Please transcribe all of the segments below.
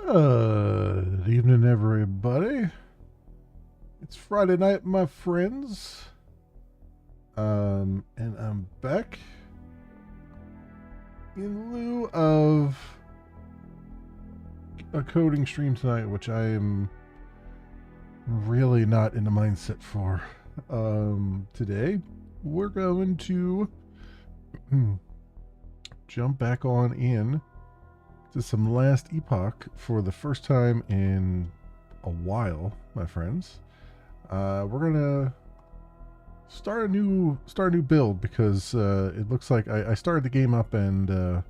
Good evening, everybody. It's Friday night, my friends. And I'm back in lieu of a coding stream tonight, which I am really not in the mindset for. Today, we're going to jump back on in to some last Epoch for the first time in a while, my friends. We're gonna start a new build because it looks like I started the game up and it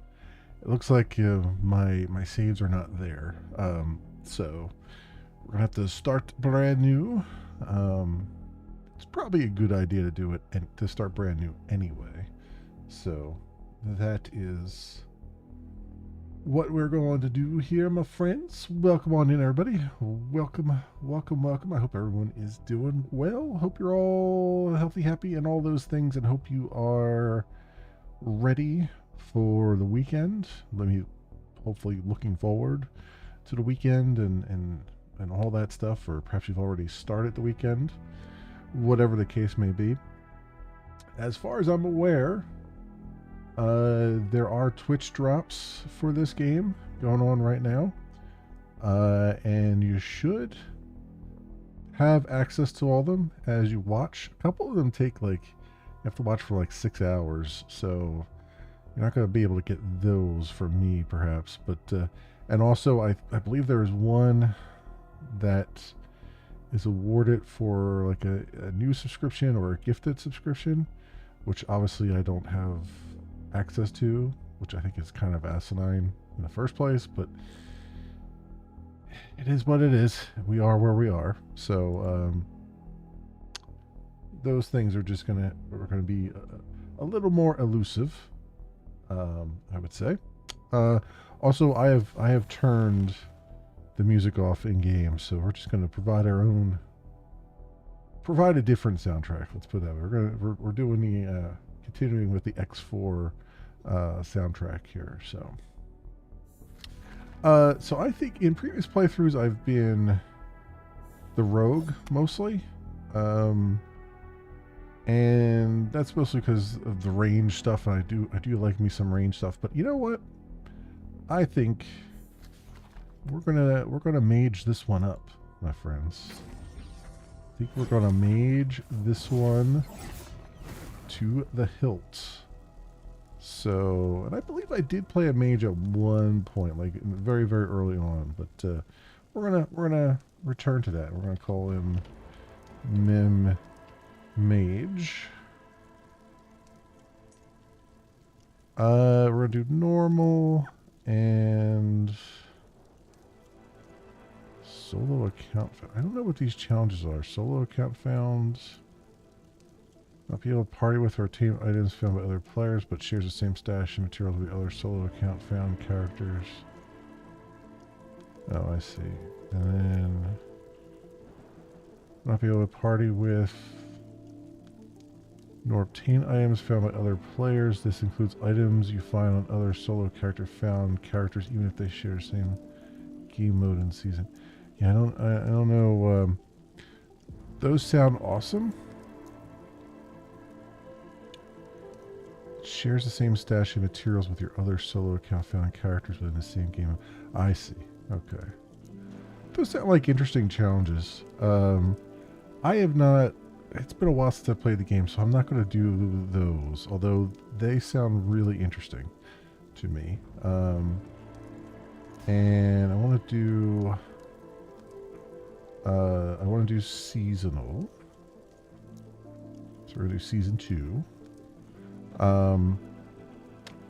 looks like my saves are not there. So we're gonna have to start brand new. It's probably a good idea to do it and to start brand new anyway. So that is what we're going to do here, my friends. Welcome on in, everybody. Welcome. I hope everyone is doing well. Hope you're all healthy, happy, and all those things, and hope you are ready for the weekend. Hopefully looking forward to the weekend and all that stuff, or perhaps you've already started the weekend, whatever the case may be. As far as I'm aware, there are Twitch drops for this game going on right now. And you should have access to all of them as you watch. A couple of them take you have to watch for like 6 hours. So you're not going to be able to get those from me, perhaps. But, and also I believe there is one that is awarded for like a new subscription or a gifted subscription, which obviously I don't have access to, which I think is kind of asinine in the first place, but it is what it is. We are where we are. So those things are just gonna be a little more elusive, I would say. Also, I have turned the music off in game, so we're just gonna provide a different soundtrack. Let's put it that way. We're doing the continuing with the X4 soundtrack here. So I think in previous playthroughs I've been the rogue mostly, and that's mostly because of the range stuff. And I do like me some range stuff. But you know what? I think we're gonna mage this one up, my friends. I think we're gonna mage this one to the hilt. So, and I believe I did play a mage at one point, like very, very early on. But we're gonna return to that. We're gonna call him Mim Mage. We're gonna do normal and solo account. I don't know what these challenges are. Solo account found. Not be able to party with or team items found by other players, but shares the same stash and materials with the other solo account found characters. Oh, I see. And then not be able to party with nor obtain items found by other players. This includes items you find on other solo character found characters, even if they share the same game mode and season. Yeah, I don't know. Those sound awesome. Shares the same stash of materials with your other solo account found characters within the same game. I see. Okay. Those sound like interesting challenges. I have not... It's been a while since I played the game, so I'm not going to do those. Although they sound really interesting to me. And I want to do... I want to do seasonal. So we're going to do season 2. I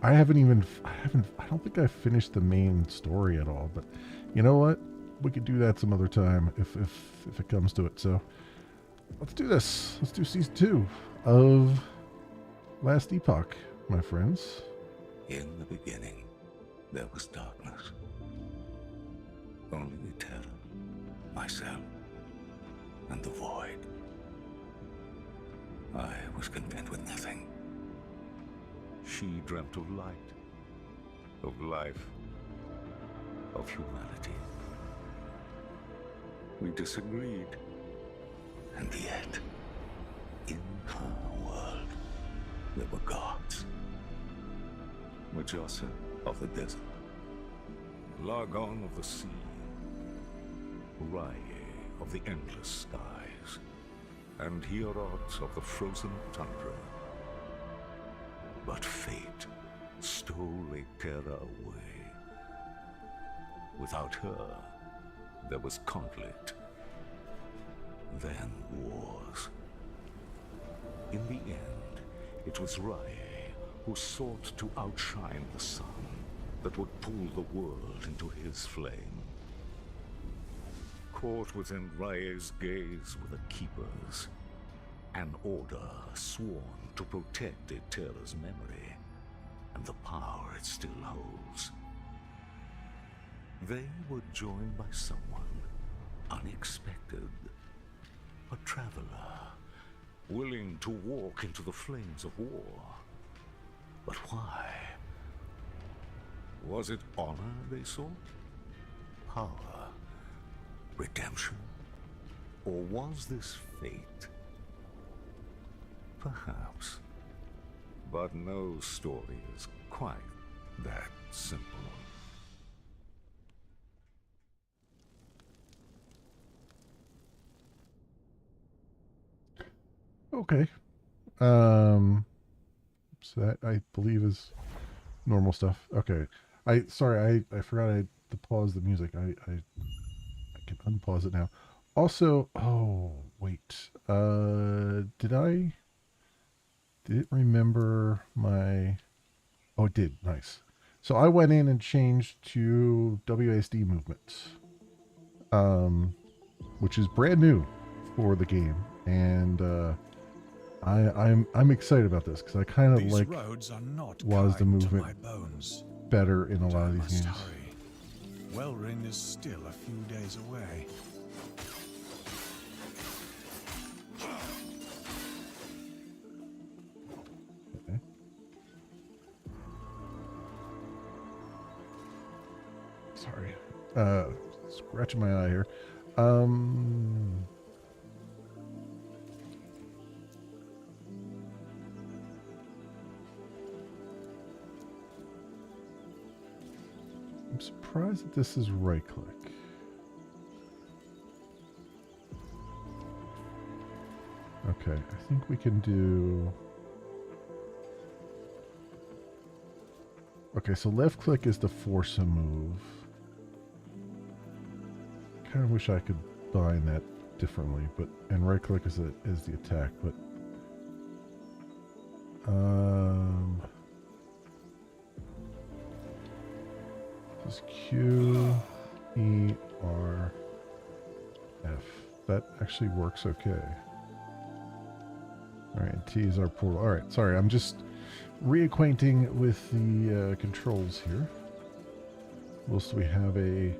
don't think I finished the main story at all, but you know what? We could do that some other time if it comes to it. So let's do this. Let's do season 2 of Last Epoch, my friends. In the beginning, there was darkness. Only the terror, myself, and the void. I was content with nothing. She dreamt of light, of life. of humanity. We disagreed. And yet, in her world, there were gods. Mujasa of the desert, Lagon of the sea, Raye of the endless skies, and Hierot of the frozen tundra. But fate stole Ekera away. Without her, there was conflict, then wars. In the end, it was Raye who sought to outshine the sun that would pull the world into his flame. Caught within Raye's gaze were the Keepers, an order sworn to protect Ekera's memory and the power it still holds. They were joined by someone unexpected, a traveler, willing to walk into the flames of war. But why? Was it honor they sought? Power? Redemption? Or was this fate? Perhaps. But no story is quite that simple. Okay. So that I believe is normal stuff. Okay. Sorry, I forgot I had to pause the music. I can unpause it now. Also, oh wait. Did it remember my Oh, it did. Nice. So I went in and changed to WASD movement. Which is brand new for the game. And I'm excited about this because I kind of like WASD movement better in a lot of these games. Wellring is still a few days away. Okay. Sorry. Scratching my eye here. I'm surprised that this is right click. Okay, I think we can do... Okay, so left click is to force a move. Kind of wish I could bind that differently, but and right click is the attack, but this is Q E R F. That actually works okay. All right, T is our portal. All right, sorry, I'm just reacquainting with the controls here. Whilst we have a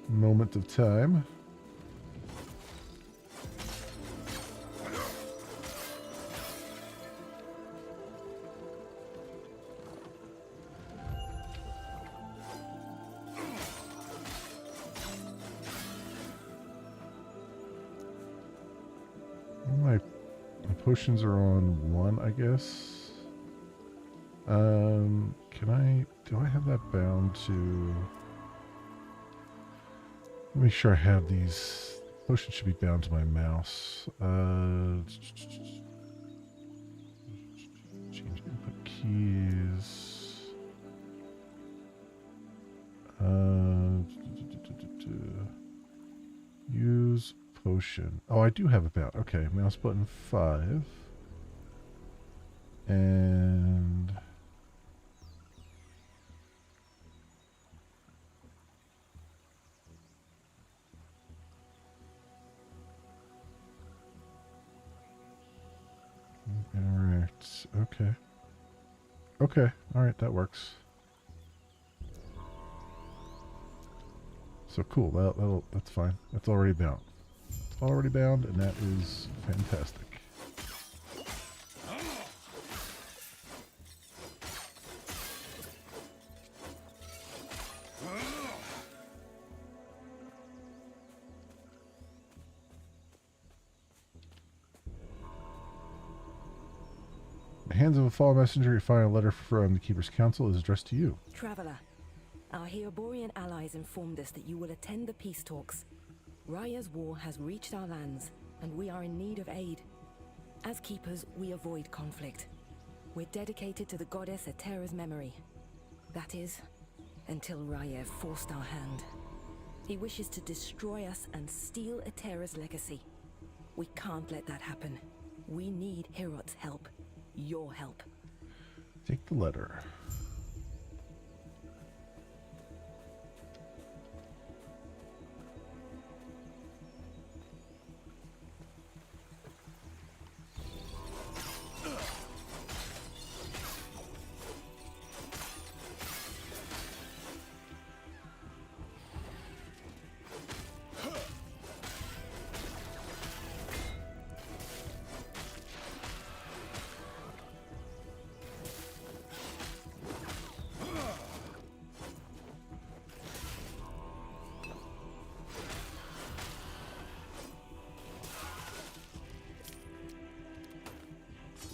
moment of time. My potions are on 1, I guess. Do I have that bound to... Let me make sure I have these. Potions should be bound to my mouse. Change input keys. Use potion. Oh, I do have it bound. Okay, mouse button 5. And... Alright, okay. Okay, alright, that works. So cool, that's fine. That's already bound. It's already bound, and that is fantastic. hands of a fallen messenger, you find a letter from the Keeper's Council is addressed to you. Traveler, our Heoborian allies informed us that you will attend the peace talks. Raya's war has reached our lands, and we are in need of aid. As keepers, we avoid conflict. We're dedicated to the goddess Etera's memory. That is, until Raya forced our hand. He wishes to destroy us and steal Etera's legacy. We can't let that happen. We need Herot's help. Your help. Take the letter.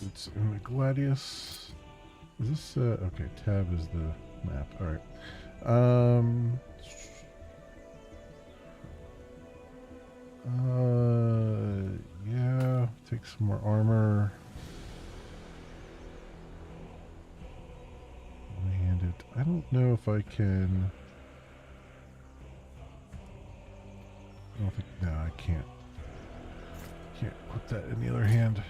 It's in the Gladius. Is this okay, tab is the map. Alright. Yeah, take some more armor. Land it. I don't know if I can. I don't think. No, I can't. Can't put that in the other hand.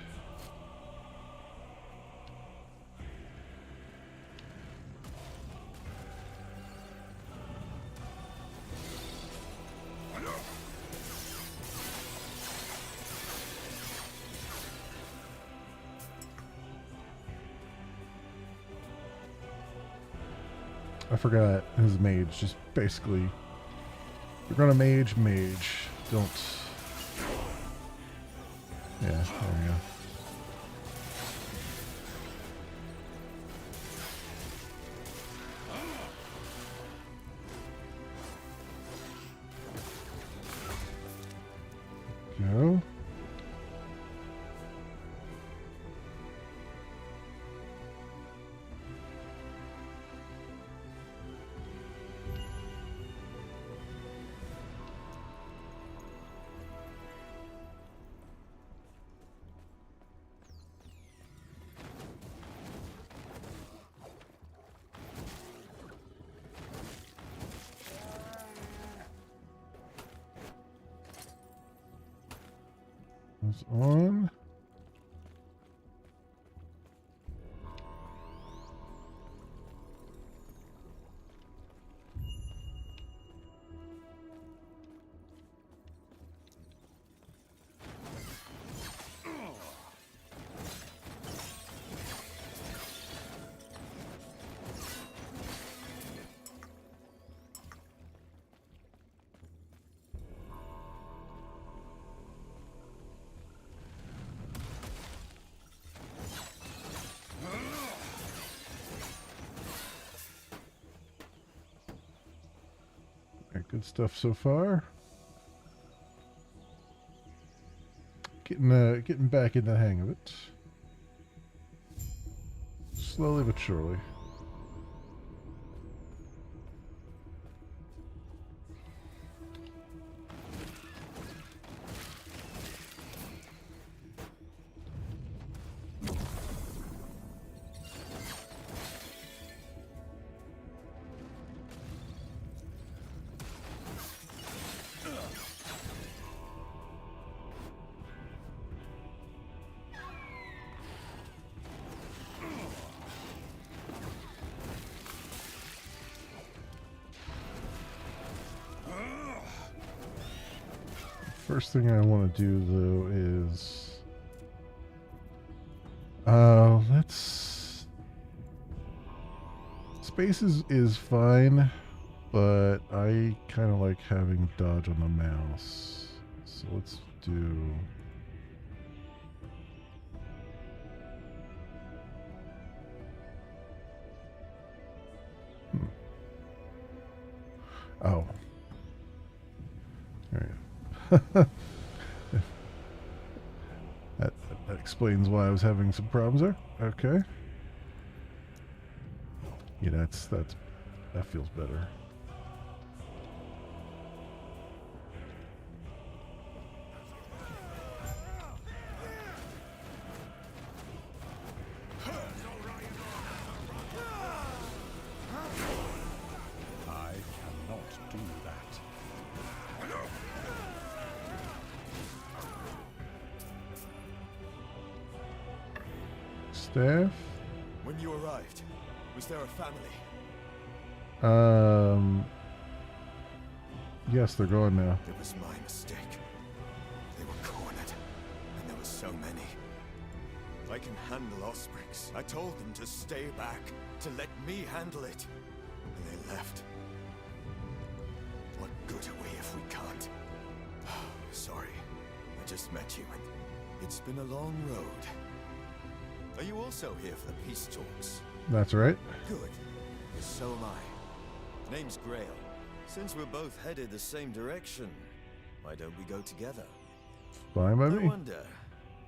I forgot his mage. Just basically, you're gonna mage. Don't. Yeah, there we go. Go. Goes on. Good stuff so far. Getting back in the hang of it. Slowly but surely. First thing I want to do though is let's space is fine, but I kind of like having dodge on the mouse, so let's do oh, there you go. that explains why I was having some problems there. Okay. Yeah, that feels better. I cannot do that. Staff. When you arrived, was there a family? Yes, they're gone now. It was my mistake. They were cornered, and there were so many. I can handle Osprix. I told them to stay back, to let me handle it. And they left. What good are we if we can't? Sorry, I just met you, and it's been a long road. Are you also here for the peace talks? That's right. Good. So am I. Name's Grail. Since we're both headed the same direction, why don't we go together? Fine by I me. wonder,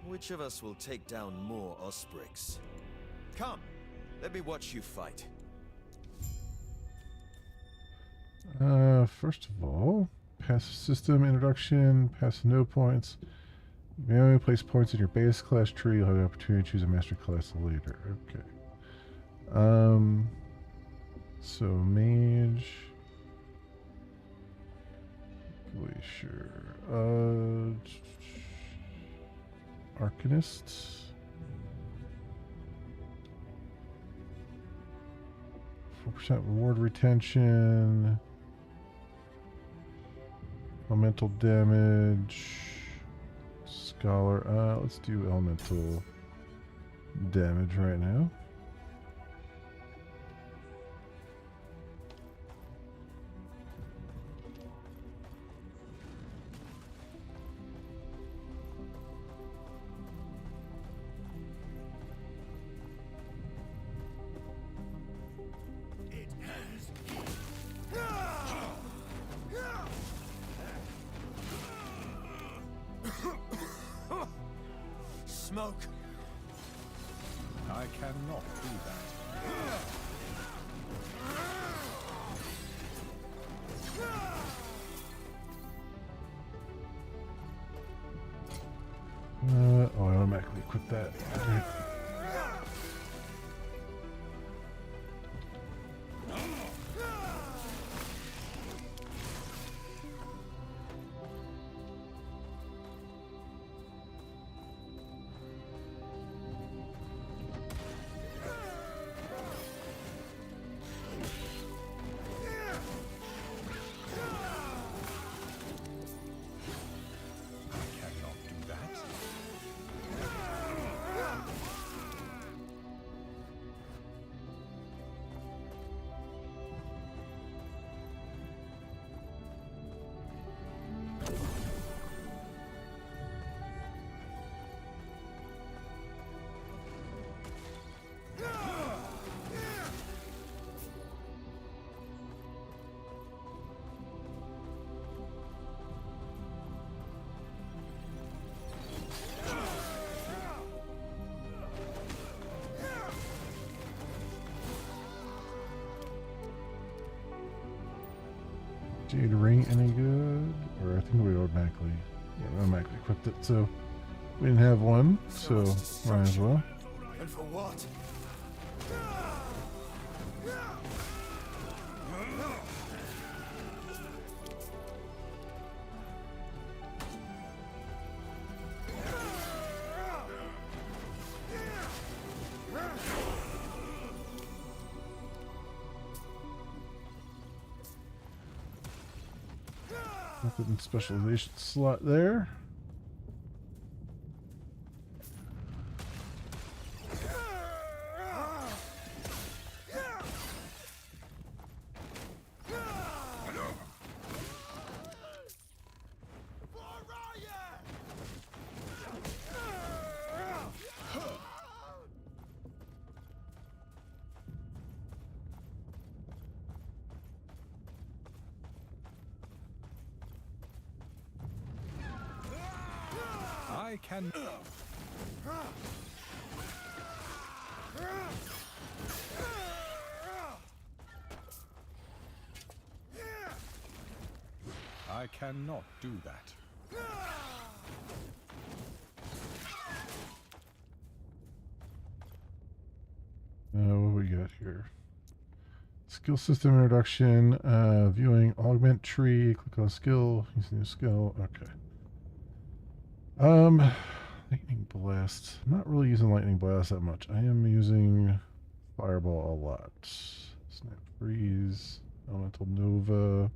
which of us will take down more Osprix? Come, let me watch you fight. First of all, passive system introduction, passive no points. You may only place points in your base class tree. You'll have the opportunity to choose a master class later. Okay. So mage, glacier, arcanist. 4% reward retention. Elemental damage. Scholar. Let's do elemental damage right now. Smoke! I cannot do that. Oh, I automatically equip that. Okay. Jade ring any good? Or I think we automatically, we automatically equipped it. So we didn't have one, so might as well. And for what? Weapon specialization slot there. I can. I cannot do that. What we got here? Skill system introduction. Viewing augment tree. Click on skill. Use new skill. Okay. Lightning blast. I'm not really using lightning blast that much. I am using fireball a lot. Snap freeze. Elemental nova.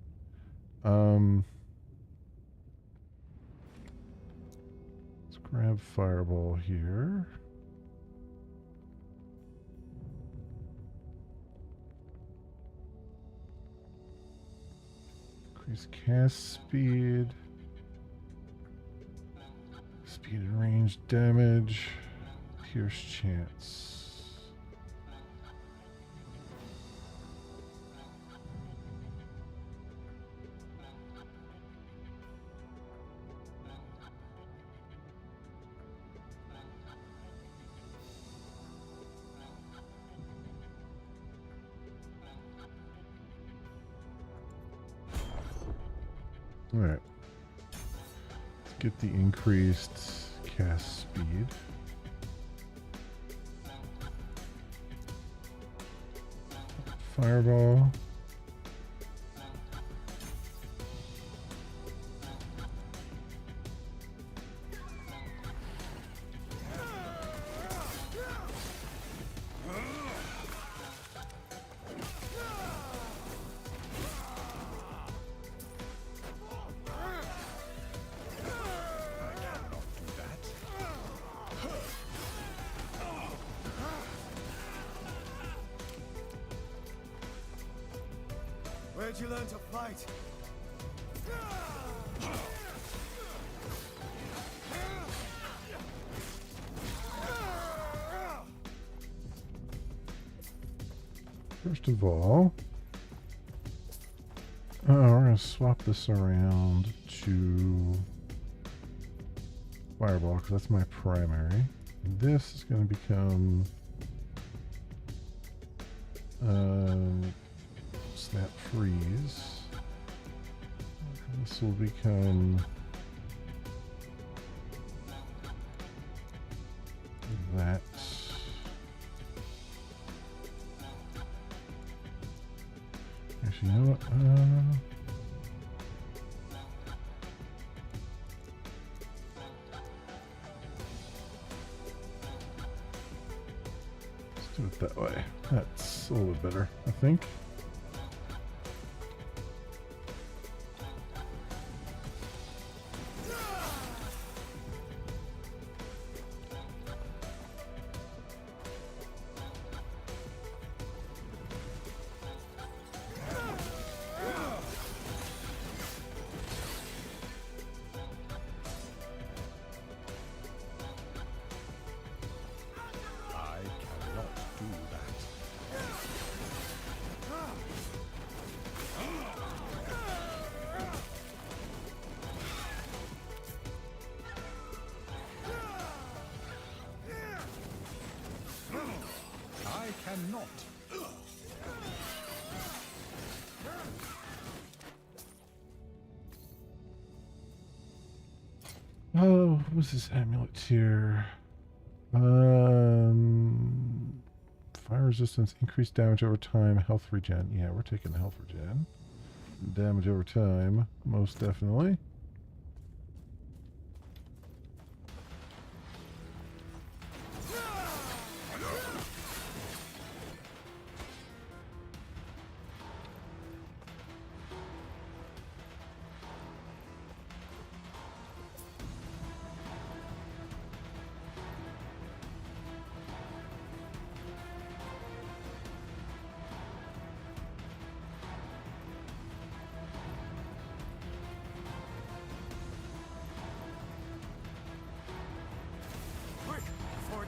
Let's grab fireball here. Increase cast speed. Speed and range damage. Pierce chance. Alright. Let's get the increased cast speed. Fireball. Where'd you learn to fight? First of all, we're going to swap this around to fireball because that's my primary. This is going to become snap freeze. This will become that. Actually, you know what? Let's do it that way. That's a little bit better, I think. Cannot. Oh, what's this amulet here? Fire resistance, increased damage over time, health regen. Yeah, we're taking the health regen. Damage over time, most definitely.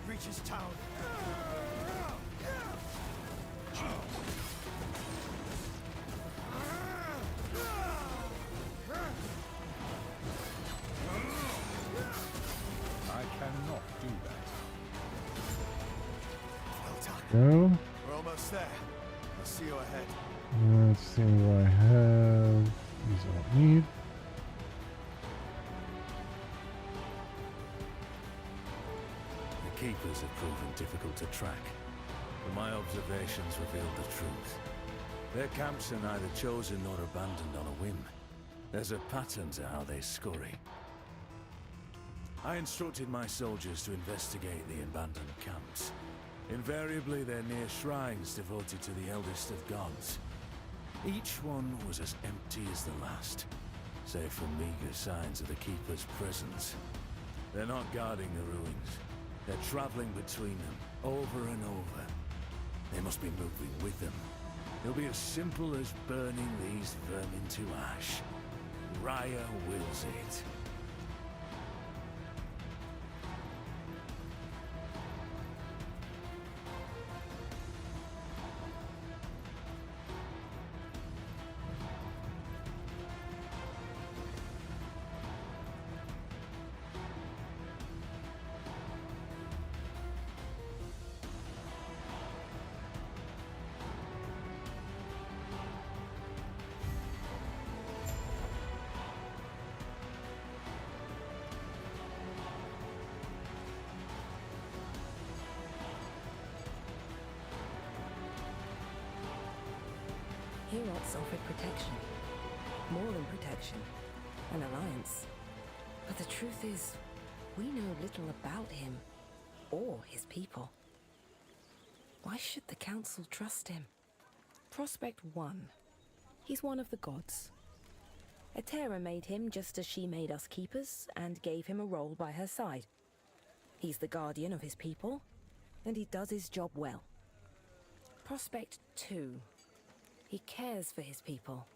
Reaches town. I cannot do that. go. We're almost there. I'll see you ahead. Let's see what I have. These I don't need. The keepers have proven difficult to track, but my observations revealed the truth. Their camps are neither chosen nor abandoned on a whim. There's a pattern to how they scurry. I instructed my soldiers to investigate the abandoned camps. Invariably, they're near shrines devoted to the eldest of gods. Each one was as empty as the last, save for meager signs of the keeper's presence. They're not guarding the ruins. They're traveling between them, over and over. They must be moving with them. It'll be as simple as burning these vermin to ash. Raya wills it. Herots offered protection. More than protection. An alliance. But the truth is, we know little about him. Or his people. Why should the council trust him? Prospect 1. He's one of the gods. Etera made him just as she made us keepers, and gave him a role by her side. He's the guardian of his people, and he does his job well. Prospect 2. He cares for his people.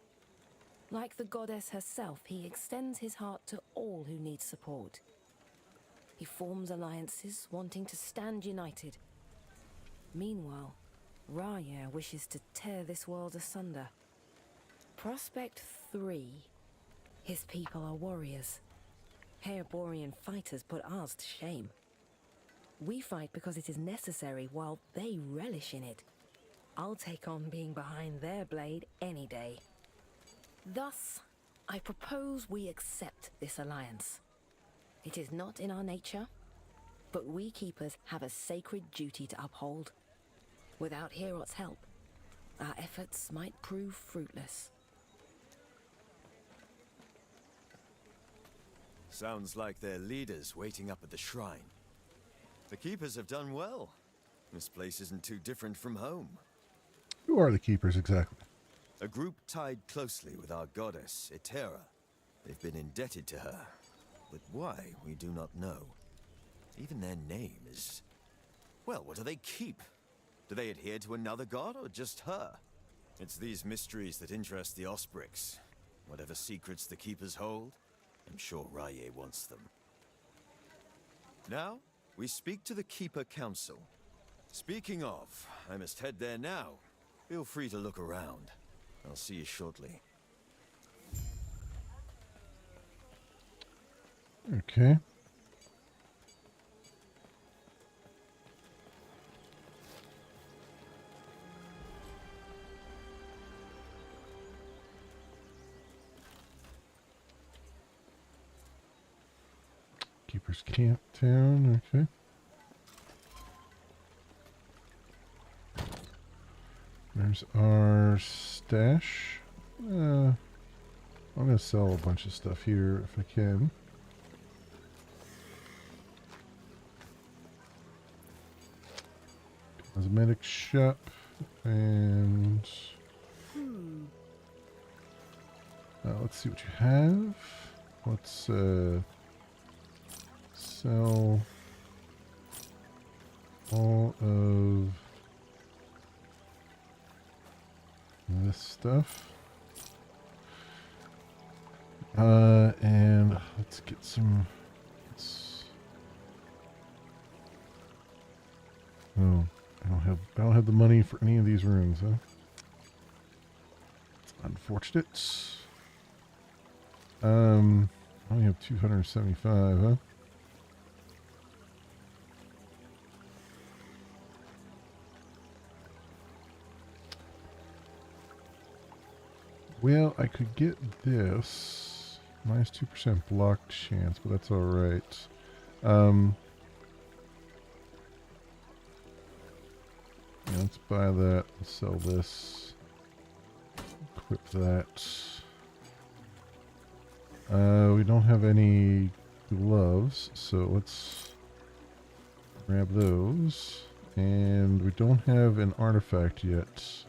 Like the goddess herself, he extends his heart to all who need support. He forms alliances, wanting to stand united. Meanwhile, Raya wishes to tear this world asunder. Prospect 3. His people are warriors. Herborian fighters put ours to shame. We fight because it is necessary, while they relish in it. I'll take on being behind their blade any day. Thus, I propose we accept this alliance. It is not in our nature, but we keepers have a sacred duty to uphold. Without Heorot's help, our efforts might prove fruitless. Sounds like their leaders waiting up at the shrine. The keepers have done well. This place isn't too different from home. Who are the keepers exactly? A group tied closely with our goddess, Etera. They've been indebted to her, but why, we do not know. Even their name is... Well, what do they keep? Do they adhere to another god, or just her? It's these mysteries that interest the Osprix. Whatever secrets the keepers hold, I'm sure Raya wants them. Now, we speak to the Keeper Council. Speaking of, I must head there now. Feel free to look around. I'll see you shortly. Okay. Keeper's Camp Town, okay. There's our stash. I'm going to sell a bunch of stuff here if I can. Cosmetic shop and let's see what you have. Let's sell all of this stuff. And let's get some. Oh, I don't have the money for any of these rooms, huh? It's unfortunate. I only have 275, huh? Well, I could get this. Minus 2% block chance, but that's alright. Yeah, let's buy that. Sell this. Equip that. We don't have any gloves, so let's grab those. And we don't have an artifact yet.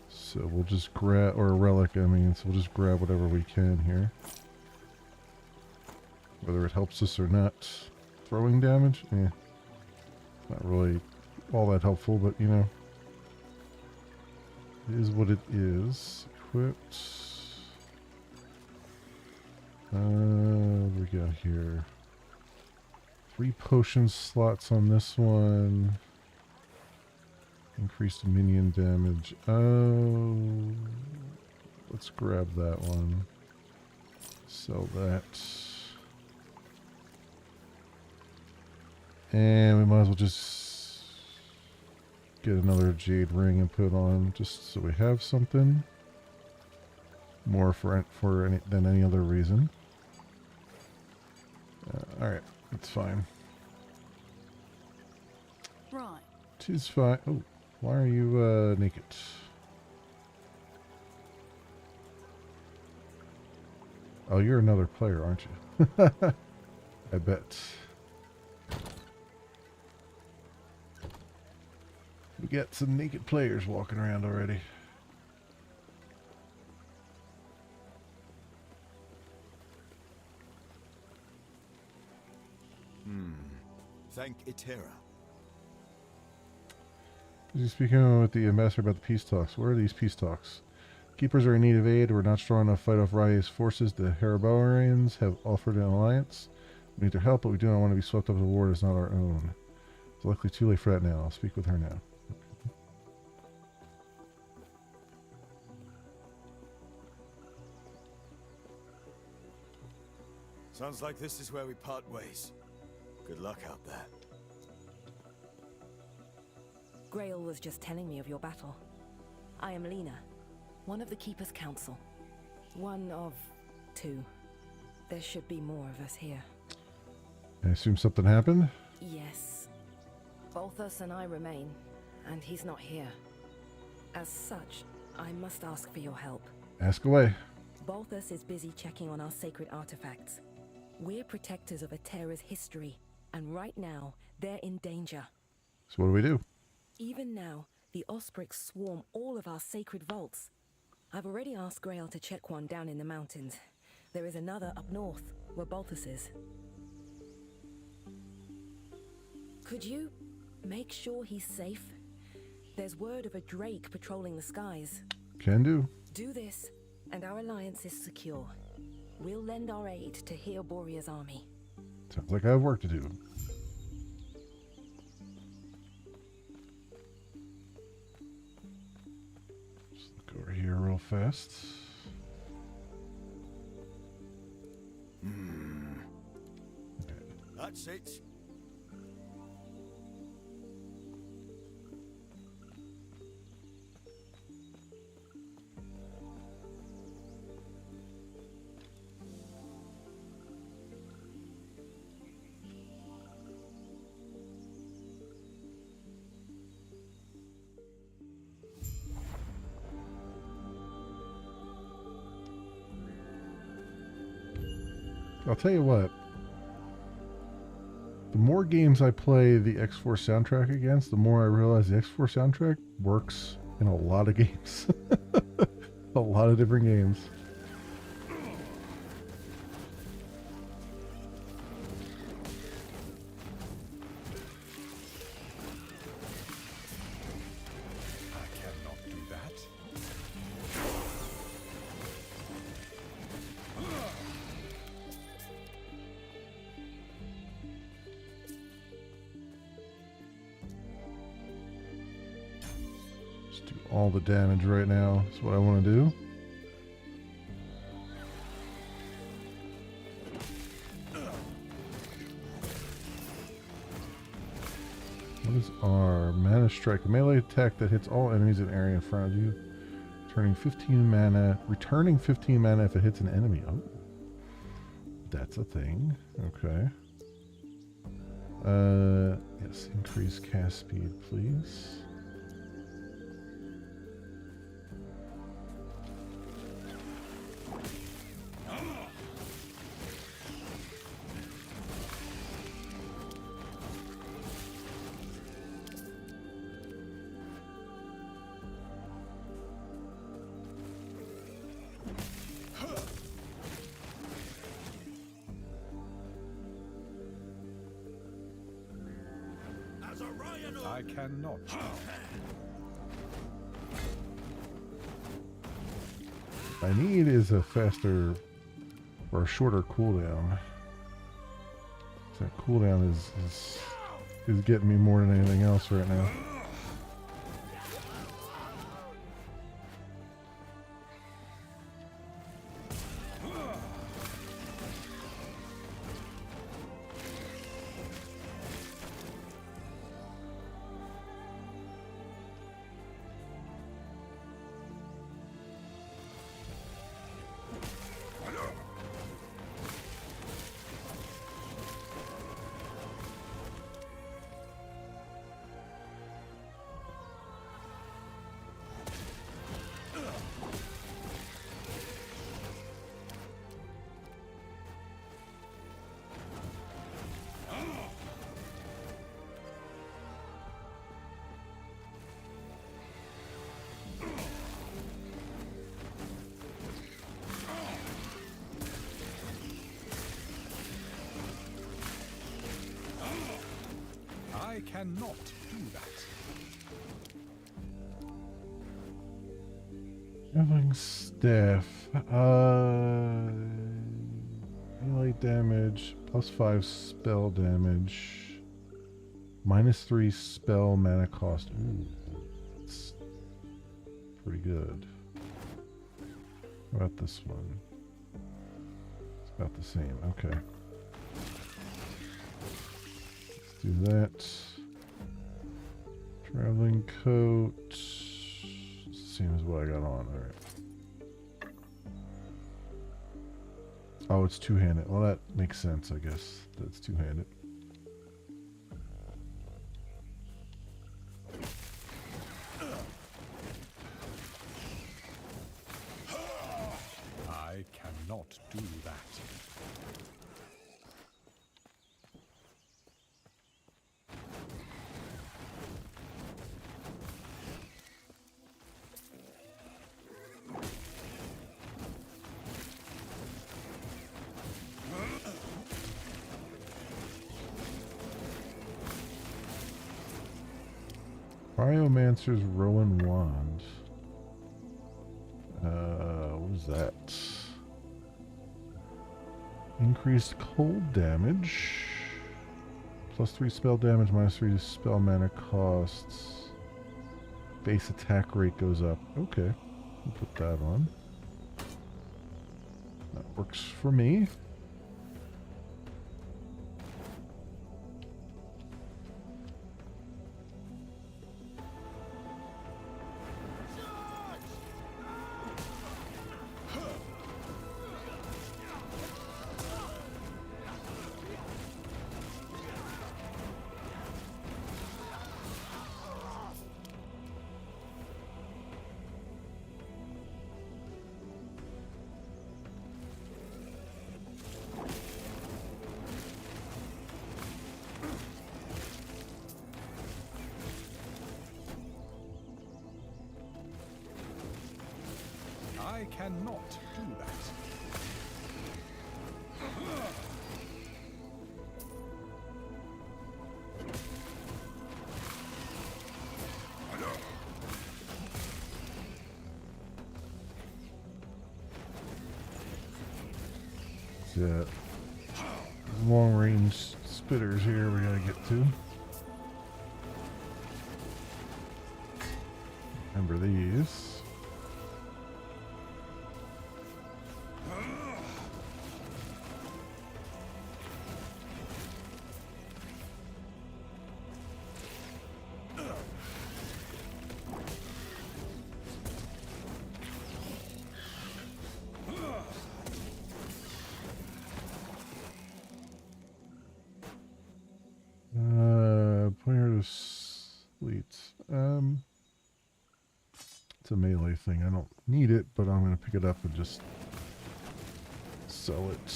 So we'll just grab, or a relic, I mean, so we'll just grab whatever we can here. Whether it helps us or not. Throwing damage? Eh. Not really all that helpful, but you know. It is what it is. Equipped. What do we got here? 3 potion slots on this one. Increased minion damage. Oh, let's grab that one. Sell that. And we might as well just get another jade ring and put on, just so we have something more than any other reason. All right, that's fine. Right. Tis fine. Oh, why are you naked? Oh, you're another player, aren't you? I bet. We got some naked players walking around already. Thank Itera. He's speaking with the ambassador about the peace talks. Where are these peace talks? Keepers are in need of aid. We're not strong enough to fight off Rya's forces. The Heraboreans have offered an alliance. We need their help, but we do not want to be swept up in a war that is not our own. It's likely too late for that now. I'll speak with her now. Sounds like this is where we part ways. Good luck out there. Grail was just telling me of your battle. I am Lena, one of the Keeper's Council. One of 2. There should be more of us here. I assume something happened? Yes. Both us and I remain, and he's not here. As such, I must ask for your help. Ask away. Balthus is busy checking on our sacred artifacts. We're protectors of Atera's history, and right now, they're in danger. So what do we do? Even now, the Osprix swarm all of our sacred vaults. I've already asked Grail to check one down in the mountains. There is another up north, where Balthus is. Could you make sure he's safe? There's word of a drake patrolling the skies. Can do. Do this, and our alliance is secure. We'll lend our aid to Heoboria's army. Sounds like I have work to do. Just look over here real fast. That's it. I'll tell you what. The more games I play the X4 soundtrack against, the more I realize the X4 soundtrack works in a lot of games. A lot of different games. I cannot do that. Just do all the damage right now. That's what I want to do. What is R? Mana Strike. A melee attack that hits all enemies in an area in front of you. Returning 15 mana if it hits an enemy. Oh. That's a thing. Okay. Yes, increase cast speed, please. I cannot. I need is a faster or a shorter cooldown. That cooldown is getting me more than anything else right now. I cannot do that. Traveling staff. Melee damage. +5 spell damage. -3 spell mana cost. Ooh, that's pretty good. How about this one? It's about the same. Okay. Let's do that. Traveling coat. Same as what I got on. Alright. Oh, it's two-handed. Well, that makes sense, I guess. That's two-handed. I cannot do that. Cryomancer's Rowan Wand. What is that? Increased cold damage. +3 spell damage, -3 spell mana costs. Base attack rate goes up. Okay. We'll put that on. That works for me. I cannot do that. Yeah. Long range spitters here we gotta get to. Remember these. Sleet. It's a melee thing. I don't need it, but I'm going to pick it up and just sell it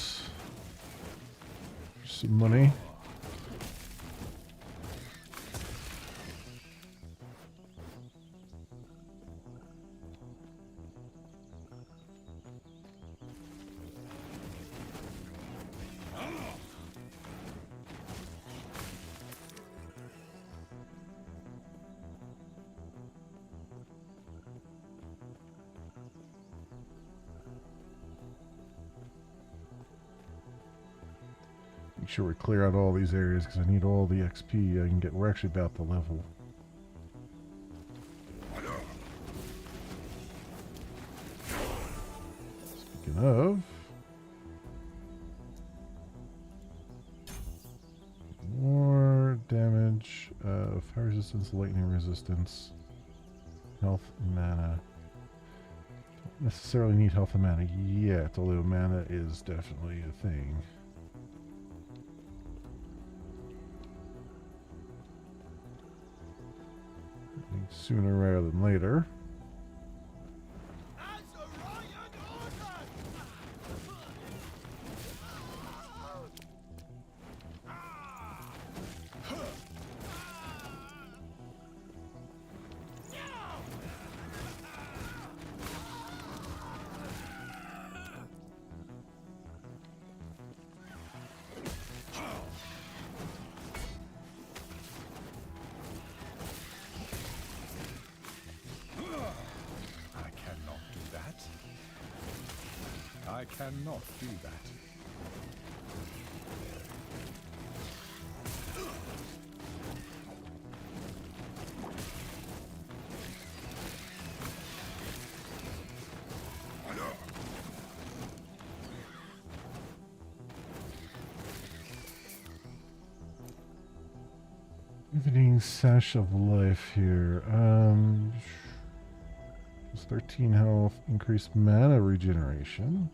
for some money. Make sure we clear out all these areas because I need all the XP I can get. We're actually about the level. Speaking of, more damage, fire resistance, lightning resistance, health, mana. Don't necessarily need health and mana yet, although mana is definitely a thing. Sooner rather than later. I cannot do that. Evening Sash of Life here. Plus 13 health, increased mana regeneration.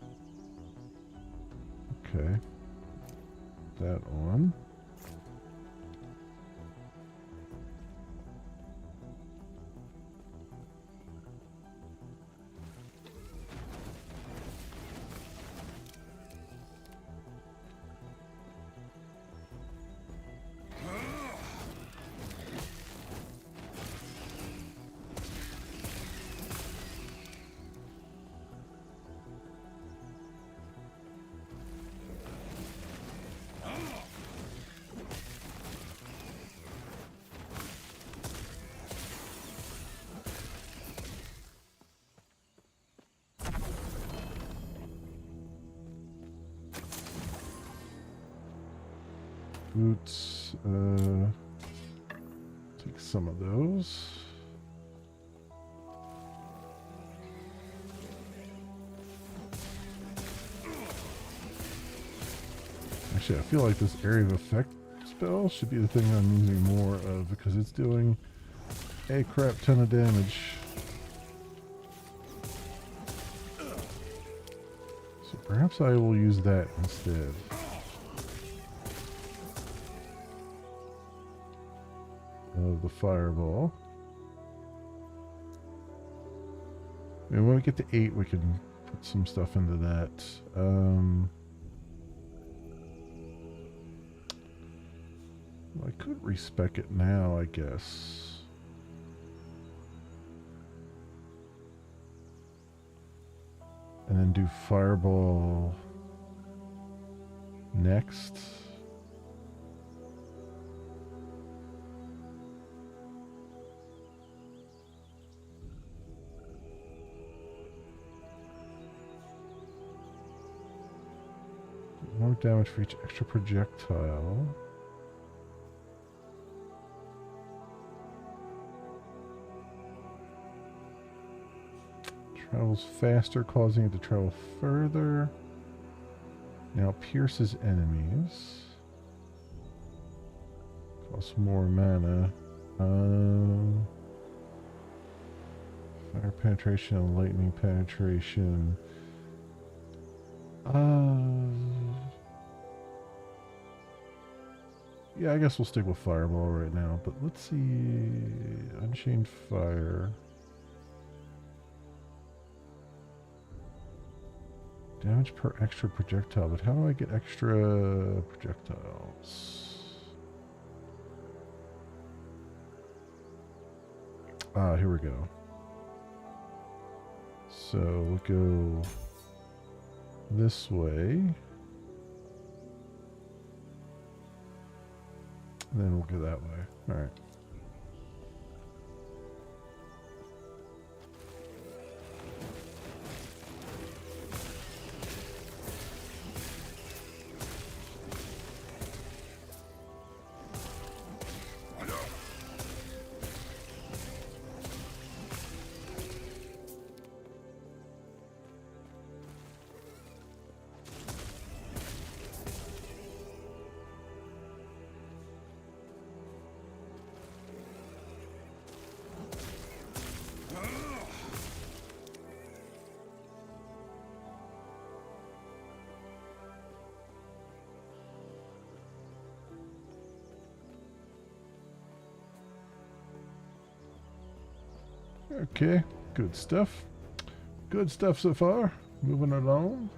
Okay. That on. Boots, take some of those. Actually, I feel like this area of effect spell should be the thing I'm using more of because it's doing a crap ton of damage. So perhaps I will use that instead. Of the fireball. And when we get to 8, we can put some stuff into that. Well, I could respec it now, I guess. And then do fireball next. More damage for each extra projectile. Travels faster, causing it to travel further. Now pierces enemies. Costs more mana. Fire penetration and lightning penetration. Yeah, I guess we'll stick with Fireball right now. But let's see. Unchained Fire. Damage per extra projectile. But how do I get extra projectiles? Ah, here we go. So we'll go this way. And then we'll go that way. All right. Okay, good stuff. Good stuff so far. Moving along.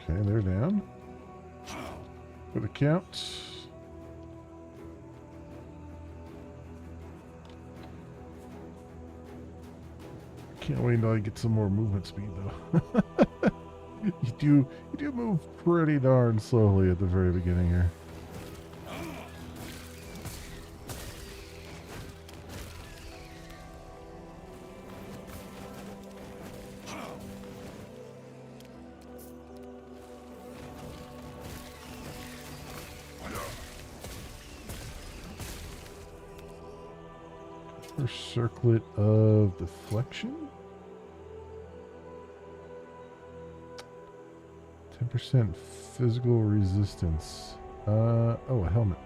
Okay, they're down. For the count. Can't wait until I get some more movement speed though. you do move pretty darn slowly at the very beginning here. First circlet of deflection. 10% physical resistance. Oh, a helmet.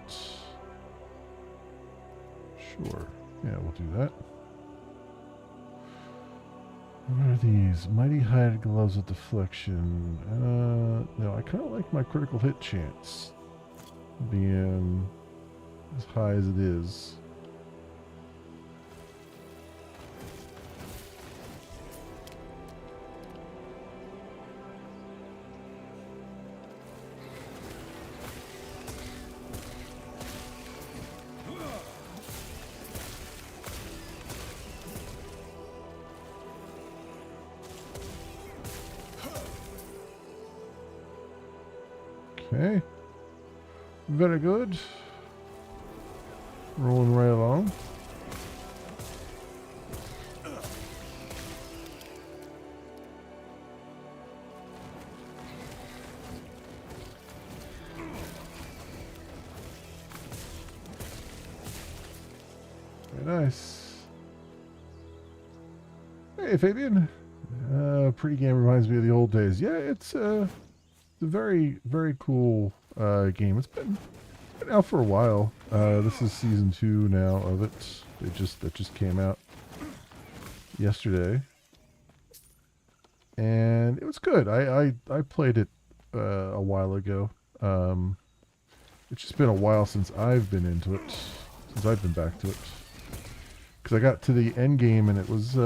Sure. Yeah, we'll do that. What are these? Mighty hide gloves of deflection. No, I kind of like my critical hit chance being as high as it is. Okay. Very good. Rolling right along. Very nice. Hey, Fabian. Pretty game reminds me of the old days. Yeah, it's a very, very cool game. It's been out for a while. This is season 2 now of it. That just came out yesterday, and it was good. I played it a while ago. It's just been a while since I've been into it, since I've been back to it. Because I got to the end game and it was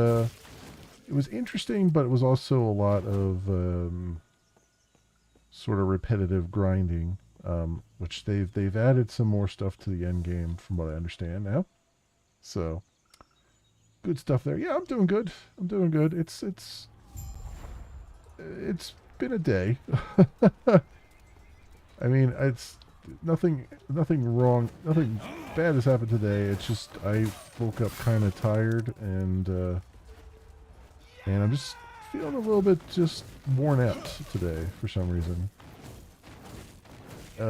interesting, but it was also a lot of sort of repetitive grinding, which they've added some more stuff to the end game, from what I understand now. So good stuff there. Yeah, I'm doing good. I'm doing good. It's been a day. I mean, it's nothing wrong, nothing bad has happened today. It's just I woke up kind of tired, and I'm just feeling a little bit just worn out today for some reason.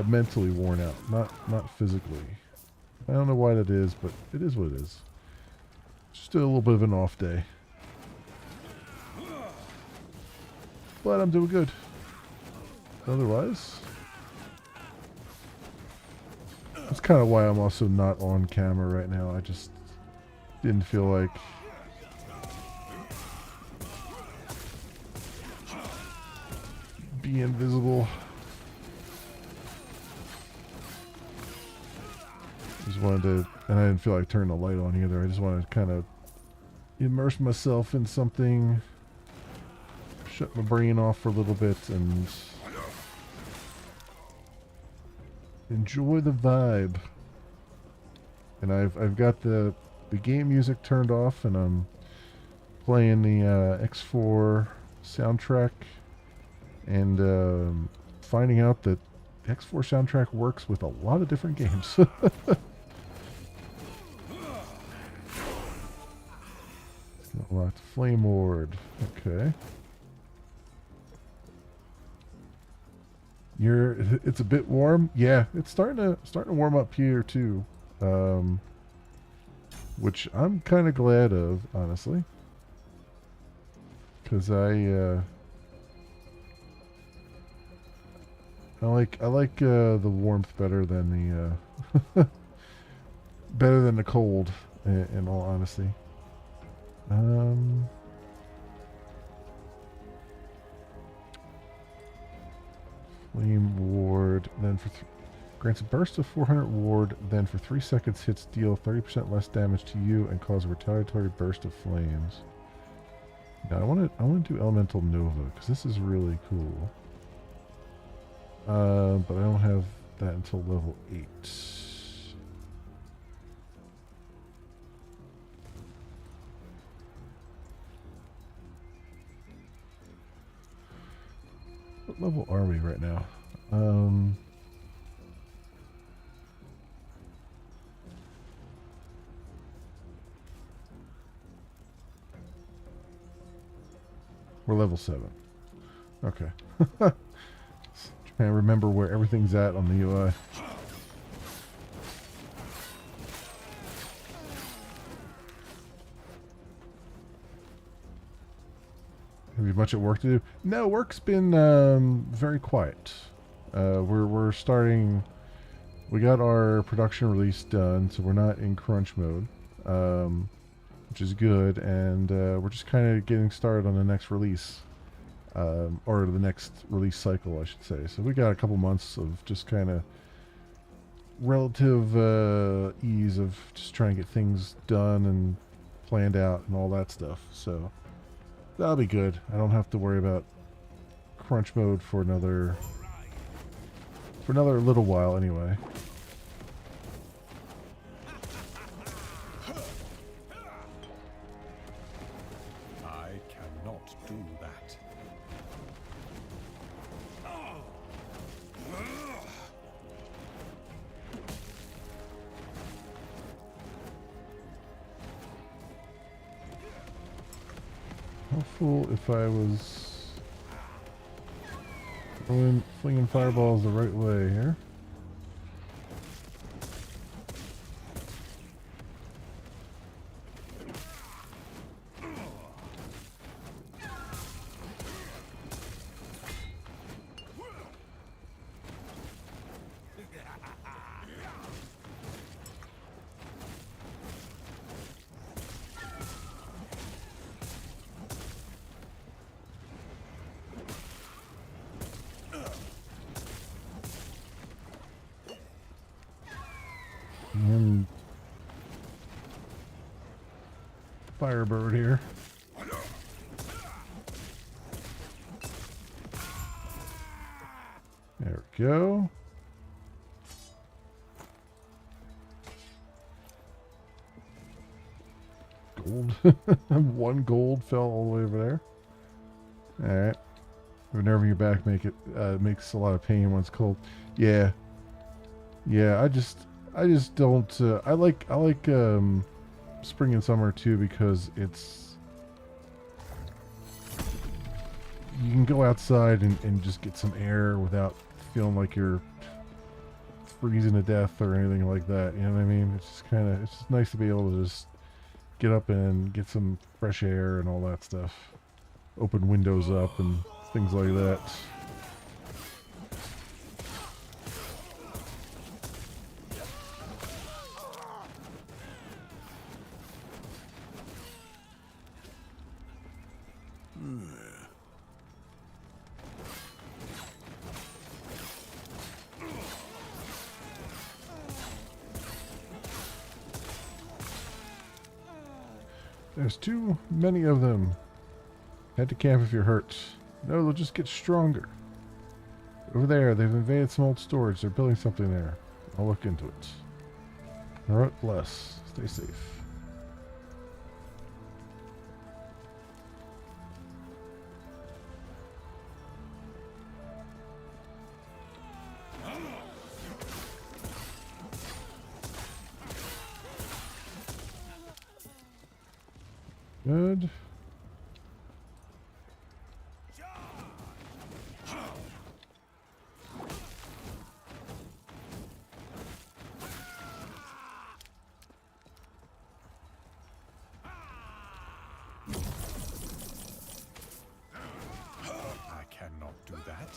Mentally worn out, not physically. I don't know why that is, but it is what it is. Just a little bit of an off day. But I'm doing good. Otherwise, that's kind of why I'm also not on camera right now. I just didn't feel like being visible. Just wanted to, and I didn't feel like turning the light on either. I just wanted to kind of immerse myself in something, shut my brain off for a little bit, and enjoy the vibe. And I've got the game music turned off, and I'm playing the X4 soundtrack, and finding out that the X4 soundtrack works with a lot of different games. Locked Flame Ward. Okay. It's a bit warm. Yeah, it's starting to warm up here too. Which I'm kind of glad of, honestly. Cuz I like the warmth better than the better than the cold, in all honesty. Flame Ward, then grants a burst of 400 ward, then for 3 seconds hits deal 30% less damage to you and cause a retaliatory burst of flames. Now I want to do Elemental Nova, because this is really cool. But I don't have that until level 8. What level are we right now? We're level 7. Okay. Trying to remember where everything's at on the UI. Have you much at work to do? No, work's been very quiet. We're starting. We got our production release done, so we're not in crunch mode, which is good. And we're just kind of getting started on the next release, or the next release cycle, I should say. So we got a couple months of just kind of relative ease of just trying to get things done and planned out and all that stuff. So that'll be good. I don't have to worry about crunch mode for another little while anyway. I cannot do that. Helpful if I was flinging fireballs the right way here. Firebird here. There we go. Gold. 1 gold fell all the way over there. Alright. Whenever your back makes a lot of pain when it's cold. Yeah. Yeah, I just don't I like spring and summer too because it's you can go outside and just get some air without feeling like you're freezing to death or anything like that. You know what I mean? It's just nice to be able to just get up and get some fresh air and all that stuff. Open windows up and things like that. There's too many of them. Head to camp if you're hurt. No, they'll just get stronger. Over there, they've invaded some old storage. They're building something there. I'll look into it. Alright, bless. Stay safe. Good. I cannot do that.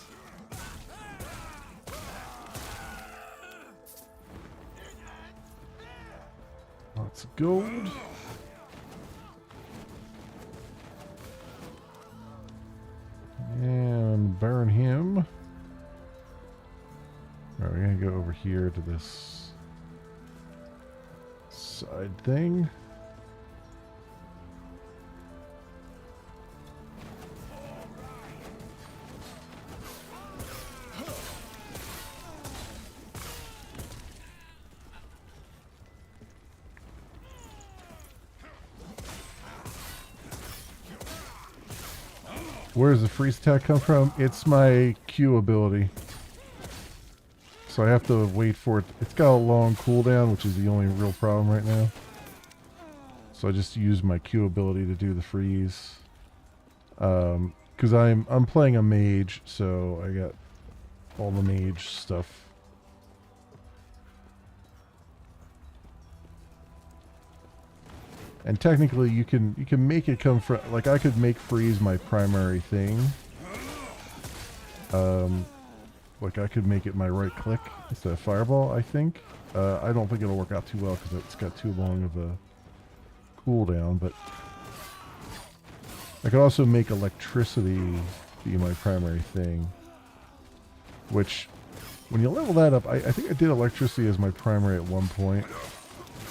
Lots of gold. And burn him. Alright, we're gonna go over here to this side thing. Where does the freeze attack come from? It's my Q ability. So I have to wait for it. It's got a long cooldown, which is the only real problem right now. So I just use my Q ability to do the freeze. Because I'm playing a mage, so I got all the mage stuff. And technically, you can make it come from, like, I could make freeze my primary thing. Like I could make it my right click instead of fireball. I think. I don't think it'll work out too well because it's got too long of a cooldown. But I could also make electricity be my primary thing. Which, when you level that up, I think I did electricity as my primary at one point.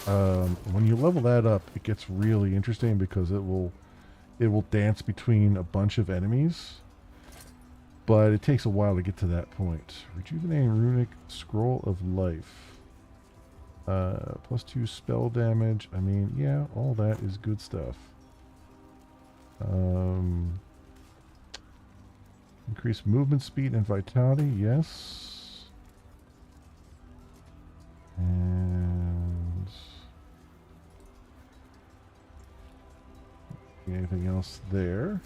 When you level that up, it gets really interesting because it will dance between a bunch of enemies, but it takes a while to get to that point. Rejuvenating runic scroll of life, +2 spell damage. I mean, yeah, all that is good stuff. Increase movement speed and vitality, yes. And anything else there?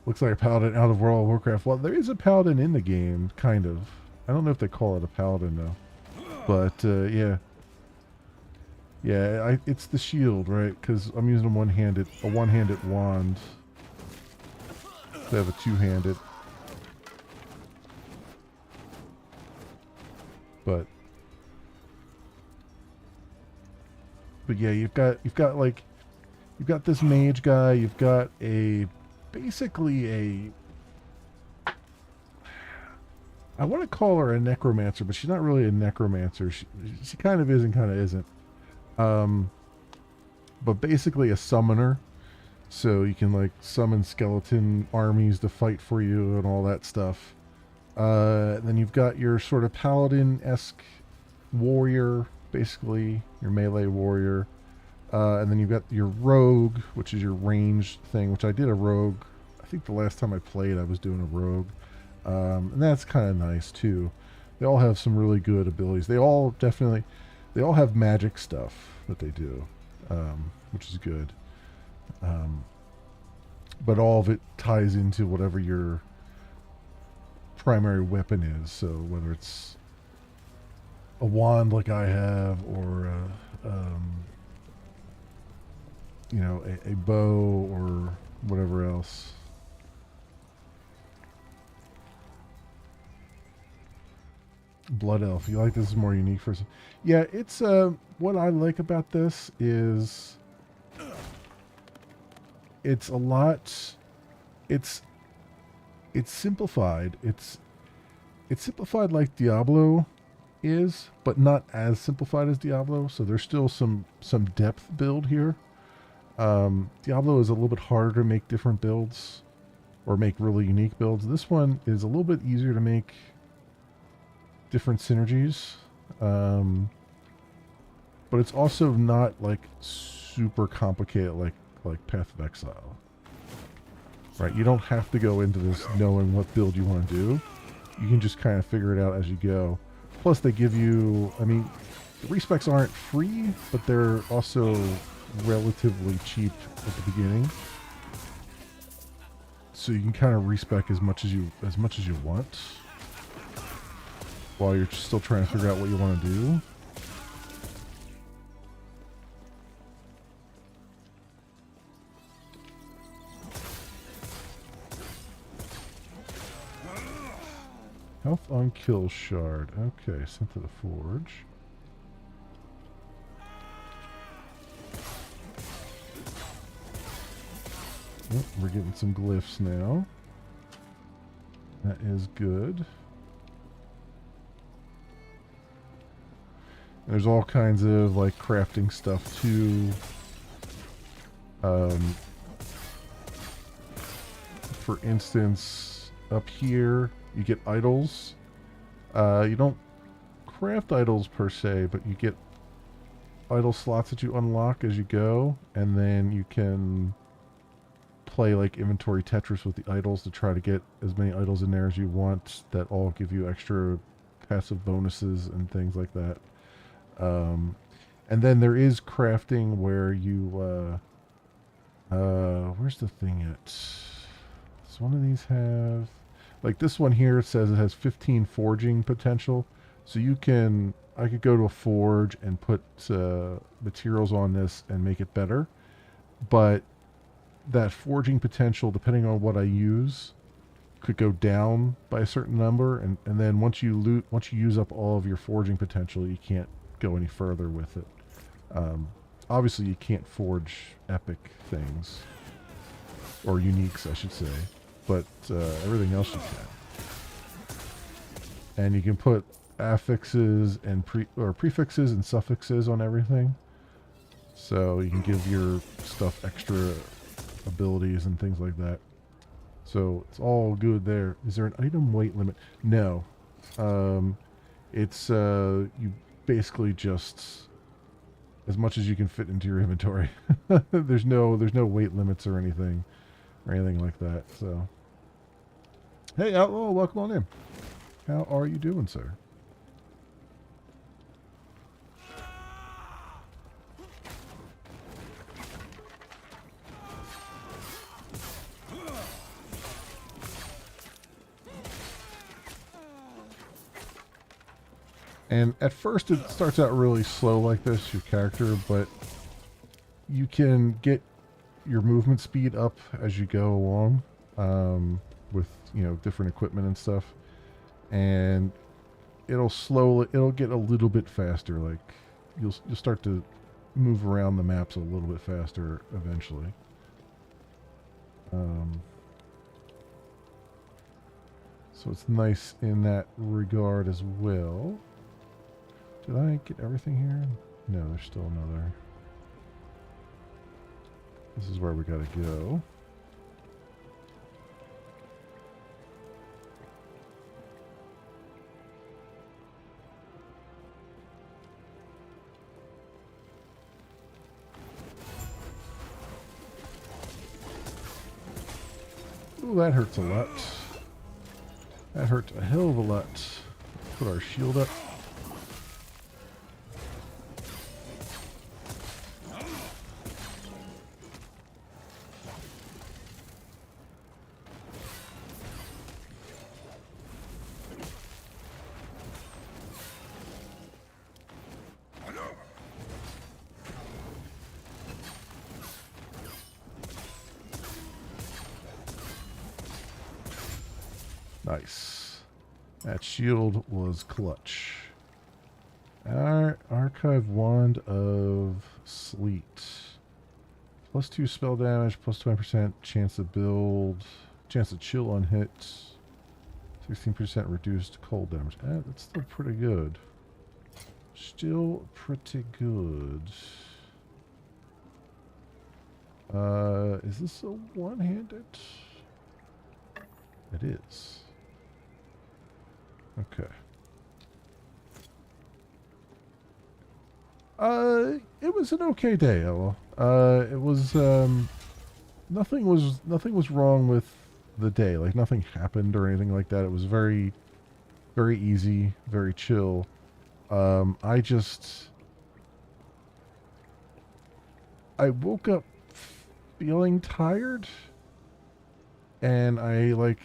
Looks like a paladin out of World of Warcraft. Well, there is a paladin in the game, kind of. I don't know if they call it a paladin though. But yeah, yeah, it's the shield, right? Because I'm using a one-handed wand. They have a two-handed. But yeah, you've got this mage guy. You've got basically a. I want to call her a necromancer, but she's not really a necromancer. She kind of is and kind of isn't. but basically a summoner. So you can like summon skeleton armies to fight for you and all that stuff. Then you've got your sort of paladin-esque warrior, basically your melee warrior. And then you've got your rogue, which is your ranged thing, which I did a rogue. I think the last time I played, I was doing a rogue. And that's kind of nice too. They all have some really good abilities. They all have magic stuff that they do, which is good. But all of it ties into whatever your primary weapon is. So whether it's a wand like I have, or a bow or whatever else. Blood Elf. You like this is more unique for some. Yeah, it's what I like about this is it's a lot it's simplified. It's simplified like Diablo is, but not as simplified as Diablo, so there's still some depth build here. Diablo is a little bit harder to make different builds or make really unique builds. This one is a little bit easier to make different synergies, but it's also not like super complicated like Path of Exile, right? You don't have to go into this knowing what build you want to do. You can just kind of figure it out as you go. Plus they give you, I mean, the respecs aren't free, but they're also relatively cheap at the beginning, so you can kind of respec as much as you want while you're still trying to figure out what you want to do. Health on kill shard. Okay, sent to the forge. Oh, we're getting some glyphs now. That is good. There's all kinds of like crafting stuff too. For instance, up here you get idols. You don't craft idols per se, but you get idol slots that you unlock as you go, and then you can play like inventory Tetris with the idols to try to get as many idols in there as you want that all give you extra passive bonuses and things like that. And then there is crafting where you where's the thing at? Does one of these have, like this one here says it has 15 forging potential, so you can, I could go to a forge and put materials on this and make it better, but that forging potential, depending on what I use, could go down by a certain number, and then once you use up all of your forging potential, you can't go any further with it. Obviously you can't forge epic things, or uniques I should say, but everything else you can. And you can put affixes and prefixes and suffixes on everything, so you can give your stuff extra abilities and things like that. So it's all good there. Is there an item weight limit? No. It's you basically just as much as you can fit into your inventory. there's no weight limits or anything like that. So hey, Outlaw, welcome on in. How are you doing, sir? And at first it starts out really slow like this, your character, but you can get your movement speed up as you go along, with, different equipment and stuff. And it'll get a little bit faster, like you'll start to move around the maps a little bit faster eventually. So it's nice in that regard as well. Did I get everything here? No, there's still another. This is where we gotta go. Ooh, that hurts a lot. That hurts a hell of a lot. Put our shield up. Nice. That shield was clutch. Our Archive Wand of Sleet. Plus 2 spell damage, plus 20% chance to build, chance to chill on hit, 16% reduced cold damage. That's still pretty good. Still pretty good. Is this a one-handed? It is. Okay. It was an okay day, Ella. It was, nothing was wrong with the day. Like, nothing happened or anything like that. It was very, very easy, very chill. I woke up feeling tired, and I, like,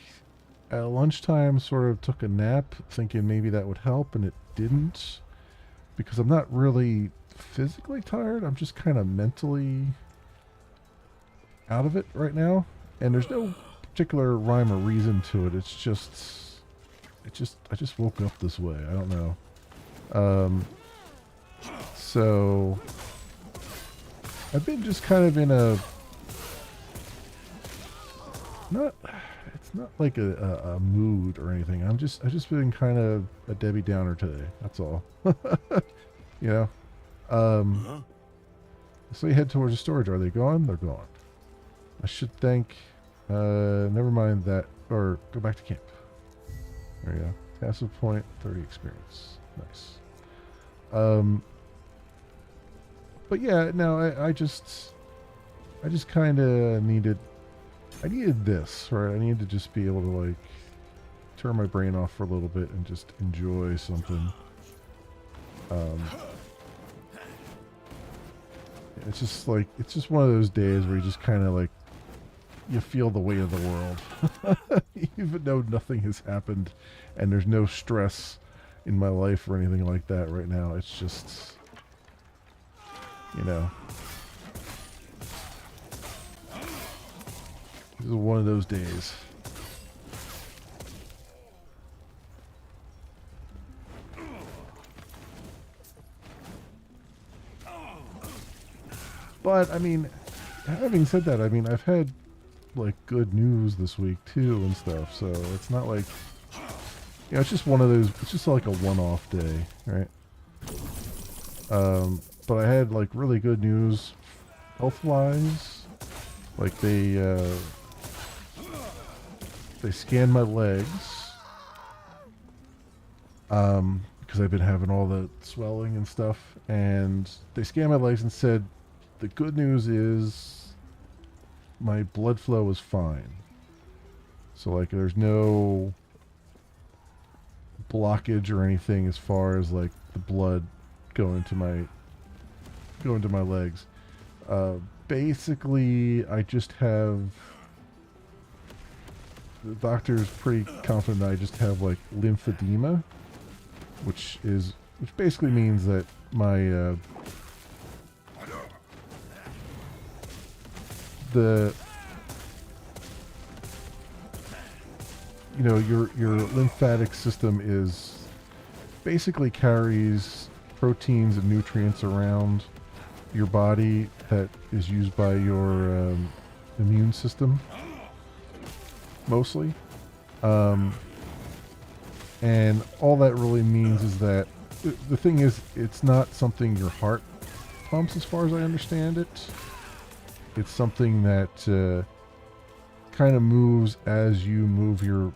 at lunchtime sort of took a nap thinking maybe that would help, and it didn't, because I'm not really physically tired. I'm just kind of mentally out of it right now, and there's no particular rhyme or reason to it. It's just I just woke up this way. I don't know. So I've been just kind of in a it's not like a mood or anything. I've just been kind of a Debbie Downer today. That's all. You know. So you head towards the storage. Are they gone? They're gone. I should thank. Never mind that. Or go back to camp. There you go. Passive point, 30 experience. Nice. But yeah, no, I just kind of needed. I needed this, right? I needed to just be able to, like, turn my brain off for a little bit and just enjoy something. It's just like, it's just one of those days where you just kind of, like, you feel the weight of the world. Even though nothing has happened and there's no stress in my life or anything like that right now. It's just, you know. This is one of those days. But, I mean, having said that, I mean, I've had, like, good news this week, too, and stuff, so it's not like, you know, it's just one of those, it's just like a one-off day, right? But I had, like, really good news health-wise. Like, they scanned my legs, because I've been having all the swelling and stuff, and they scanned my legs and said, the good news is my blood flow is fine. So, like, there's no blockage or anything as far as, like, the blood going to my legs. Basically, I just have, the doctor's pretty confident that I just have, like, lymphedema, which basically means that my you know, your lymphatic system is basically carries proteins and nutrients around your body that is used by your immune system mostly, and all that really means is that the thing is, it's not something your heart pumps as far as I understand it. It's something that kind of moves as you move your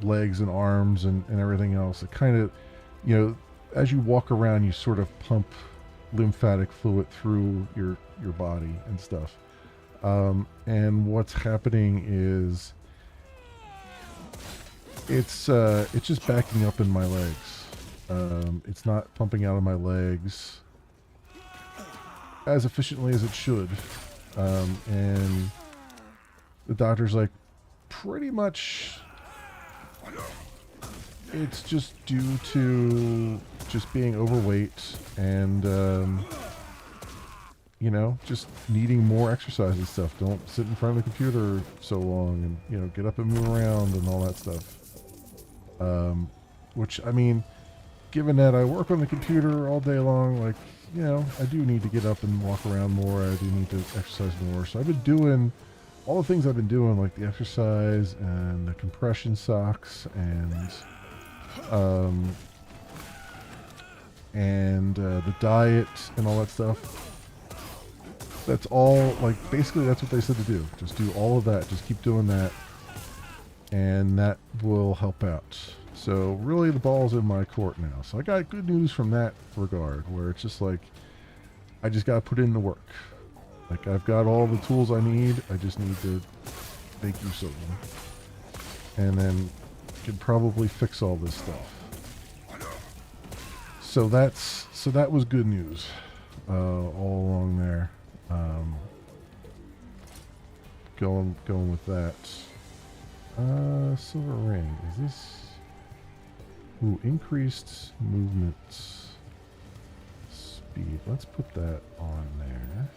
legs and arms and everything else. It kind of, as you walk around, you sort of pump lymphatic fluid through your body and stuff. And what's happening is it's just backing up in my legs. It's not pumping out of my legs as efficiently as it should. And the doctor's like, pretty much it's just due to just being overweight and, just needing more exercise and stuff. Don't sit in front of the computer so long and, get up and move around and all that stuff. Which, I mean, given that I work on the computer all day long, like, I do need to get up and walk around more. I do need to exercise more. So I've been doing all the things I've been doing, like the exercise and the compression socks and the diet and all that stuff. That's all, like, basically that's what they said to do. Just do all of that. Just keep doing that. And that will help out. So really the ball's in my court now. So I got good news from that regard, where it's just like, I just got to put in the work. Like, I've got all the tools I need. I just need to make use of them. And then can probably fix all this stuff. So that was good news all along there. Going with that. Silver ring. Is this? Ooh, increased movement speed. Let's put that on there.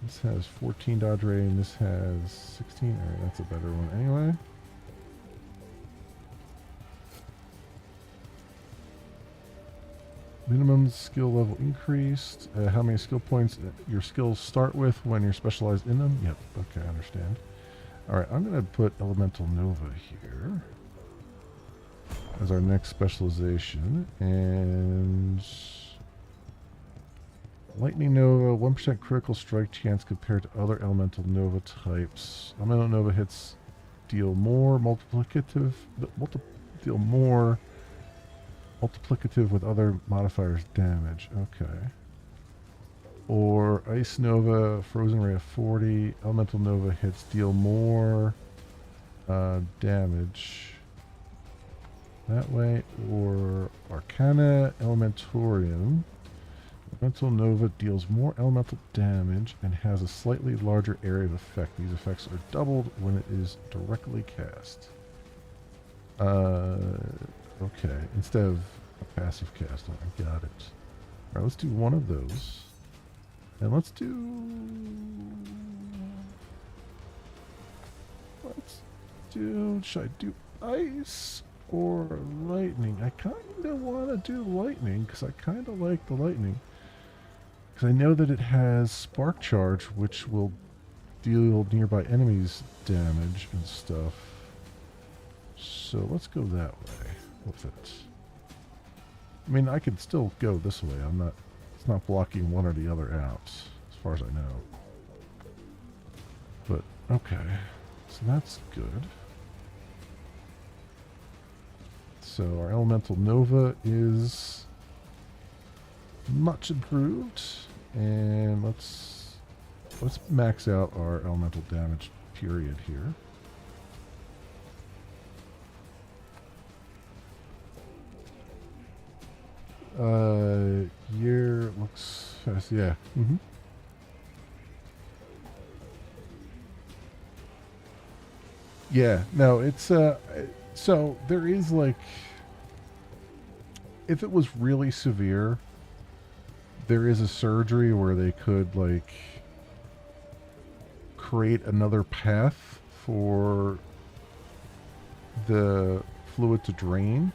This has 14 dodge ray and this has 16. Alright, that's a better one anyway. Minimum skill level increased. How many skill points your skills start with when you're specialized in them? Yep, okay, I understand. Alright, I'm going to put Elemental Nova here as our next specialization. And Lightning Nova, 1% critical strike chance compared to other Elemental Nova types. Elemental Nova hits deal more multiplicative with other modifiers damage. Okay. Or Ice Nova, Frozen Ray of 40. Elemental Nova hits deal more damage that way. Or Arcana Elementorium. Elemental Nova deals more elemental damage and has a slightly larger area of effect. These effects are doubled when it is directly cast. Okay, instead of a passive cast. I got it. Alright, let's do one of those. And let's do should I do ice or lightning? I kind of want to do lightning because I kind of like the lightning. Because I know that it has spark charge, which will deal nearby enemies damage and stuff. So let's go that way with it. I mean, I could still go this way. It's not blocking one or the other out, as far as I know. But, okay. So that's good. So our Elemental Nova is much improved. And let's max out our elemental damage period here. Year looks fast. Yeah. Mm-hmm. Yeah. No, it's so there is, like, if it was really severe, there is a surgery where they could, like, create another path for the fluid to drain.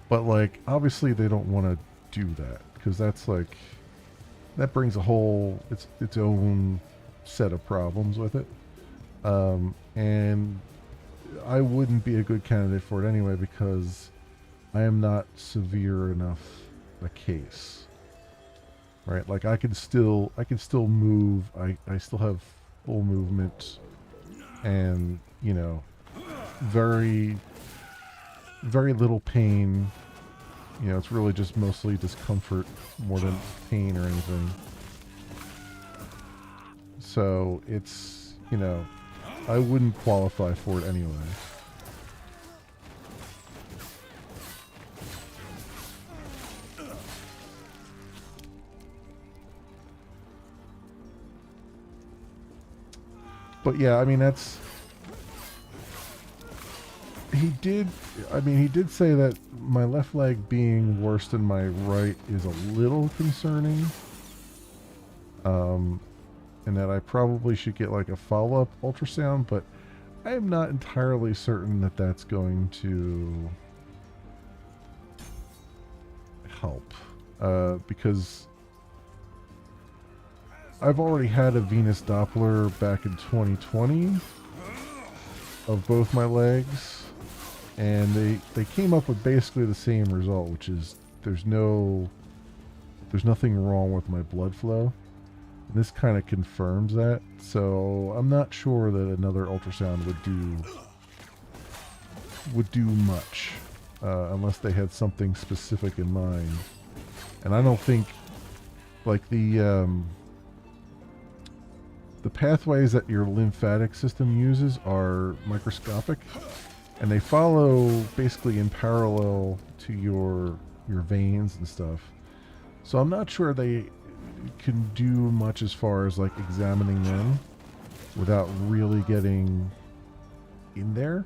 But, like, obviously they don't want to do that because that's, like, that brings a whole its own set of problems with it. And I wouldn't be a good candidate for it anyway because I am not severe enough a case. right? Like I can still move. I still have full movement, and you know, very very little pain. You know, it's really just mostly discomfort more than pain or anything. So it's, you know, I wouldn't qualify for it anyway. But yeah, I mean, that's... he did say that my left leg being worse than my right is a little concerning. And that I probably should get like a follow-up ultrasound, but I am not entirely certain that that's going to help. Because I've already had a venous Doppler back in 2020 of both my legs, and they came up with basically the same result, which is there's nothing wrong with my blood flow. And this kind of confirms that, so I'm not sure that another ultrasound would do much, unless they had something specific in mind. And I don't think, like, the pathways that your lymphatic system uses are microscopic, and they follow basically in parallel to your veins and stuff. So I'm not sure they can do much as far as like examining them without really getting in there.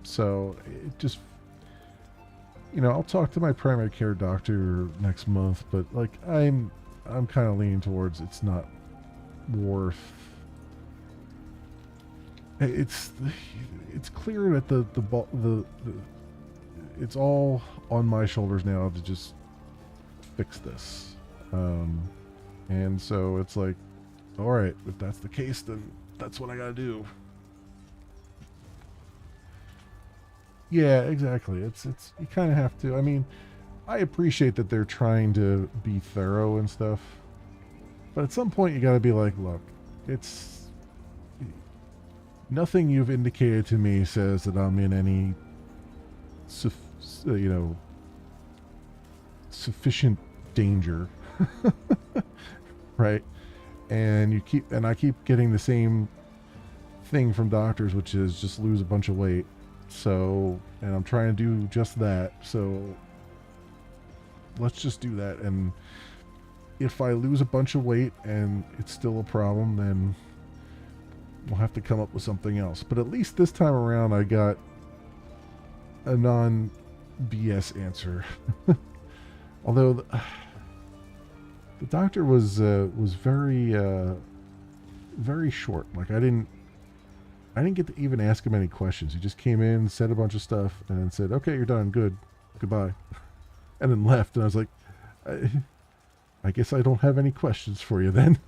So it just, you know, I'll talk to my primary care doctor next month, but like I'm kind of leaning towards it's not worth. It's clear that the it's all on my shoulders now to just fix this. And so it's like, all right, if that's the case, then that's what I gotta do. Yeah, exactly. It's you kind of have to. I mean, I appreciate that they're trying to be thorough and stuff, but at some point you gotta be like, look, it's nothing you've indicated to me says that I'm in any, sufficient danger. Right? And I keep getting the same thing from doctors, which is just lose a bunch of weight. So, and I'm trying to do just that. So let's just do that. And if I lose a bunch of weight and it's still a problem, then we'll have to come up with something else. But at least this time around, I got a non-BS answer. Although the doctor was very very short. Like I didn't get to even ask him any questions. He just came in, said a bunch of stuff, and then said, "Okay, you're done. Good. Goodbye," and then left. And I was like, I guess I don't have any questions for you then.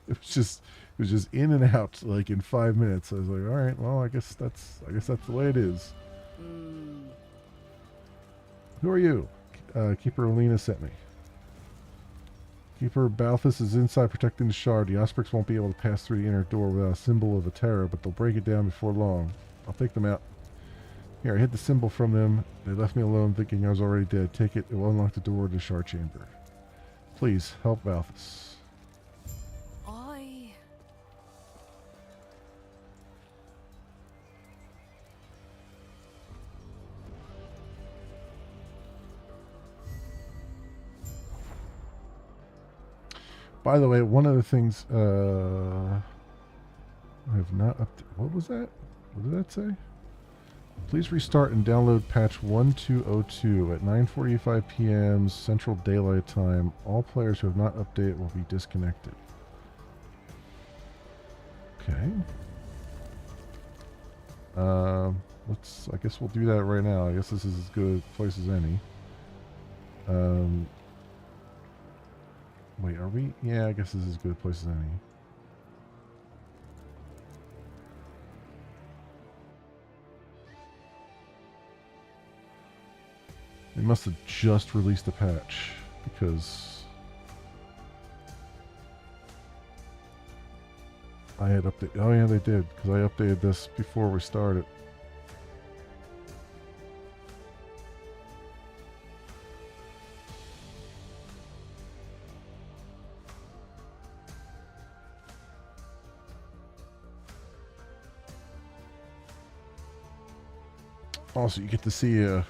It was just in and out like in 5 minutes. I was like, all right, well, I guess that's the way it is. Who are you? Keeper Olina sent me. Keeper Balthus is inside protecting the shard. The Osprix won't be able to pass through the inner door without a symbol of a terror, but they'll break it down before long. I'll take them out. Here, I hid the symbol from them. They left me alone thinking I was already dead. Take it. It will unlock the door to the shard chamber. Please, help Balthus. By the way, one of the things I have not what was that? What did that say? Please restart and download patch 1202 at 9:45 p.m. Central Daylight Time. All players who have not updated will be disconnected. Okay. I guess we'll do that right now. I guess this is as good a place as any. Wait, are we? Yeah, I guess this is as good a place as any. They must have just released a patch, because I had updated. Oh yeah, they did, because I updated this before we started. Also, you get to see a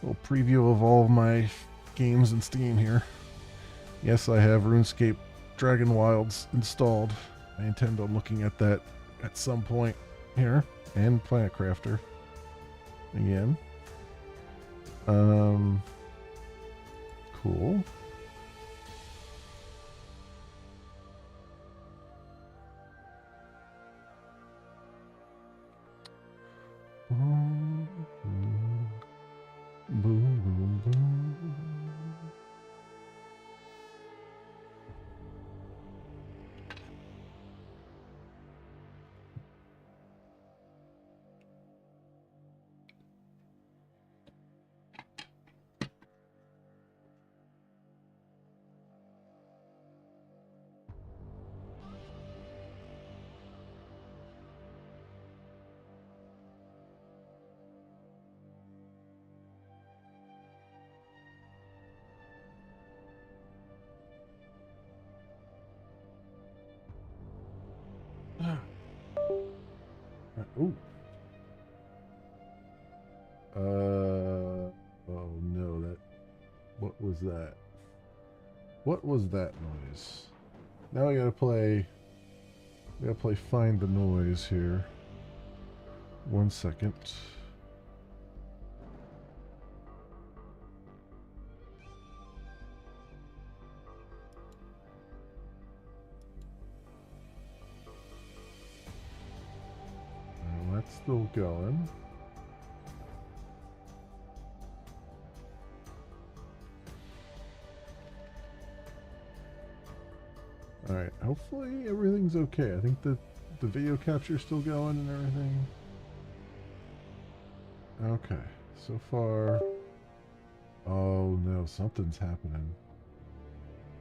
little preview of all of my games in Steam here. Yes, I have RuneScape Dragon Wilds installed. I intend on looking at that at some point here, and Planet Crafter again. Cool. Boom, boom, boom. Ooh. Oh no, that. What was that? What was that noise? Now I gotta play. We gotta play Find the Noise here. 1 second. That's still going. Alright, hopefully everything's okay. I think the video capture's still going and everything. Okay, so far... Oh no, something's happening.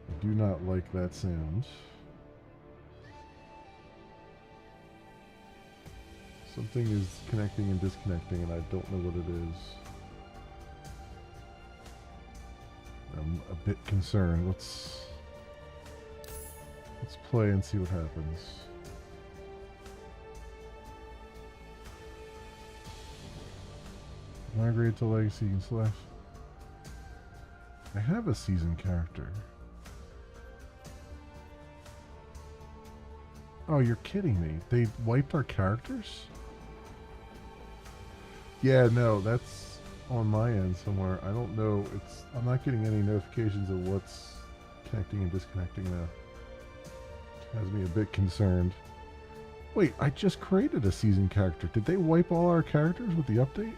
I do not like that sound. Something is connecting and disconnecting and I don't know what it is. I'm a bit concerned. Let's play and see what happens. Migrate to Legacy and select. I have a seasoned character. Oh, you're kidding me. They wiped our characters? Yeah, no, that's on my end somewhere. I don't know. I'm not getting any notifications of what's connecting and disconnecting now. Has me a bit concerned. Wait, I just created a seasoned character. Did they wipe all our characters with the update?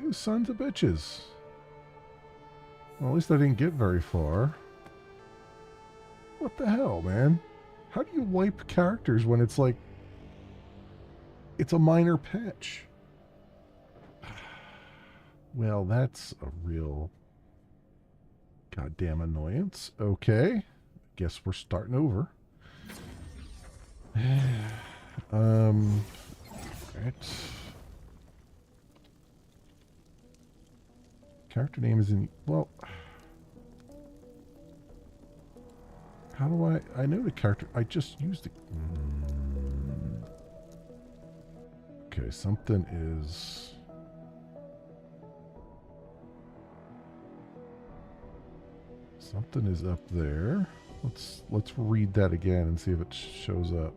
You sons of bitches. Well, at least I didn't get very far. What the hell, man? How do you wipe characters when it's like... It's a minor patch? Well, that's a real goddamn annoyance. Okay. Guess we're starting over. Right. Character name is in... Well... How do I know the character... I just used it... Okay, something is... Something is up there. Let's read that again and see if it shows up.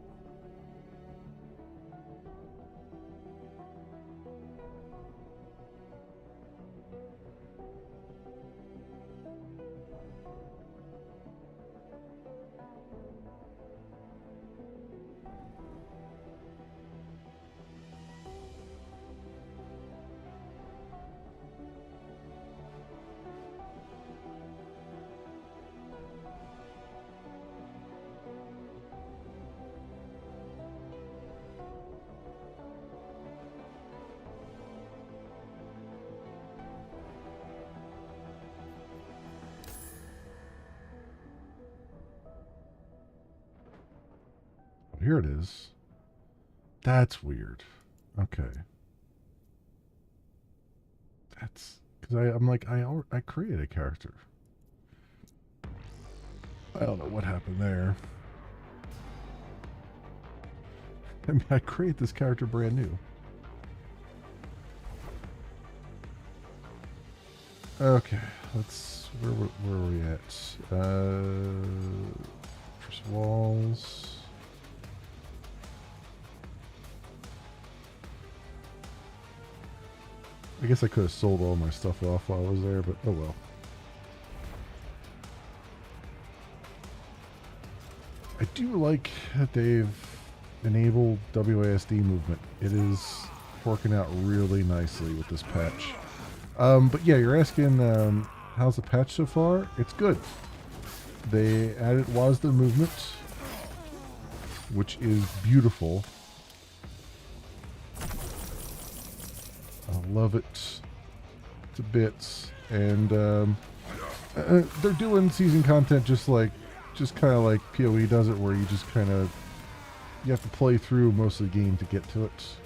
here it is. That's weird. Okay. That's because I'm like I created a character. I don't know what happened there. I mean, I create this character brand new. Okay, let's. Where are we at? First walls. I guess I could have sold all my stuff off while I was there, but oh well. I do like that they've enabled WASD movement. It is working out really nicely with this patch. But yeah, you're asking how's the patch so far? It's good. They added WASD movement, which is beautiful. I love it to bits, and they're doing season content just kind of like PoE does it, where you just kind of you have to play through most of the game to get to it.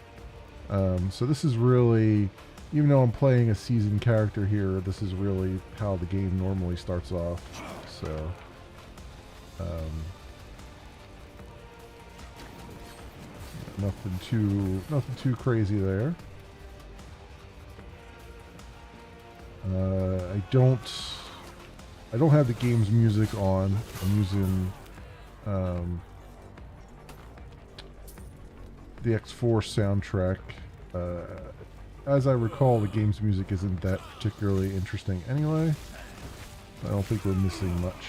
So this is really, even though I'm playing a seasoned character here, this is really how the game normally starts off. So nothing too crazy there. I don't have the game's music on. I'm using the X4 soundtrack. As I recall, the game's music isn't that particularly interesting anyway. I don't think we're missing much.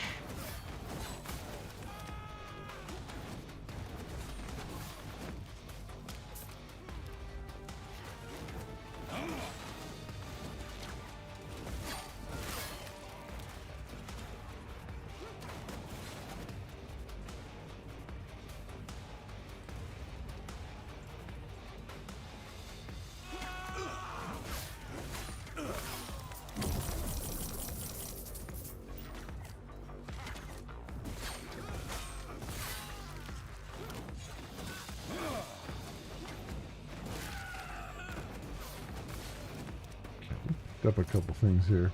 Up a couple things here.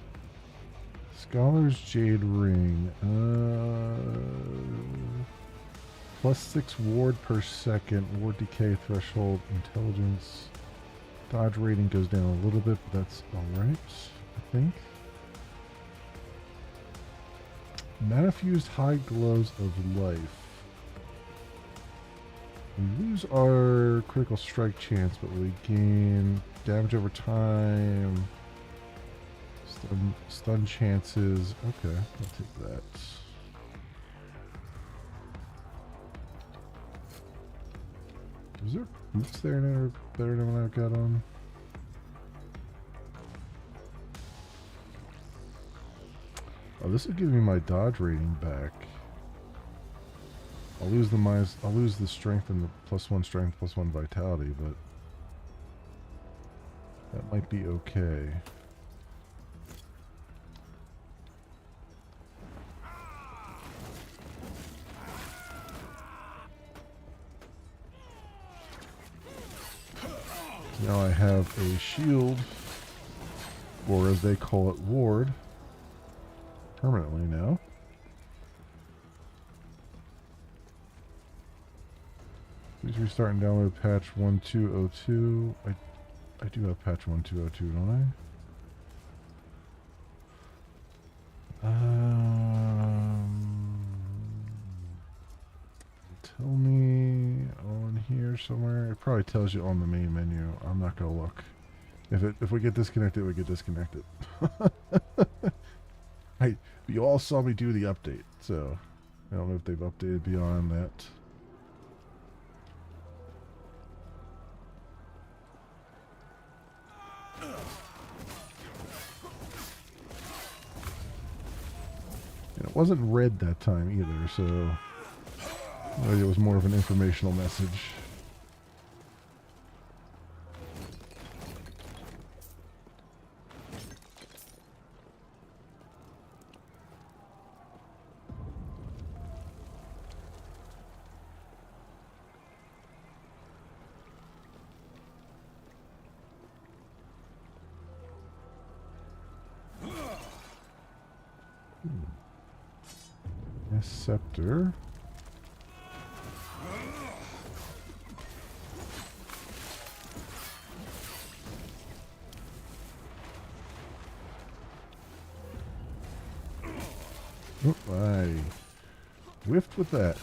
Scholar's Jade Ring. +6 ward per second. Ward decay threshold. Intelligence. Dodge rating goes down a little bit, but that's alright, I think. Mana fused high glows of life. We lose our critical strike chance, but we gain damage over time. Stun chances. Okay, I'll take that. Is there boots there that are better than what I've got on? Oh, this will give me my dodge rating back. I'll lose the strength and the +1 strength, +1 vitality, but that might be okay. Now I have a shield, or as they call it, ward, permanently now. Please restart and download patch 1202. I do have patch 1202, don't I? Tell me on here somewhere. It probably tells you on the main menu. I'm not gonna look. If we get disconnected, we get disconnected. You all saw me do the update, so I don't know if they've updated beyond that. And it wasn't red that time either, so maybe it was more of an informational message. A scepter. Oh, I whiffed with that.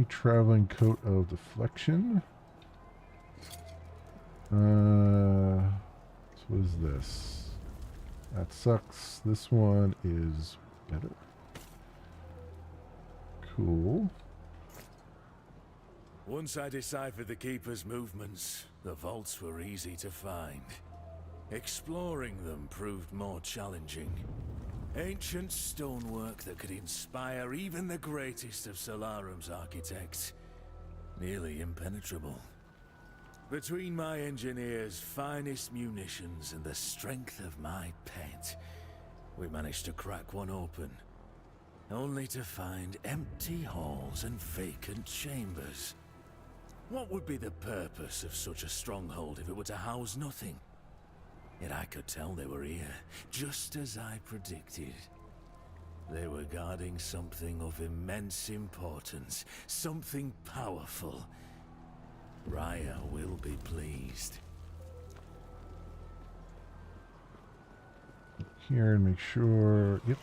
Traveling coat of deflection. So what is this? That sucks. This one is better. Cool. Once I deciphered the Keeper's movements, the vaults were easy to find. Exploring them proved more challenging. Ancient stonework that could inspire even the greatest of Solarum's architects. Nearly impenetrable. Between my engineer's finest munitions and the strength of my pet, we managed to crack one open. Only to find empty halls and vacant chambers. What would be the purpose of such a stronghold if it were to house nothing? Yet I could tell they were here, just as I predicted. They were guarding something of immense importance, something powerful. Raya will be pleased. Here and make sure. Yep.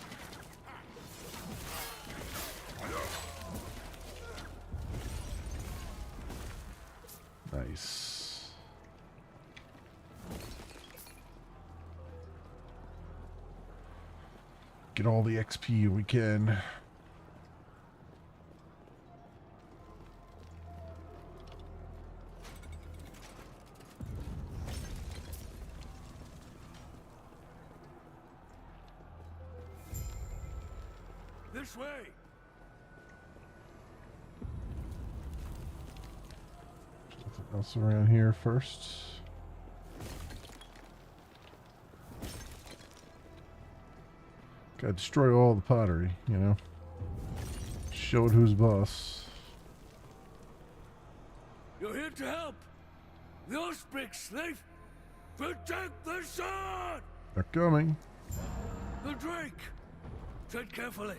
Nice. Get all the XP we can. This way! Nothing else around here first. Gotta destroy all the pottery, you know. Showed who's boss. You're here to help! The Osprey slave! Protect the sword! They're coming. The Drake! Tread carefully.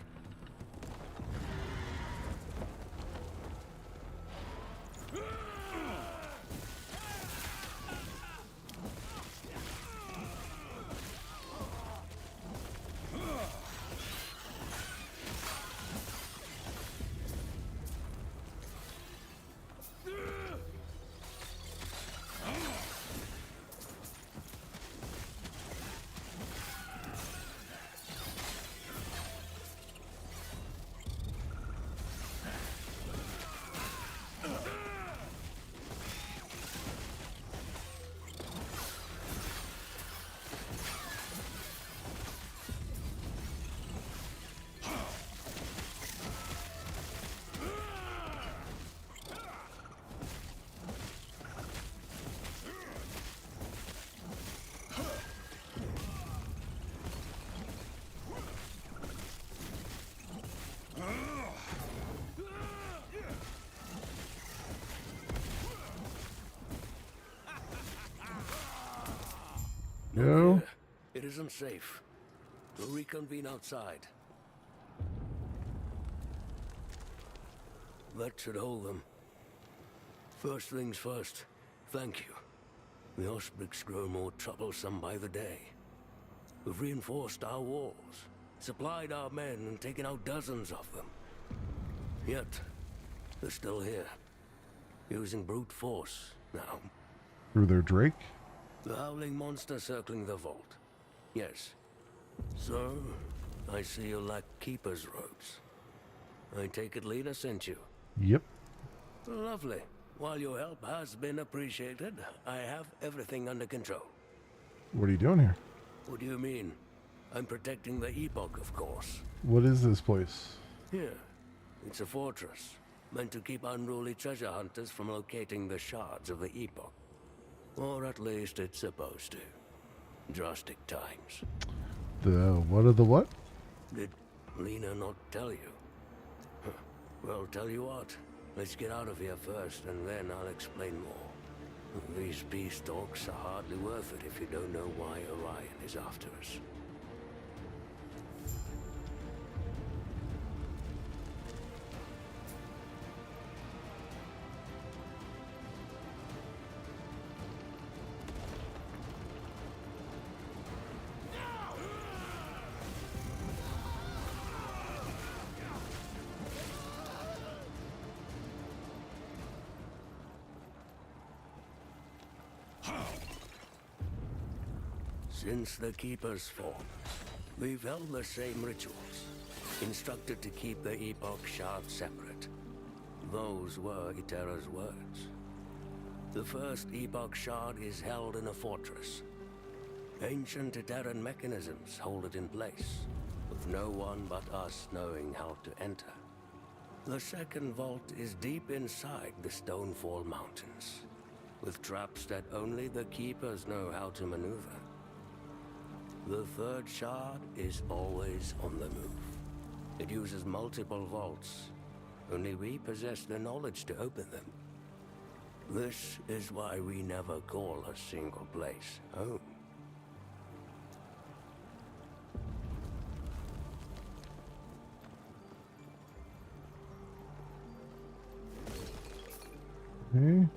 Go. It isn't safe. We'll reconvene outside. That should hold them. First things first, thank you. The Ospricks grow more troublesome by the day. We've reinforced our walls, supplied our men, and taken out dozens of them. Yet, they're still here. Using brute force now. Through their Drake? The howling monster circling the vault. Yes. So, I see you lack Keeper's robes. I take it Leader sent you. Yep. Lovely. While your help has been appreciated, I have everything under control. What are you doing here? What do you mean? I'm protecting the Epoch, of course. What is this place? Here. It's a fortress, meant to keep unruly treasure hunters from locating the shards of the Epoch. Or at least it's supposed to. Drastic times. The what of the what? Did Lena not tell you? Huh. Well, tell you what. Let's get out of here first, and then I'll explain more. These peace talks are hardly worth it if you don't know why Orion is after us. Since the Keeper's fall, we've held the same rituals, instructed to keep the Epoch shards separate. Those were Itera's words. The first Epoch shard is held in a fortress. Ancient Iteran mechanisms hold it in place, with no one but us knowing how to enter. The second vault is deep inside the Stonefall Mountains, with traps that only the Keepers know how to maneuver. The third shard is always on the move. It uses multiple vaults. Only we possess the knowledge to open them. This is why we never call a single place home. Okay.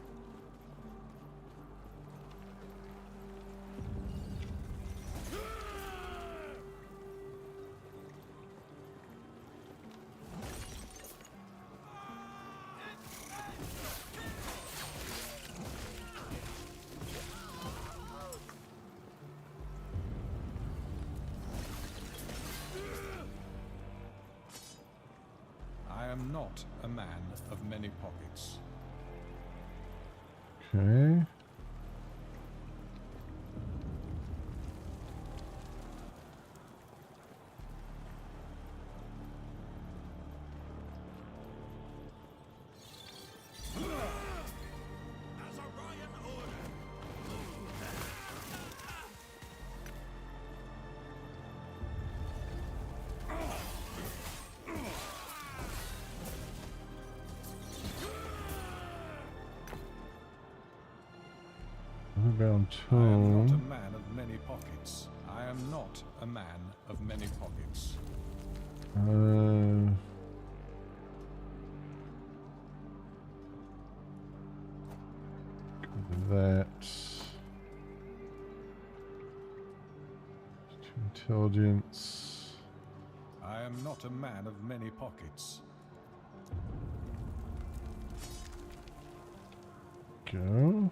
I am not a man of many pockets. Okay. Underground I am not a tome. man of many pockets. I am not a man of many pockets. That. Intelligence. I am not a man of many pockets. Go.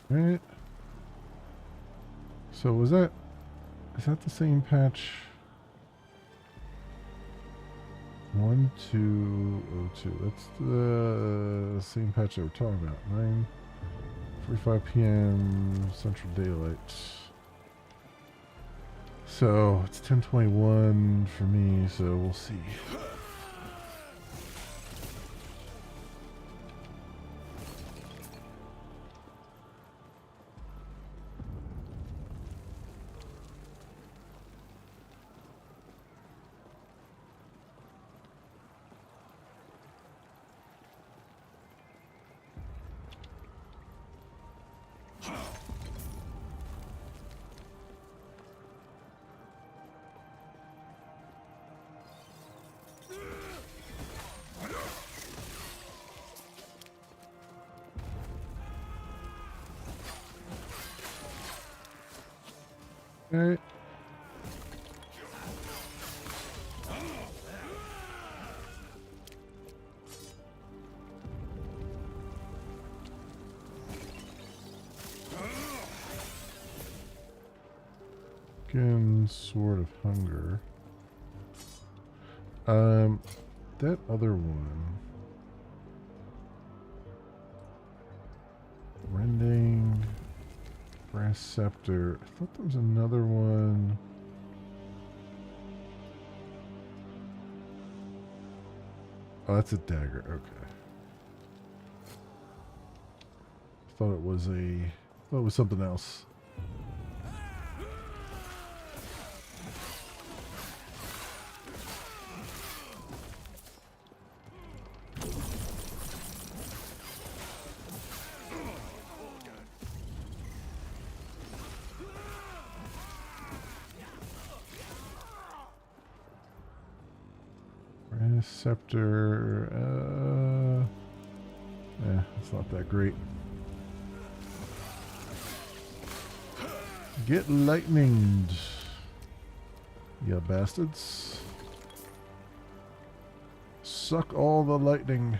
Right. So is that the same patch? 1202. That's the same patch they were talking about. 9:45 p.m. Central Daylight. So it's 10:21 for me. So we'll see. Okay. Again, Sword of Hunger. That other one. Rending. Brass Scepter. I thought there was another one. Oh, that's a dagger. Okay. Thought it was something else. Brass Scepter. It's not that great. Get lightninged, you bastards. Suck all the lightning.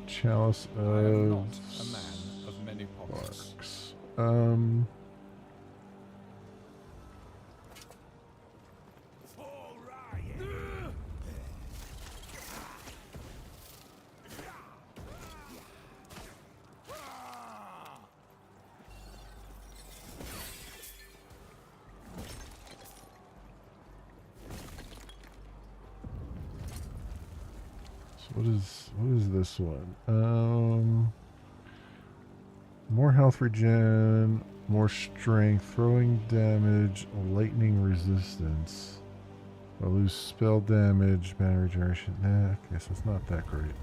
Chalice I am of not a man of many pockets. Sparks. So what is this one? More health regen, more strength, throwing damage, lightning resistance. I lose spell damage, mana regeneration. Nah, I guess it's not that great.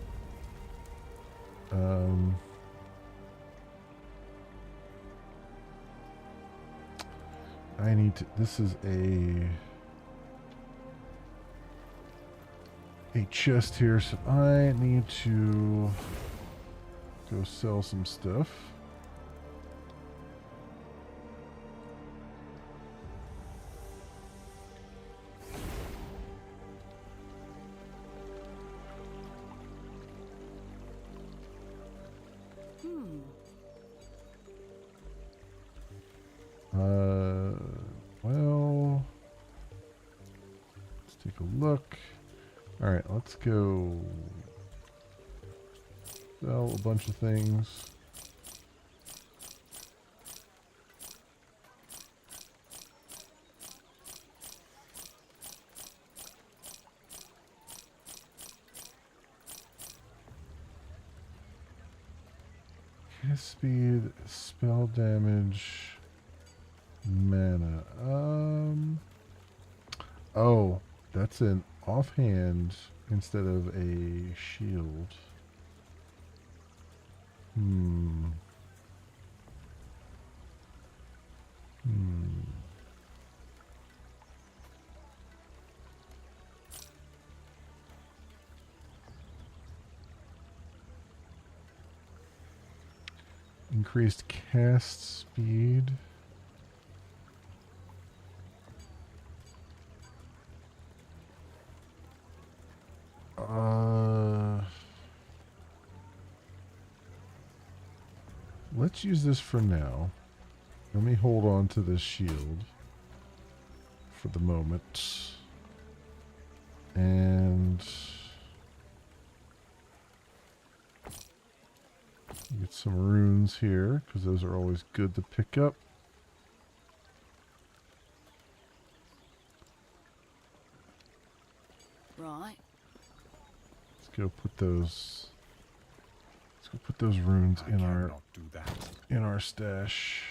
I need to. This is a chest here, so I need to go sell some stuff. Well, let's take a look. All right, let's go sell a bunch of things. Cast speed, spell damage, mana. Oh, that's an offhand instead of a shield. Increased cast speed. let's use this for now. Let me hold on to this shield for the moment. And get some runes here, because those are always good to pick up. Right. Let's go put those. Let's go put those runes I in cannot do that. our stash.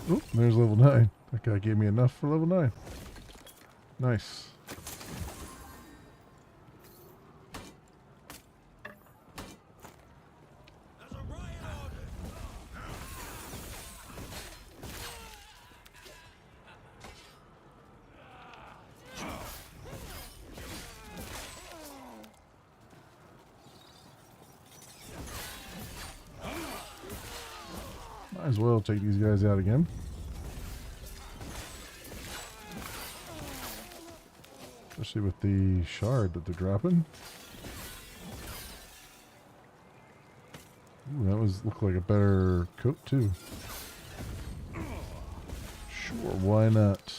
Oh, there's level 9. That guy gave me enough for level 9. Nice. Might as well take these guys out again. Especially with the shard that they're dropping. Ooh, that looked like a better coat too. Sure, why not?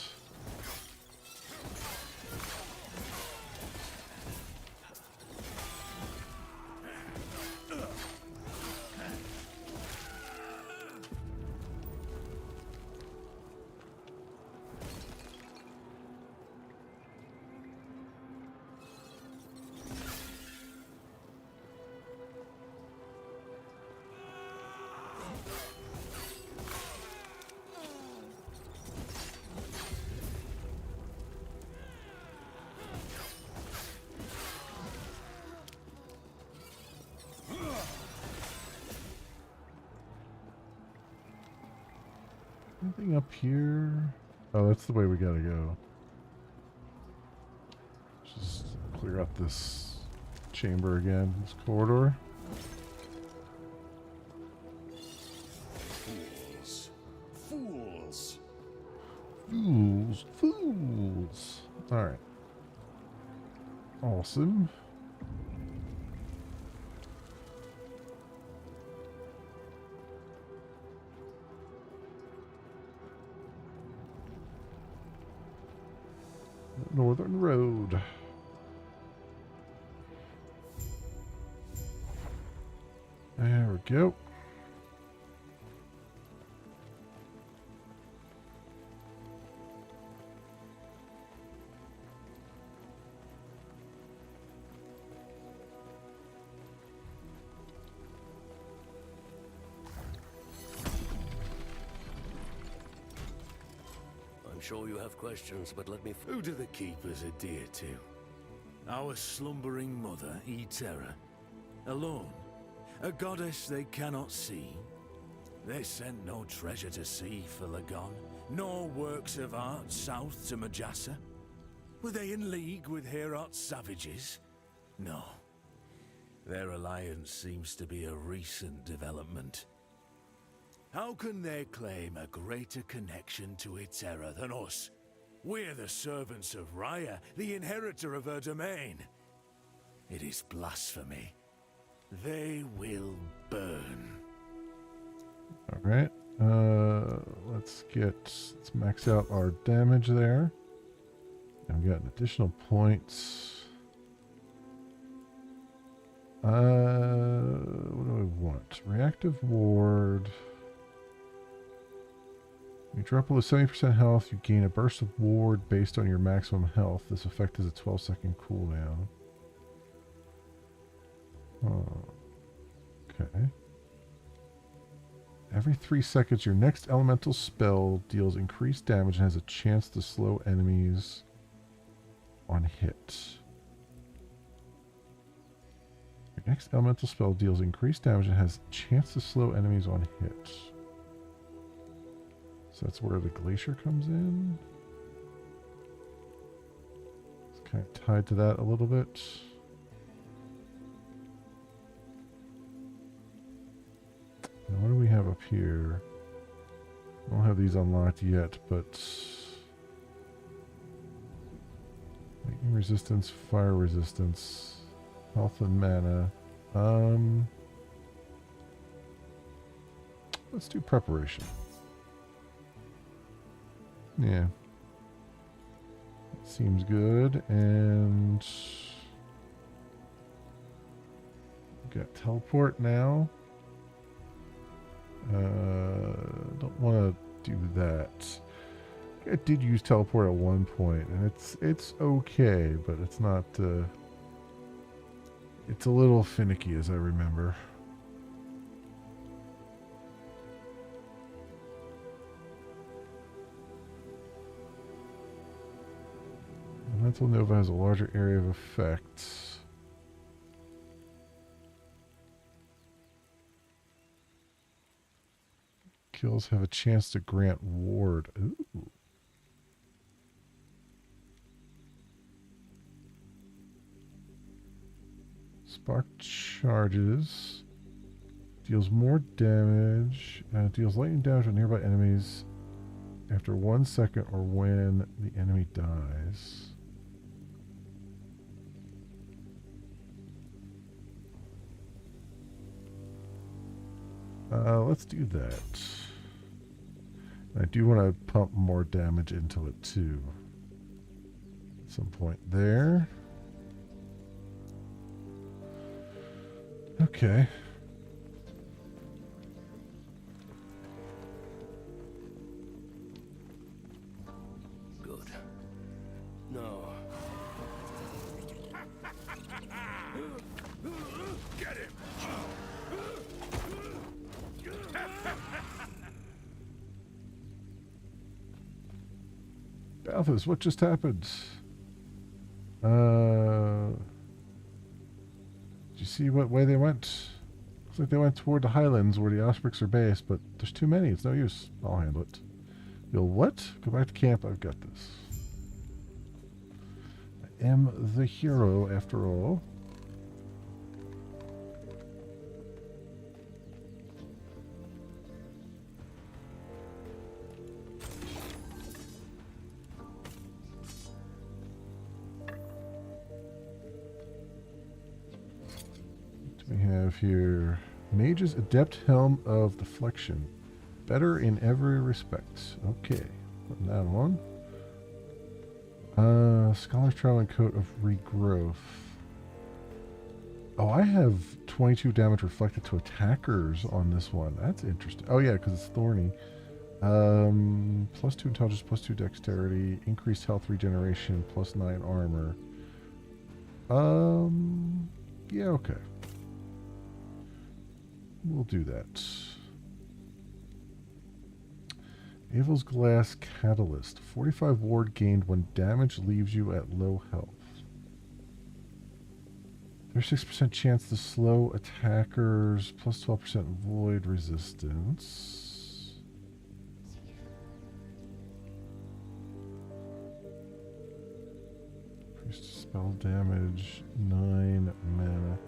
Anything up here? Oh, that's the way we gotta go. Just clear out this chamber again, this corridor. Fools. Fools. Fools. Fools. Alright. Awesome. Northern Road. There we go. I'm sure you have questions, but let me... Who do the Keepers adhere to? Our slumbering mother, Terra. Alone? A goddess they cannot see? They sent no treasure to sea for Lagon, nor works of art south to Majasa? Were they in league with Heorot's savages? No. Their alliance seems to be a recent development. How can they claim a greater connection to Terra than us? We're the servants of Raya, the inheritor of her domain. It is blasphemy. They will burn. Alright. Let's max out our damage there. And we got an additional points. What do I want? Reactive ward. You drop below 70% health, you gain a burst of ward based on your maximum health. This effect is a 12-second cooldown. Oh. Okay. Every 3 seconds, your next elemental spell deals increased damage and has a chance to slow enemies on hit. Your next elemental spell deals increased damage and has a chance to slow enemies on hit. So that's where the glacier comes in. It's kind of tied to that a little bit. Now, what do we have up here? I don't have these unlocked yet, but lightning resistance, fire resistance, health and mana. Let's do preparation. Yeah. Seems good. And got teleport now. Don't want to do that. I did use teleport at one point, and it's okay, but it's not. It's a little finicky, as I remember. Mental Nova has a larger area of effect. Kills have a chance to grant ward. Ooh. Spark charges. Deals more damage. Deals lightning damage to nearby enemies after 1 second or when the enemy dies. Let's do that. I do want to pump more damage into it too. At some point there. Okay. Good. No. Get him! Balthus, what just happened? Did you see what way they went? Looks like they went toward the highlands where the Ospreys are based, but there's too many. It's no use. I'll handle it. You'll what? Go back to camp. I've got this. I am the hero, after all. We have here Mage's Adept Helm of Deflection. Better in every respect. Okay, putting that on. Scholar's Traveling Coat of Regrowth. Oh, I have 22 damage reflected to attackers on this one. That's interesting. Oh yeah, because it's thorny. +2 intelligence, +2 dexterity, increased health regeneration, +9 armor. Yeah, okay. We'll do that. Avel's Glass Catalyst. 45 ward gained when damage leaves you at low health. There's 6% chance to slow attackers, +12% void resistance. Increased spell damage, 9 mana.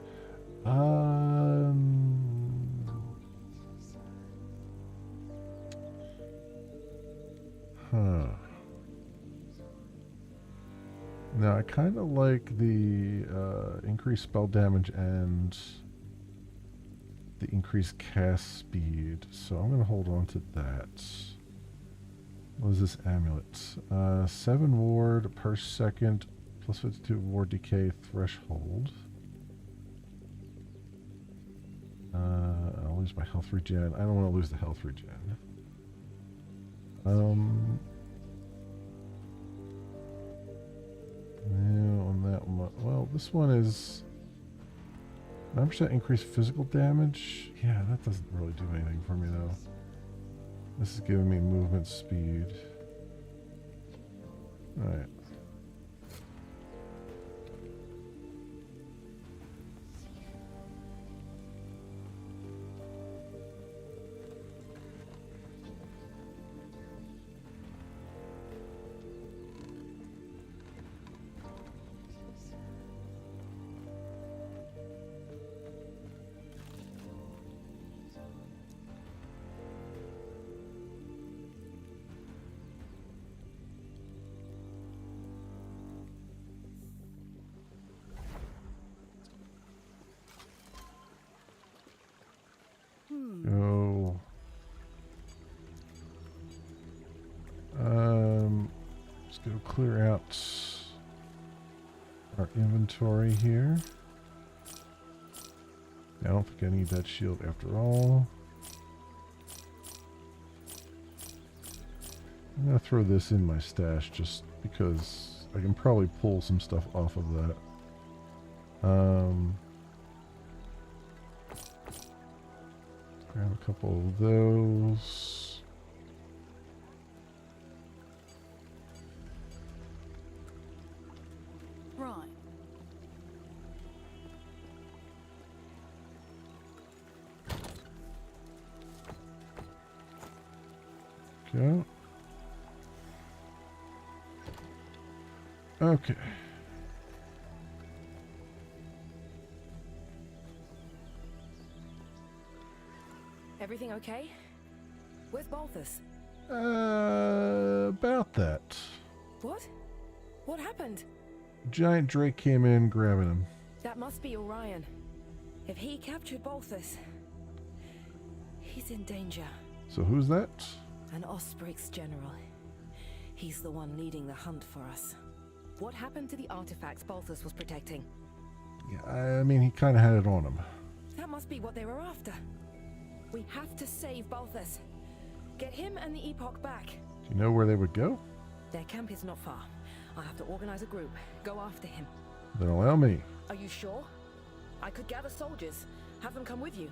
Now, I kind of like the increased spell damage and the increased cast speed, so I'm going to hold on to that. What is this amulet? 7 ward per second, +52 ward decay threshold. I'll lose my health regen. I don't want to lose the health regen. On that one, well, this one is 9% increased physical damage. Yeah, that doesn't really do anything for me though. This is giving me movement speed. All right. Let's go clear out our inventory here. I don't think I need that shield after all. I'm going to throw this in my stash just because I can probably pull some stuff off of that. Grab a couple of those. Right. Go. Okay. Everything okay? Where's Balthus? About that. What? What happened? Giant Drake came in grabbing him. That must be Orion. If he captured Balthus, he's in danger. So who's that? An Osprix general. He's the one leading the hunt for us. What happened to the artifacts Balthus was protecting? Yeah, I mean, he kind of had it on him. That must be what they were after. We have to save Balthus. Get him and the Epoch back. Do you know where they would go? Their camp is not far. I have to organize a group. Go after him. Then allow me. Are you sure? I could gather soldiers. Have them come with you.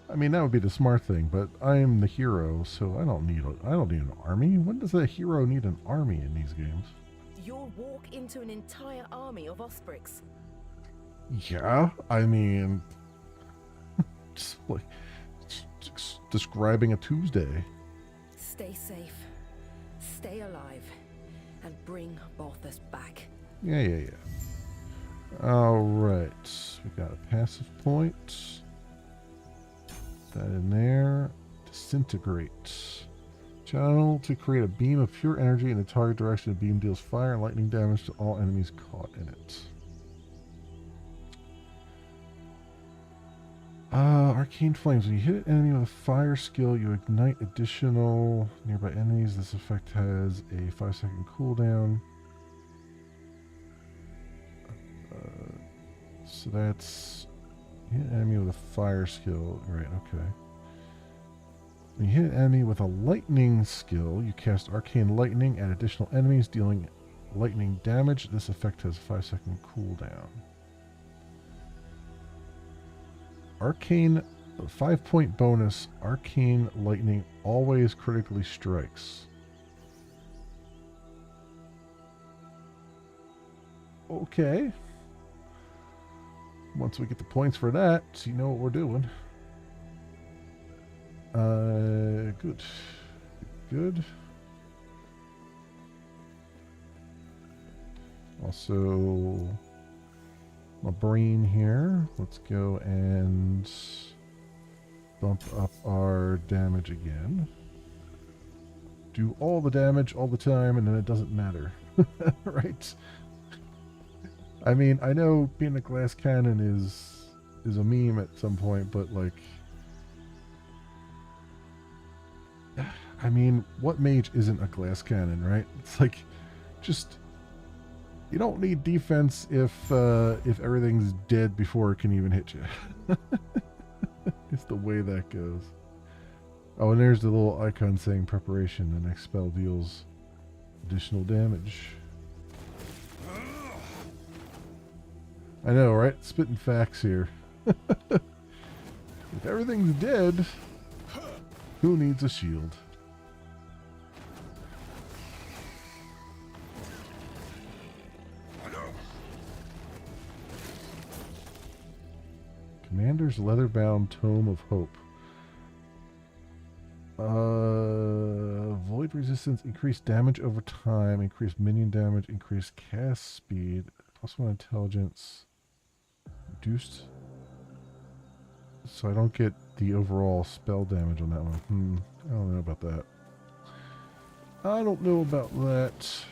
I mean, that would be the smart thing, but I'm the hero, so I don't need an army. When does a hero need an army in these games? You'll walk into an entire army of Osprix. Yeah, I mean, just like describing a Tuesday. Stay safe, stay alive, and bring Balthus back. Yeah. All right, we got a passive point. Put that in there. Disintegrate. Channel to create a beam of pure energy in the target direction. The beam deals fire and lightning damage to all enemies caught in it. Arcane Flames. When you hit an enemy with a fire skill, you ignite additional nearby enemies. This effect has a 5-second cooldown. So that's hit an enemy with a fire skill. Right, okay. When you hit an enemy with a lightning skill, you cast Arcane Lightning at additional enemies, dealing lightning damage. This effect has a 5-second cooldown. Arcane, 5-point bonus, Arcane Lightning always critically strikes. Okay. Once we get the points for that, so you know what we're doing. Good. Also, my brain here. Let's go and bump up our damage again. Do all the damage all the time, and then it doesn't matter. Right? I mean, I know being a glass cannon is a meme at some point, but like, I mean, what mage isn't a glass cannon, right? It's like, just, you don't need defense if everything's dead before it can even hit you. It's the way that goes. Oh, and there's the little icon saying preparation. The next spell deals additional damage. I know, right? Spitting facts here. If everything's dead, who needs a shield? Commander's Leather-Bound Tome of Hope. Void resistance, increased damage over time, increased minion damage, increased cast speed, +1 intelligence, reduced. So I don't get the overall spell damage on that one. I don't know about that. I don't know about that.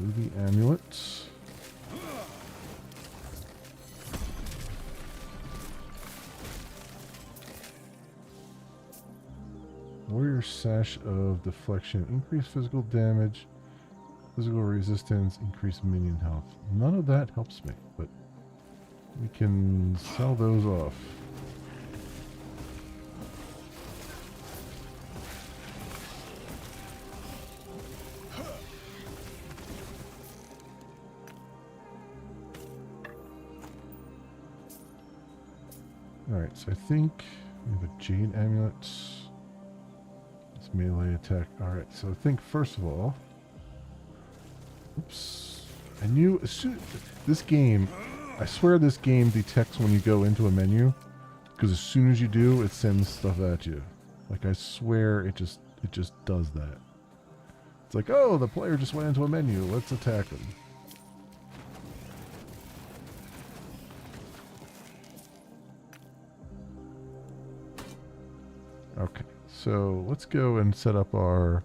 Remove the amulet. Warrior Sash of Deflection. Increase physical damage, physical resistance, increase minion health. None of that helps me, but we can sell those off. Alright, so I think we have a Jade Amulet. It's melee attack. Alright, so I think first of all... Oops. I knew as soon... This game... I swear this game detects when you go into a menu. Because as soon as you do, it sends stuff at you. Like, I swear it just does that. It's like, oh, the player just went into a menu. Let's attack them. Okay, so let's go and set up our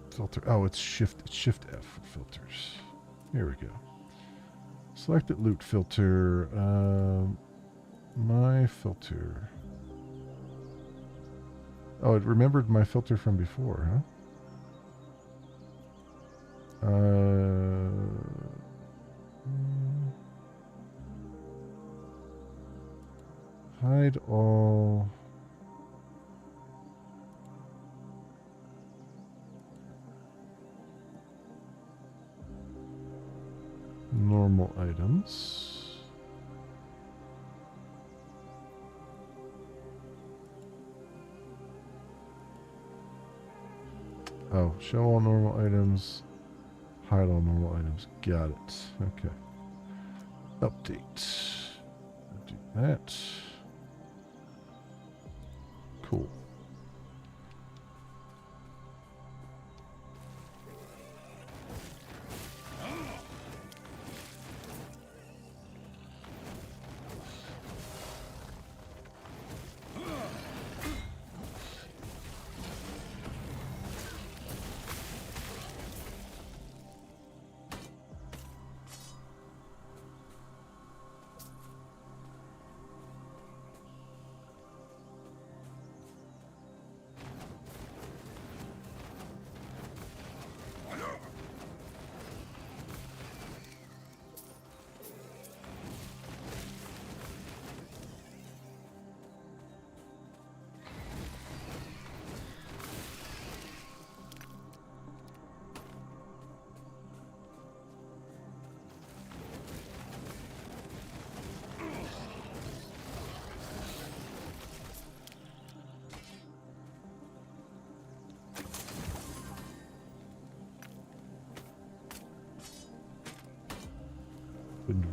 filter. Oh, it's Shift F for filters. Here we go. Selected loot filter. My filter. Oh, it remembered my filter from before, huh? Hide all. Normal items. Oh, show all normal items. Hide all normal items. Got it. Okay. Update. Do that. Cool.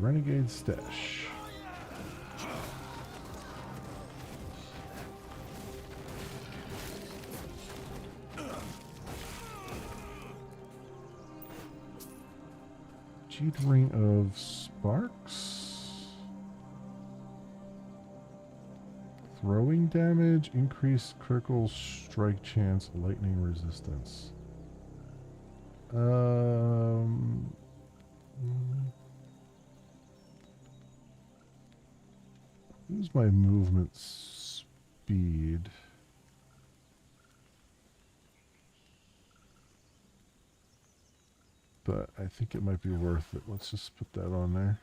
Renegade stash. Cheat ring of sparks. Throwing damage, increased critical strike chance, lightning resistance. Where's my movement speed? But I think it might be worth it. Let's just put that on there.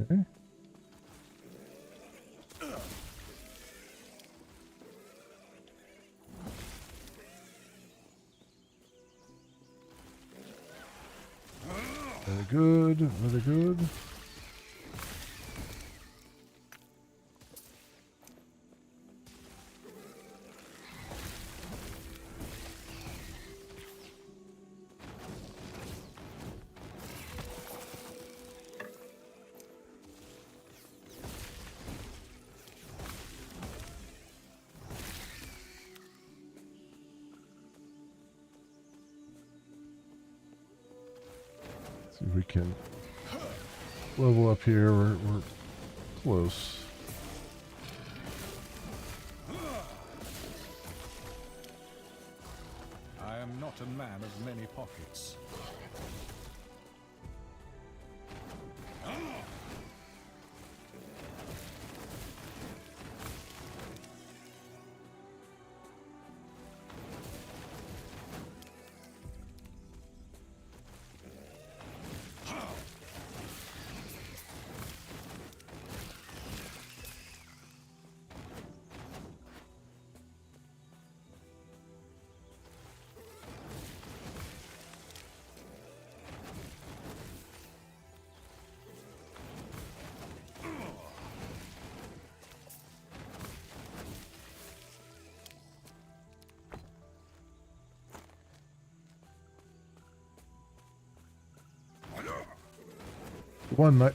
Okay. Very good, very good. See if we can level up here. We're close. I am not a man of many pockets.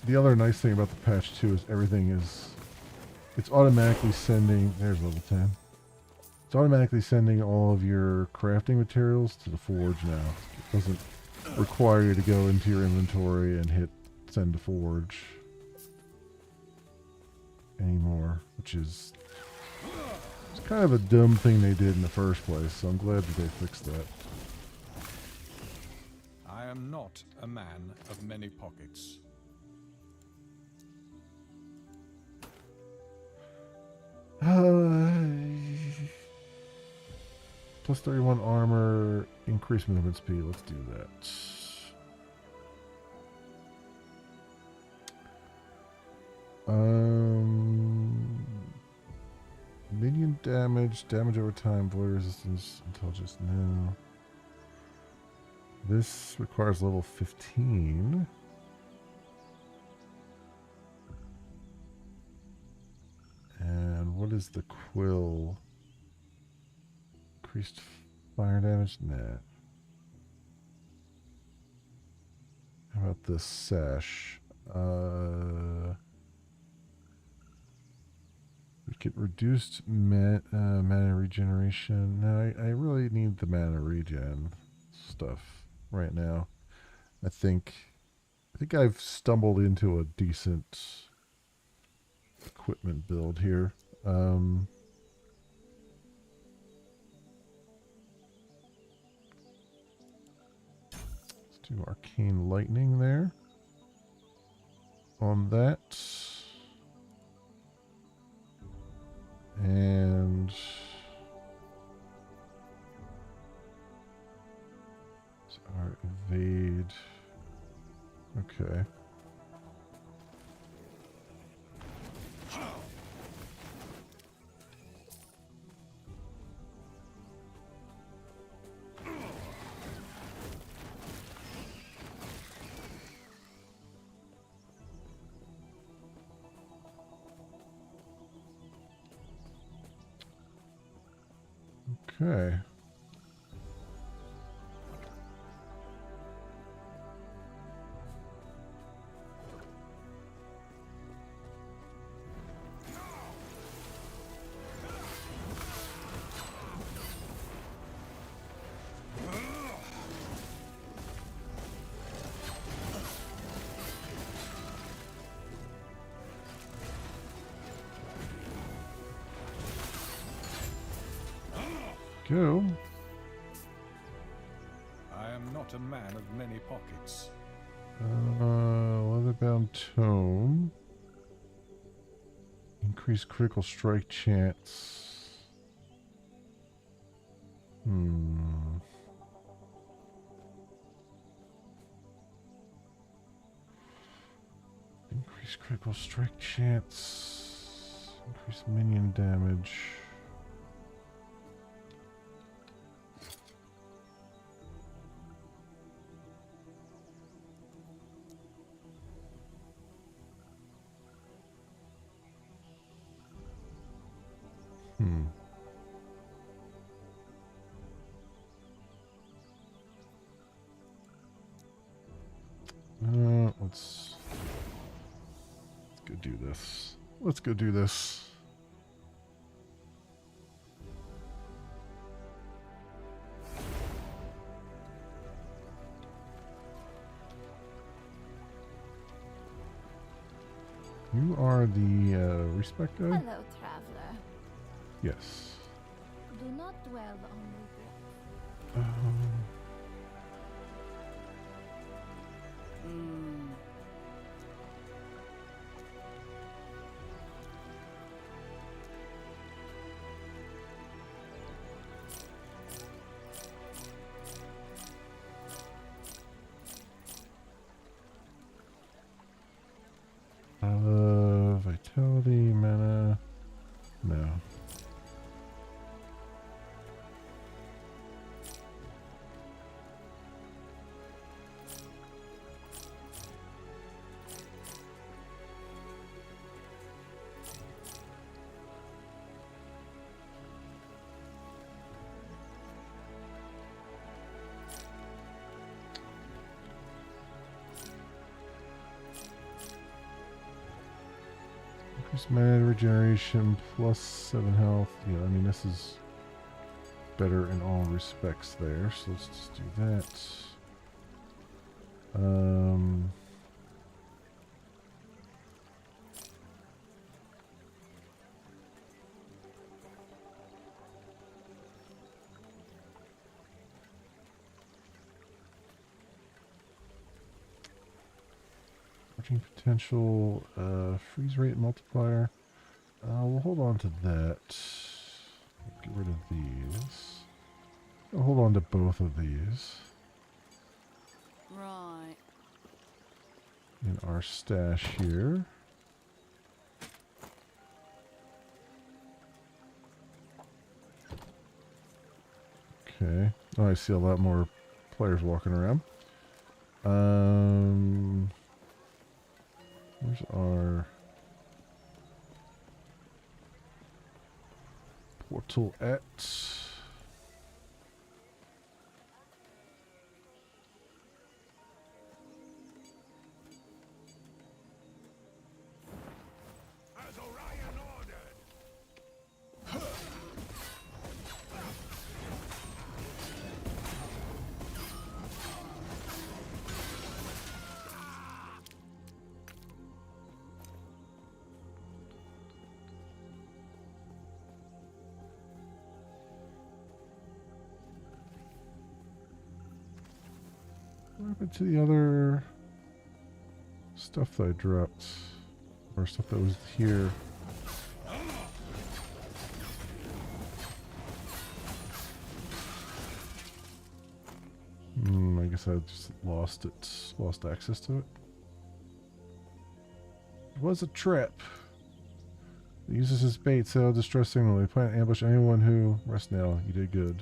The other nice thing about the patch too is it's automatically sending. There's level 10. It's automatically sending all of your crafting materials to the forge now. It doesn't require you to go into your inventory and hit send to forge anymore, which is it's kind of a dumb thing they did in the first place. So I'm glad that they fixed that. I am not a man of many pockets. Plus 31 armor, increased movement speed. Let's do that. Minion damage over time, void resistance until just now. This requires level 15. And what is the quill? Increased fire damage? Nah. How about this sash? We get reduced mana regeneration. No, I really need the mana regen stuff right now. I think I've stumbled into a decent equipment build here. Let's do arcane lightning there on that. And our evade. Okay. Okay. Go. I am not a man of many pockets. Leatherbound tome. Increase critical strike chance. Increase Critical strike chance. Increase minion damage. Let's go do this. Let's go do this. You are the respect guy? Hello, traveler. Yes. Do not dwell on regret. Vitality, mana. No. Increase mana regeneration plus 7 health. Yeah, I mean, this is better in all respects there. So let's just do that. Potential freeze rate multiplier. We'll hold on to that. Get rid of these. I'll hold on to both of these Right. in our stash here. Okay. Oh, I see a lot more players walking around. Where's our portal at? As Orion ordered. What happened to the other stuff that I dropped? Or stuff that was here? I guess I just lost it. Lost access to it. It was a trap. It uses his bait, so distress signal. They plan to ambush anyone who... Rest now. You did good.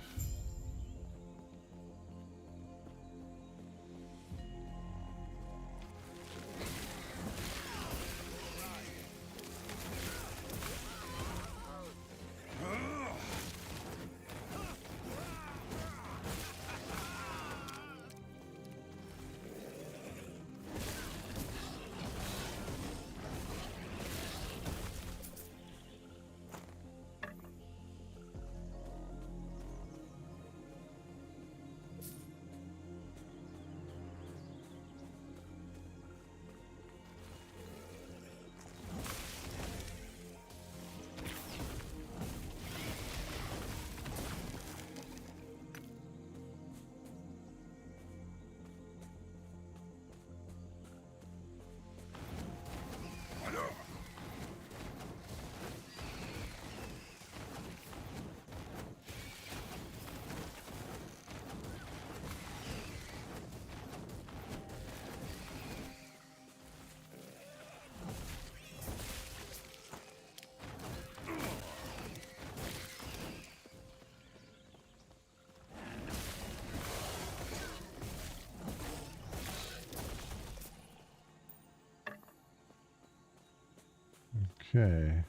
Okay.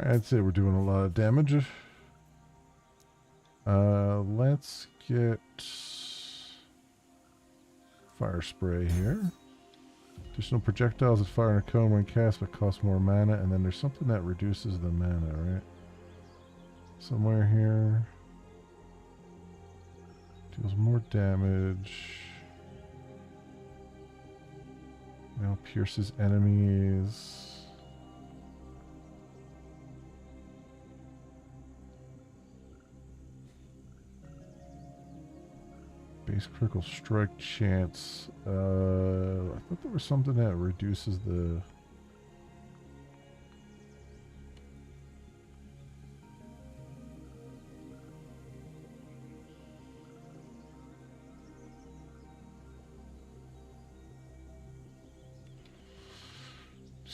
I'd say we're doing a lot of damage. Let's get fire spray here. Additional projectiles that fire in a cone when cast but cost more mana, and then there's something that reduces the mana, right? Somewhere here. Deals more damage. Now pierces enemies. Base critical strike chance. I thought there was something that reduces the...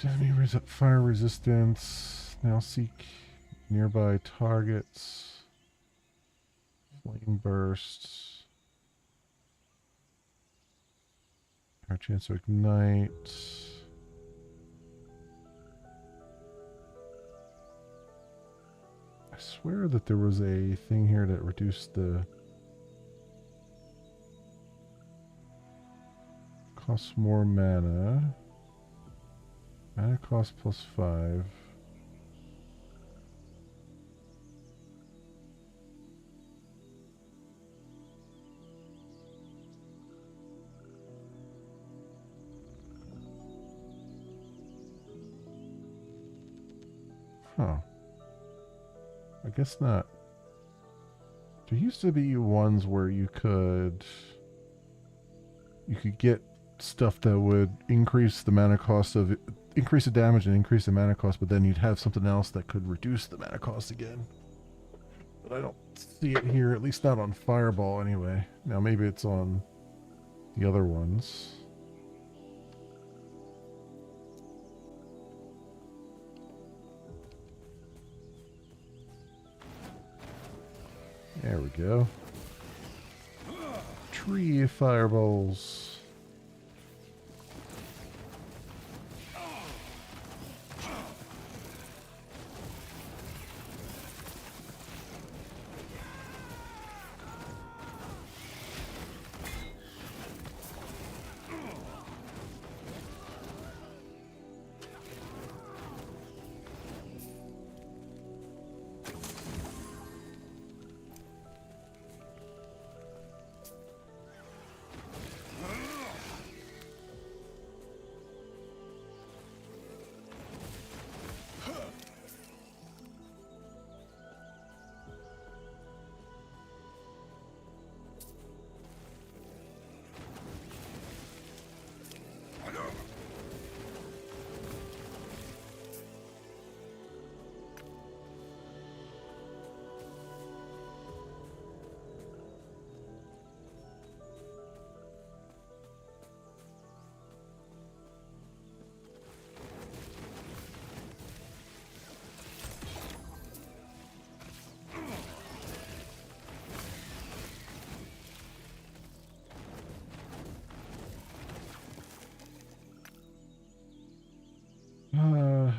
Enemy fire resistance. Now seek nearby targets. Flame bursts. Our chance to ignite. I swear that there was a thing here that reduced the costs more mana. Mana cost +5. Huh. I guess not. There used to be ones where you could get stuff that would increase the mana cost of increase the damage and increase the mana cost, but then you'd have something else that could reduce the mana cost again. But I don't see it here, at least not on Fireball anyway. Now maybe it's on the other ones. There we go. Tree fireballs.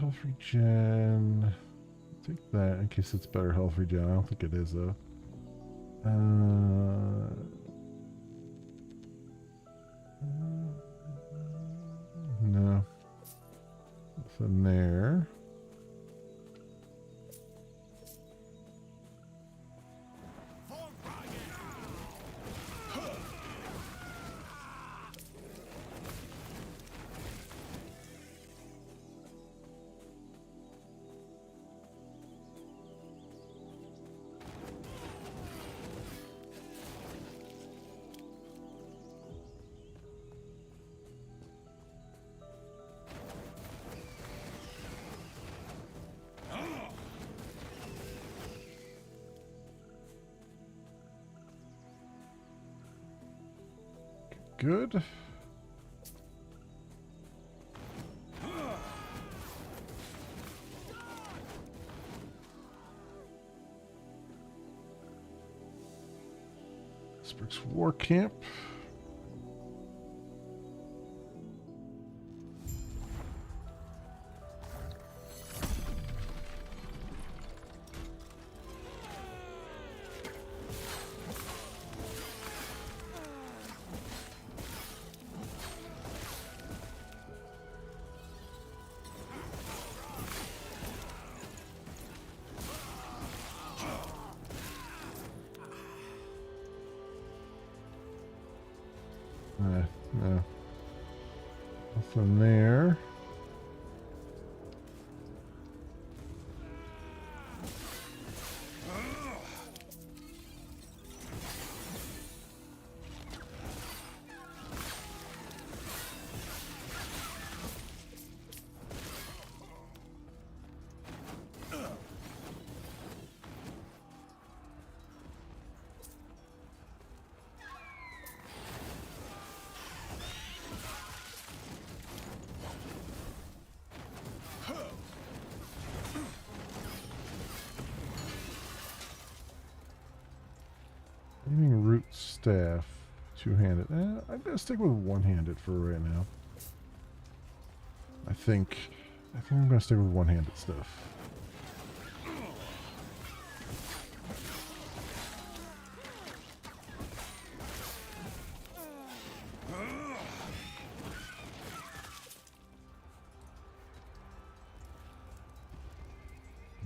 Health regen. Take that in case it's better health regen. I don't think it is though. No. Nothing there. good. Sprig's War Camp. No. Nothing there. Aiming root staff, two-handed. I'm gonna stick with one-handed for right now. I think I'm gonna stick with one-handed stuff.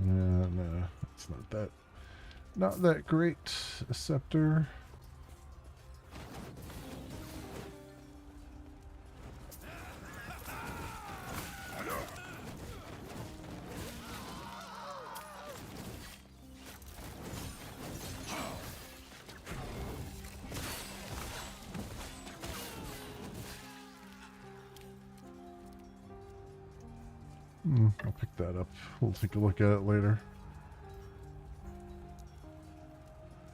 No, it's not that great. A scepter. I'll pick that up. We'll take a look at it later.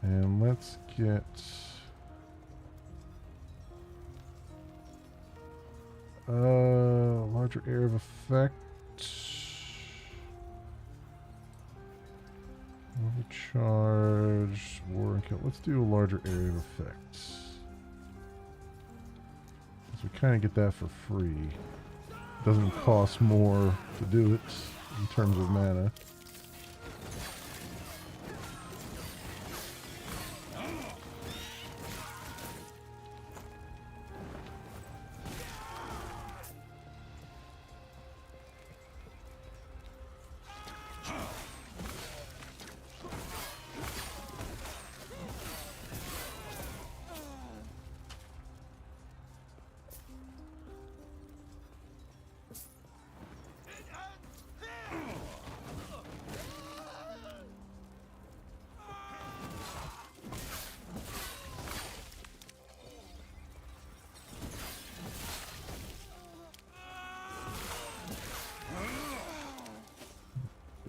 And let's get larger area of effect. Overcharge, war and kill. Let's do a larger area of effect. So we kind of get that for free. Doesn't cost more to do it in terms of mana.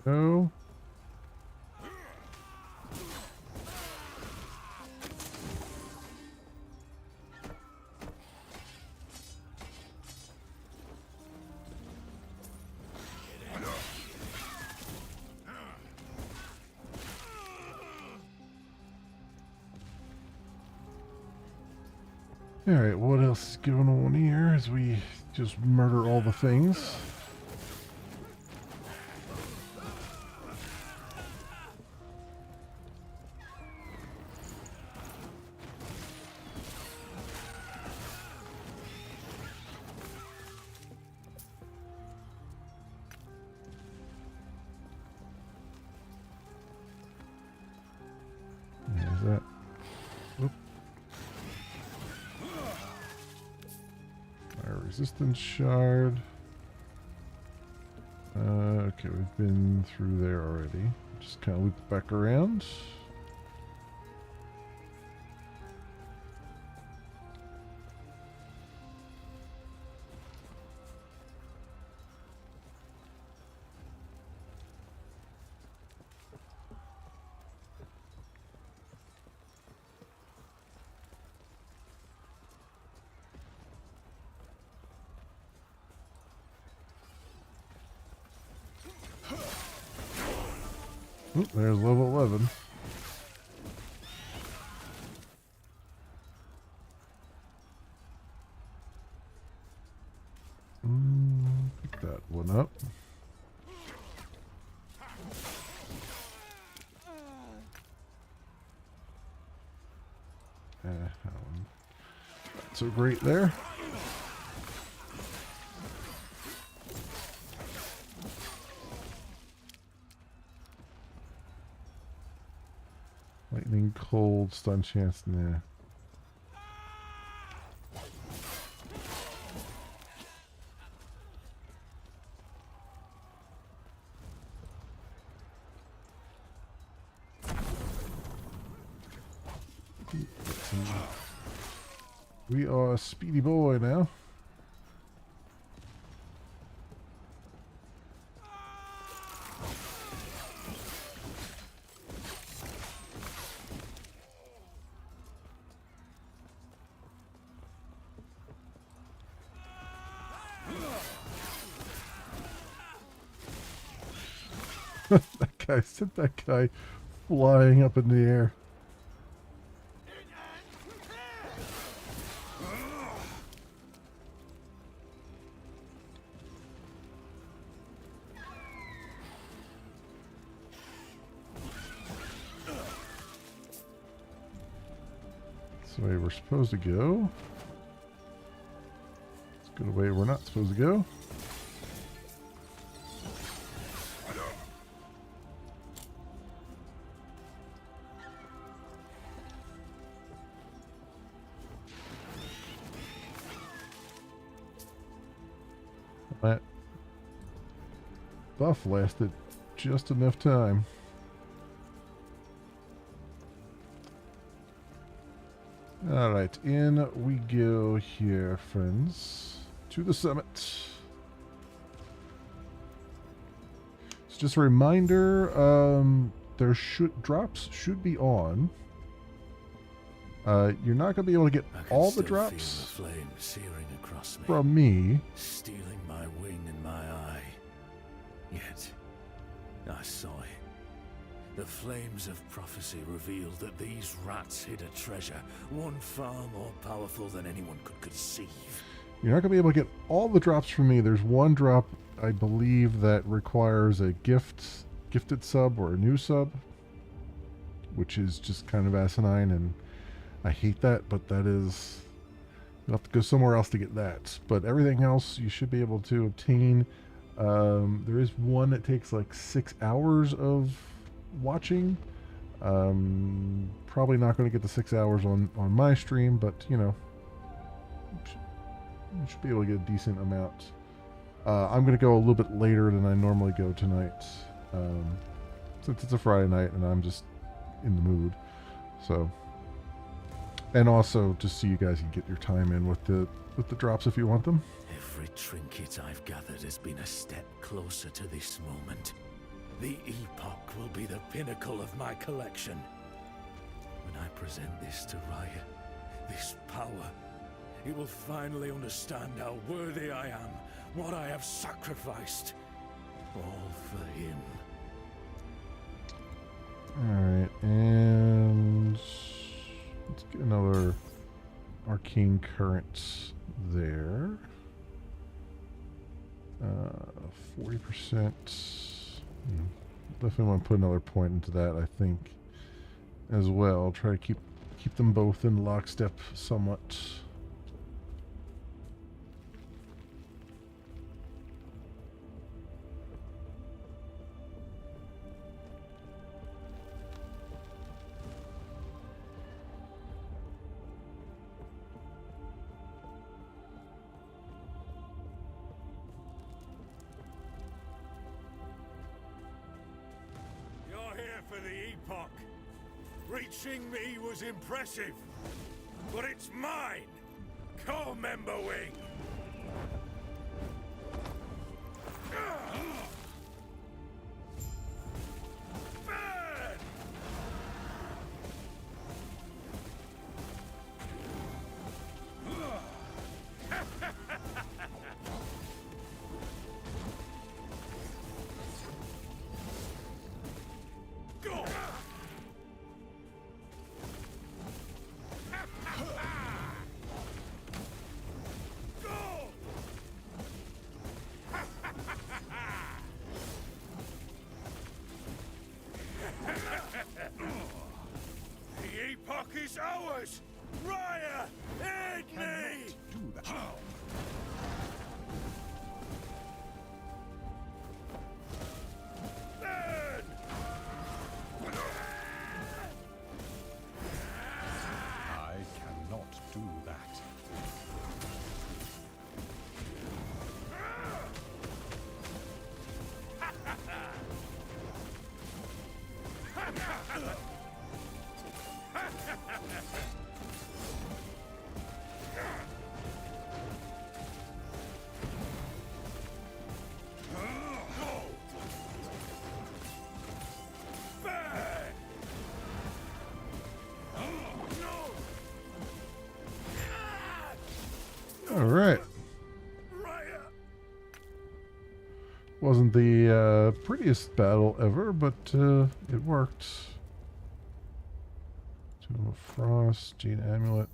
Go. Alright, what else is going on here as we just murder all the things? There's that. Oop. Our resistance shard. Okay, we've been through there already. Just kind of loop back around. Oop, there's level 11. Pick that one up. Not so great there. Lightning, cold, stun chance, nah. We are a speedy boy now. That guy sent that guy flying up in the air. That's the way we're supposed to go. Let's go the way we're not supposed to go. That buff lasted just enough time. Alright, in we go here, friends. To the summit. So just a reminder, drops should be on. You're not going to be able to get all the drops the flame searing across me, from me. stealing my wing and my eye. Yet, I saw it. The flames of prophecy revealed that these rats hid a treasure, one far more powerful than anyone could conceive. You're not going to be able to get all the drops from me. There's one drop, I believe, that requires a gifted sub or a new sub, which is just kind of asinine, and I hate that, but that is... You'll have to go somewhere else to get that. But everything else you should be able to obtain. There is one that takes like 6 hours of watching. Probably not going to get the 6 hours on my stream, but you know, you should be able to get a decent amount. I'm going to go a little bit later than I normally go tonight, since it's a Friday night and I'm just in the mood. So, and also just so you guys can get your time in with the drops if you want them. Every trinket I've gathered has been a step closer to this moment. The Epoch will be the pinnacle of my collection. When I present this to Raya, this power, it will finally understand how worthy I am, what I have sacrificed, all for him. Alright, and let's get another arcane current there. 40%. Definitely want to put another point into that, I think, as well. Try to keep them both in lockstep somewhat. For the Epoch. Reaching me was impressive, but it's mine! Co-member wing! Burn! that. All right. Wasn't the prettiest battle ever, but it worked. Tomb of Frost, Jade Amulet.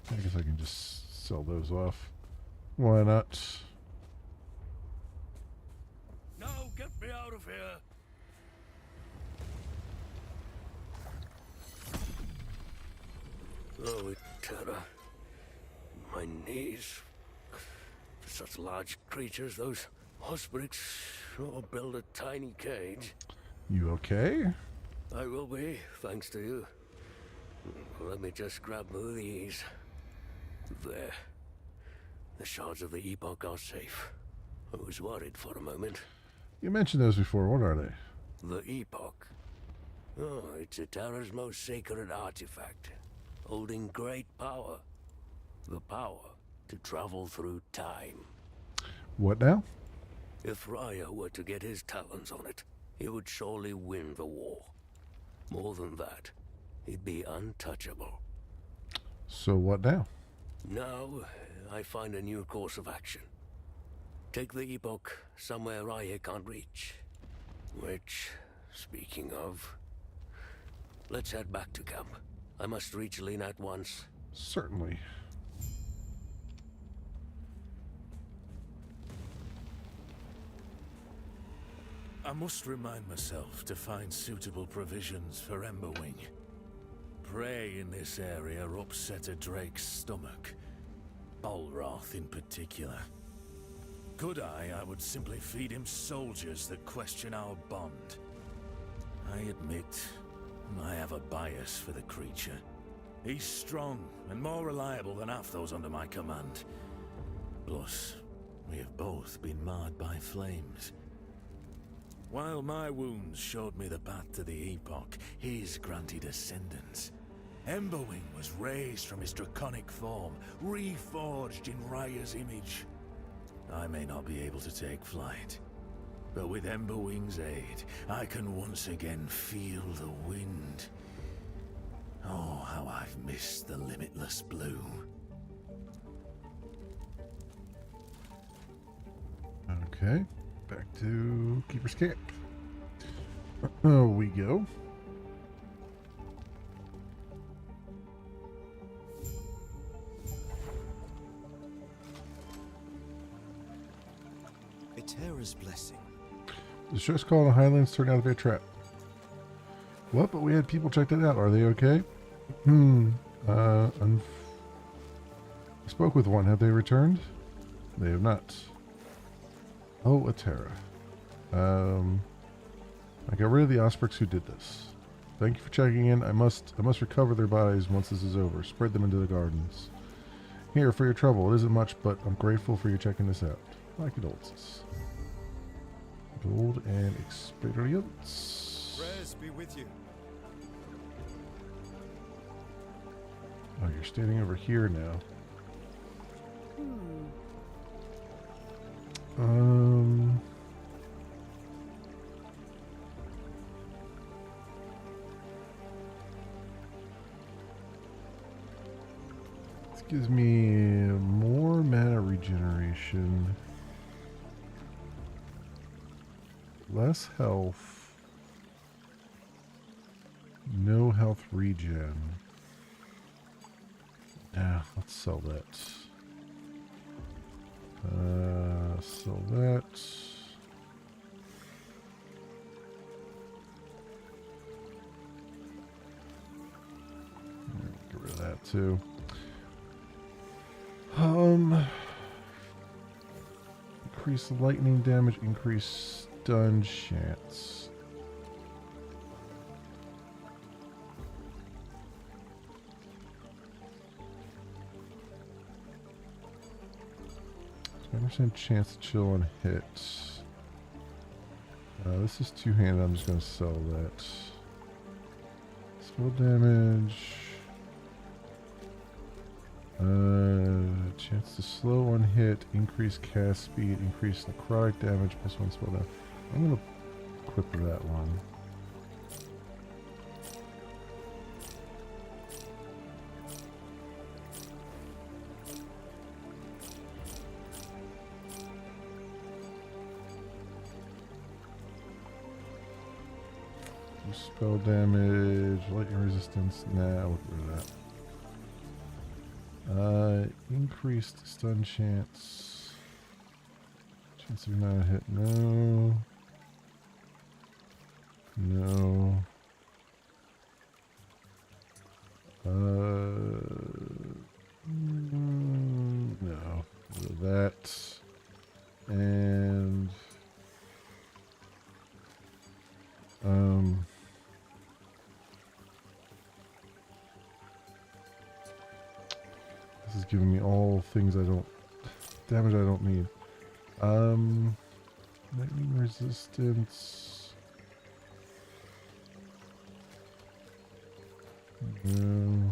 I guess I can just sell those off. Why not? No, get me out of here! Oh, terror. My knees. For such large creatures, those ospreys sure build a tiny cage. You okay? I will be, thanks to you. Let me just grab these. There. The shards of the Epoch are safe. I was worried for a moment. You mentioned those before. What are they? The Epoch. Oh, it's a Terra's most sacred artifact, holding great power. The power to travel through time. What now? If Raya were to get his talons on it, he would surely win the war. More than that, he'd be untouchable. So what now? Now, I find a new course of action. Take the Epoch somewhere Raya can't reach. Which, speaking of, let's head back to camp. I must reach Lena at once. Certainly. I must remind myself to find suitable provisions for Emberwing. Prey in this area upset a drake's stomach. Balroth in particular. Could I would simply feed him soldiers that question our bond. I admit, I have a bias for the creature. He's strong and more reliable than half those under my command. Plus, we have both been marred by flames. While my wounds showed me the path to the Epoch, his granted ascendance. Emberwing was raised from his draconic form, reforged in Raya's image. I may not be able to take flight, but with Emberwing's aid, I can once again feel the wind. Oh, how I've missed the limitless blue. Okay. Back to Keeper's Camp. We go. A terror's blessing. The stress call in the Highlands turned out to be a trap. What? But we had people check that out. Are they okay? I spoke with one. Have they returned? They have not. Oh, a Terra. I got rid of the Ospreys who did this. Thank you for checking in. I must recover their bodies once this is over. Spread them into the gardens. Here, for your trouble. It isn't much, but I'm grateful for you checking this out. My condolences. Gold and experience. Prayers be with you. Oh, you're standing over here now. This gives me more mana regeneration, less health, no health regen. Yeah, let's sell that. Sell that. Get rid of that too. Increase lightning damage, increase stun chance. 20% chance to chill on hit. This is two-handed. I'm just going to sell that. Spell damage. Chance to slow on hit. Increase cast speed. Increase necrotic damage. Plus one spell damage. I'm going to equip that one. Spell damage, lightning resistance. Nah, I'll get rid of that. Increased stun chance. Chance of not hit. No. No. No. Rid of that. And this is giving me all things I don't, damage I don't need. Lightning resistance. No.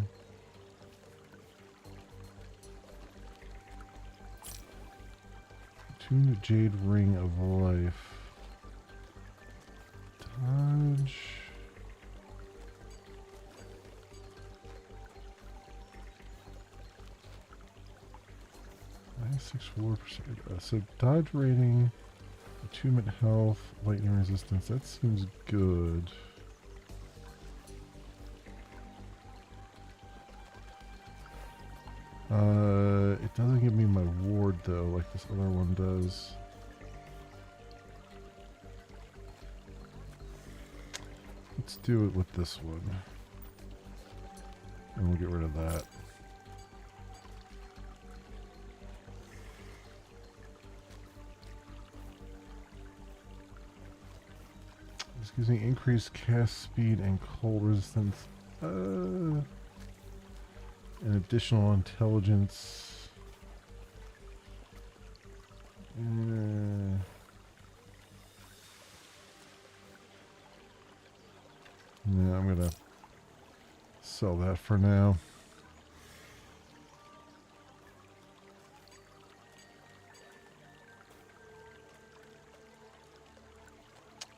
Tune the Jade Ring of Life. Dodge. -64%. So dodge rating, attunement health, lightning resistance. That seems good. It doesn't give me my ward though, like this other one does. Let's do it with this one. And we'll get rid of that. This gives me increased cast speed and cold resistance. An additional intelligence. Yeah, I'm gonna sell that for now.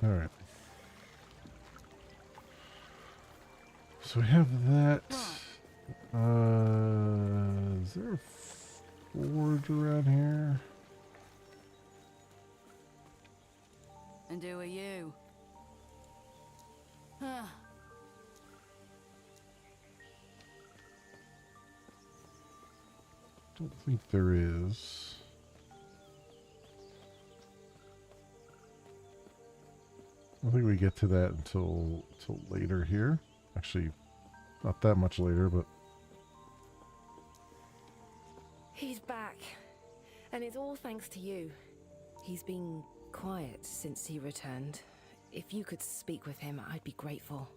All right. So we have that. Is there a forge around here? And who are you? Huh. Don't think there is. I don't think we get to that until later here. Actually, not that much later, but He's back. And it's all thanks to you. He's been quiet since he returned. If you could speak with him, I'd be grateful.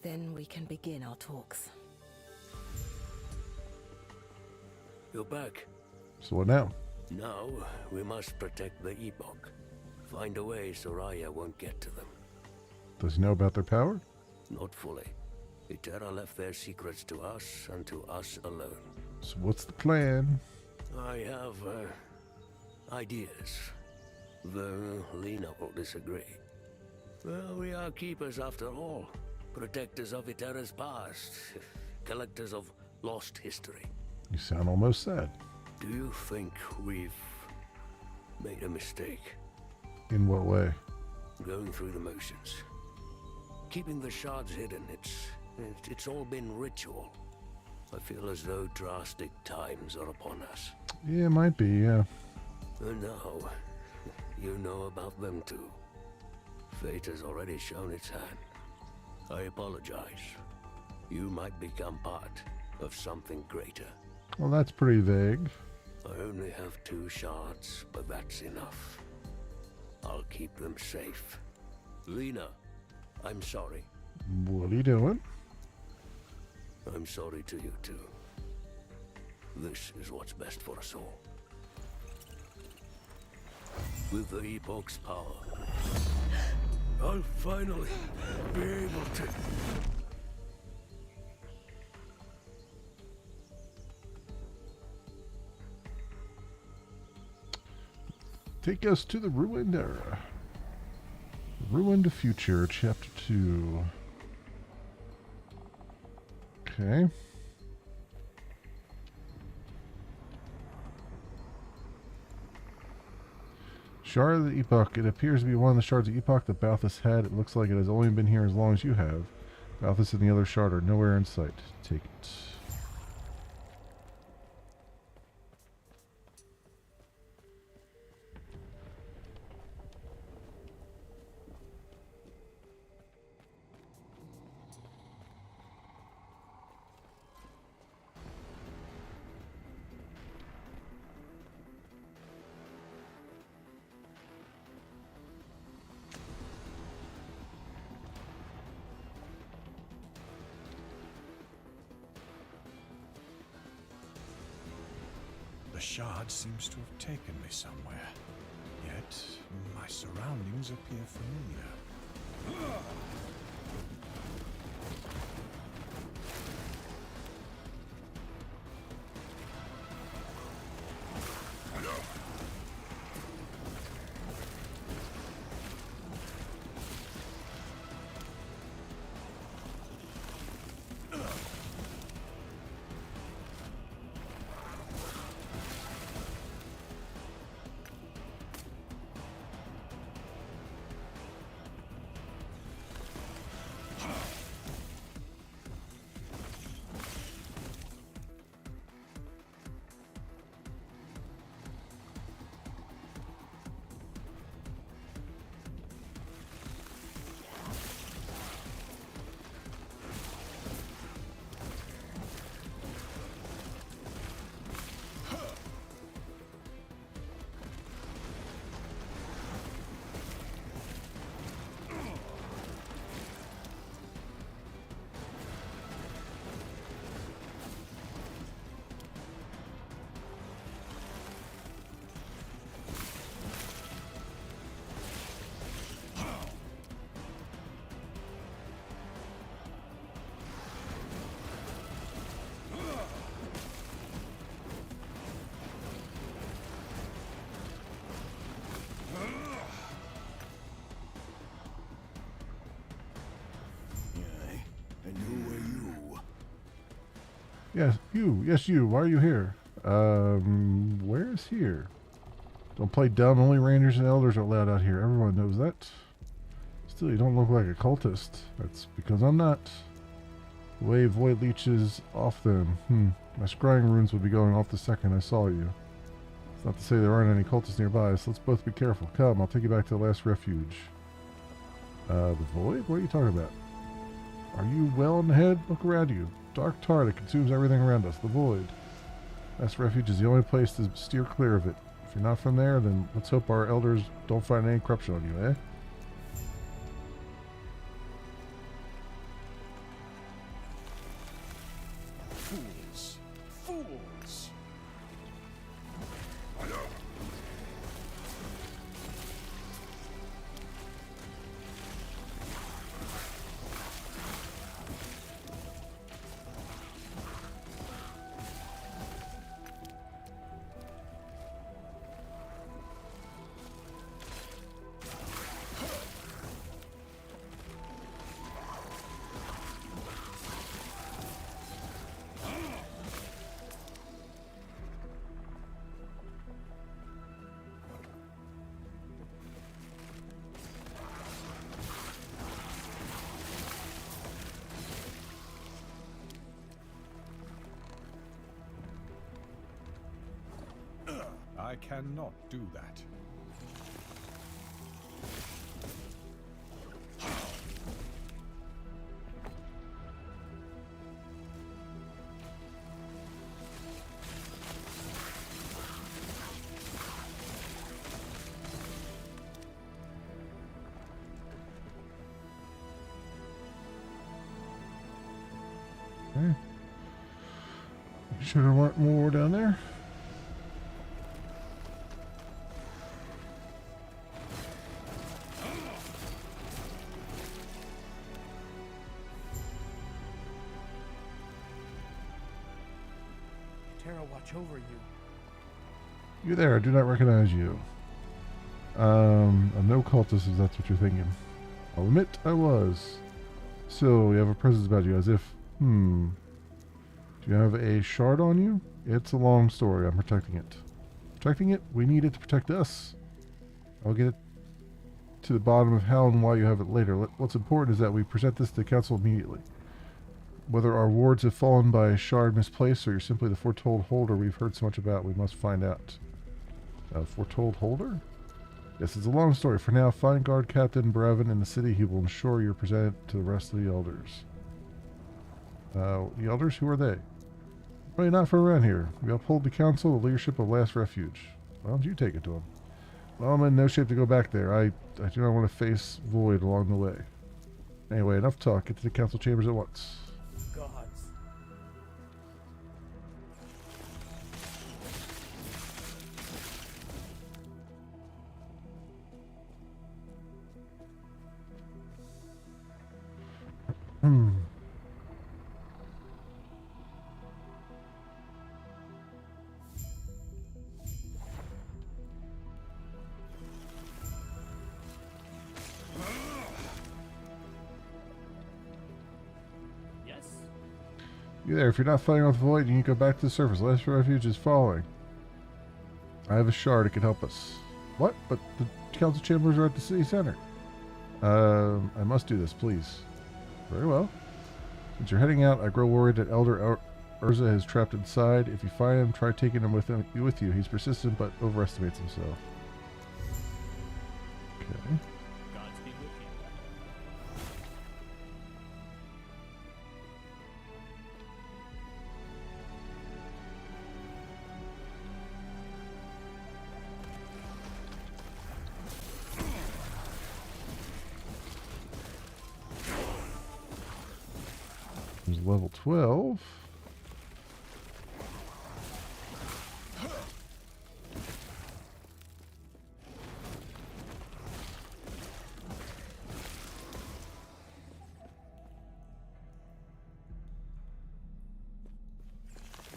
Then we can begin our talks. You're back. so what now? Now, we must protect the Epoch. Find a way Soraya won't get to them. Does he know about their power? Not fully. Itera left their secrets to us and to us alone. So what's the plan? I have, ideas. Though Lena will disagree. Well, we are keepers after all. Protectors of Itera's past. Collectors of lost history. You sound almost sad. Do you think we've made a mistake? In what way? Going through the motions. Keeping the shards hidden, it's all been ritual. I feel as though drastic times are upon us. Yeah, it might be, yeah. And now, you know about them too. Fate has already shown its hand. I apologize. You might become part of something greater. Well, that's pretty vague. I only have 2 shards, but that's enough. I'll keep them safe. Lena, I'm sorry. What are you doing? I'm sorry to you too. This is what's best for us all. with the Epoch's power, I'll finally be able to... Take us to the ruined era. Ruined Future, Chapter 2. Okay. Shard of the Epoch. It appears to be one of the shards of Epoch that Balthus had. It looks like it has only been here as long as you have. Balthus and the other shard are nowhere in sight. Take it. The shard seems to have taken me somewhere, yet my surroundings appear familiar. Yes, you. Yes, you. Why are you here? Where is here? Don't play dumb. Only rangers and elders are allowed out here. Everyone knows that. Still, you don't look like a cultist. That's because I'm not. The way void leeches off them. My scrying runes would be going off the second I saw you. It's not to say there aren't any cultists nearby, so let's both be careful. Come, I'll take you back to the last refuge. The void? What are you talking about? Are you well in the head? Look around you. Dark tar that consumes everything around us. The void. Last refuge is the only place to steer clear of it. If you're not from there, then let's hope our elders don't find any corruption on you, eh? Fools! Fools! I cannot do that. Okay. You sure there weren't more down there? Terra watch over you. You there, I do not recognize you. I'm no cultist if that's what you're thinking. I'll admit I was. So, you have a presence about you as if, do you have a shard on you? It's a long story, I'm protecting it. Protecting it? We need it to protect us. I'll get it to the bottom of how and why you have it later. What's important is that we present this to the council immediately. Whether our wards have fallen by a shard misplaced or you're simply the foretold holder we've heard so much about, we must find out. Foretold holder? Yes, it's a long story. For now, find guard Captain Brevin in the city. He will ensure you're presented to the rest of the elders. The elders? Who are they? Well, you're not from around here. We uphold the council, the leadership of Last Refuge. Why don't you take it to him? Well, I'm in no shape to go back there. I do not want to face Void along the way. Anyway, enough talk. Get to the council chambers at once. Gods. You there, if you're not fighting off the Void, you need to go back to the surface. Last Refuge is falling. I have a shard that can help us. What? But the council chambers are at the city center. I must do this, please. Very well. Since you're heading out, I grow worried that Elder Urza is trapped inside. If you find him, try taking him with you. He's persistent, but overestimates himself. Okay. Godspeed with you. There's level 12.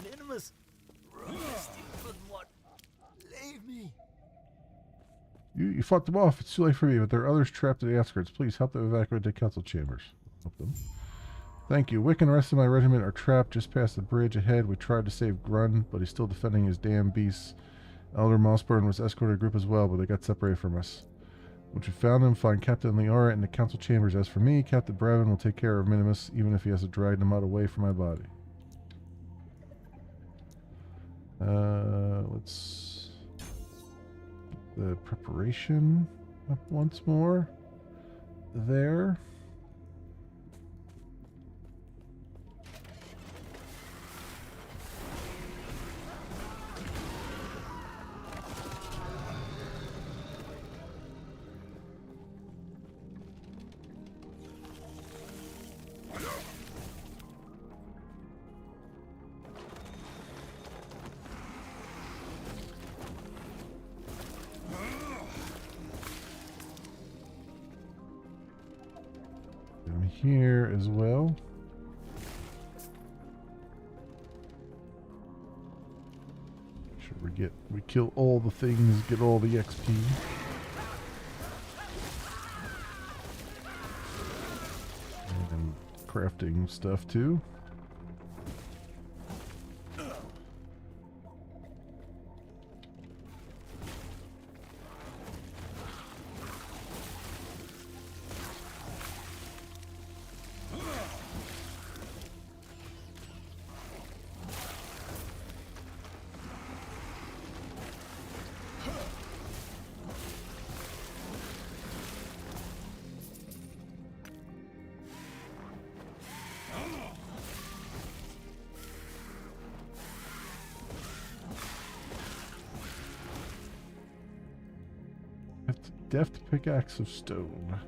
Anonymous! But what? Leave me! You fought them off. It's too late for me, but there are others trapped at the outskirts. Please help them evacuate the council chambers. Help them. Thank you. Wick and the rest of my regiment are trapped just past the bridge ahead. We tried to save Grun, but he's still defending his damn beasts. Elder Mossburn was escorting a group as well, but they got separated from us. Once we found them, find Captain Liara in the council chambers. As for me, Captain Brevin will take care of Minimus, even if he has to drag them out away from my body. Let's... the preparation up once more. There. Here as well. Make sure we kill all the things, get all the XP. And crafting stuff too. Deft pickaxe of stone.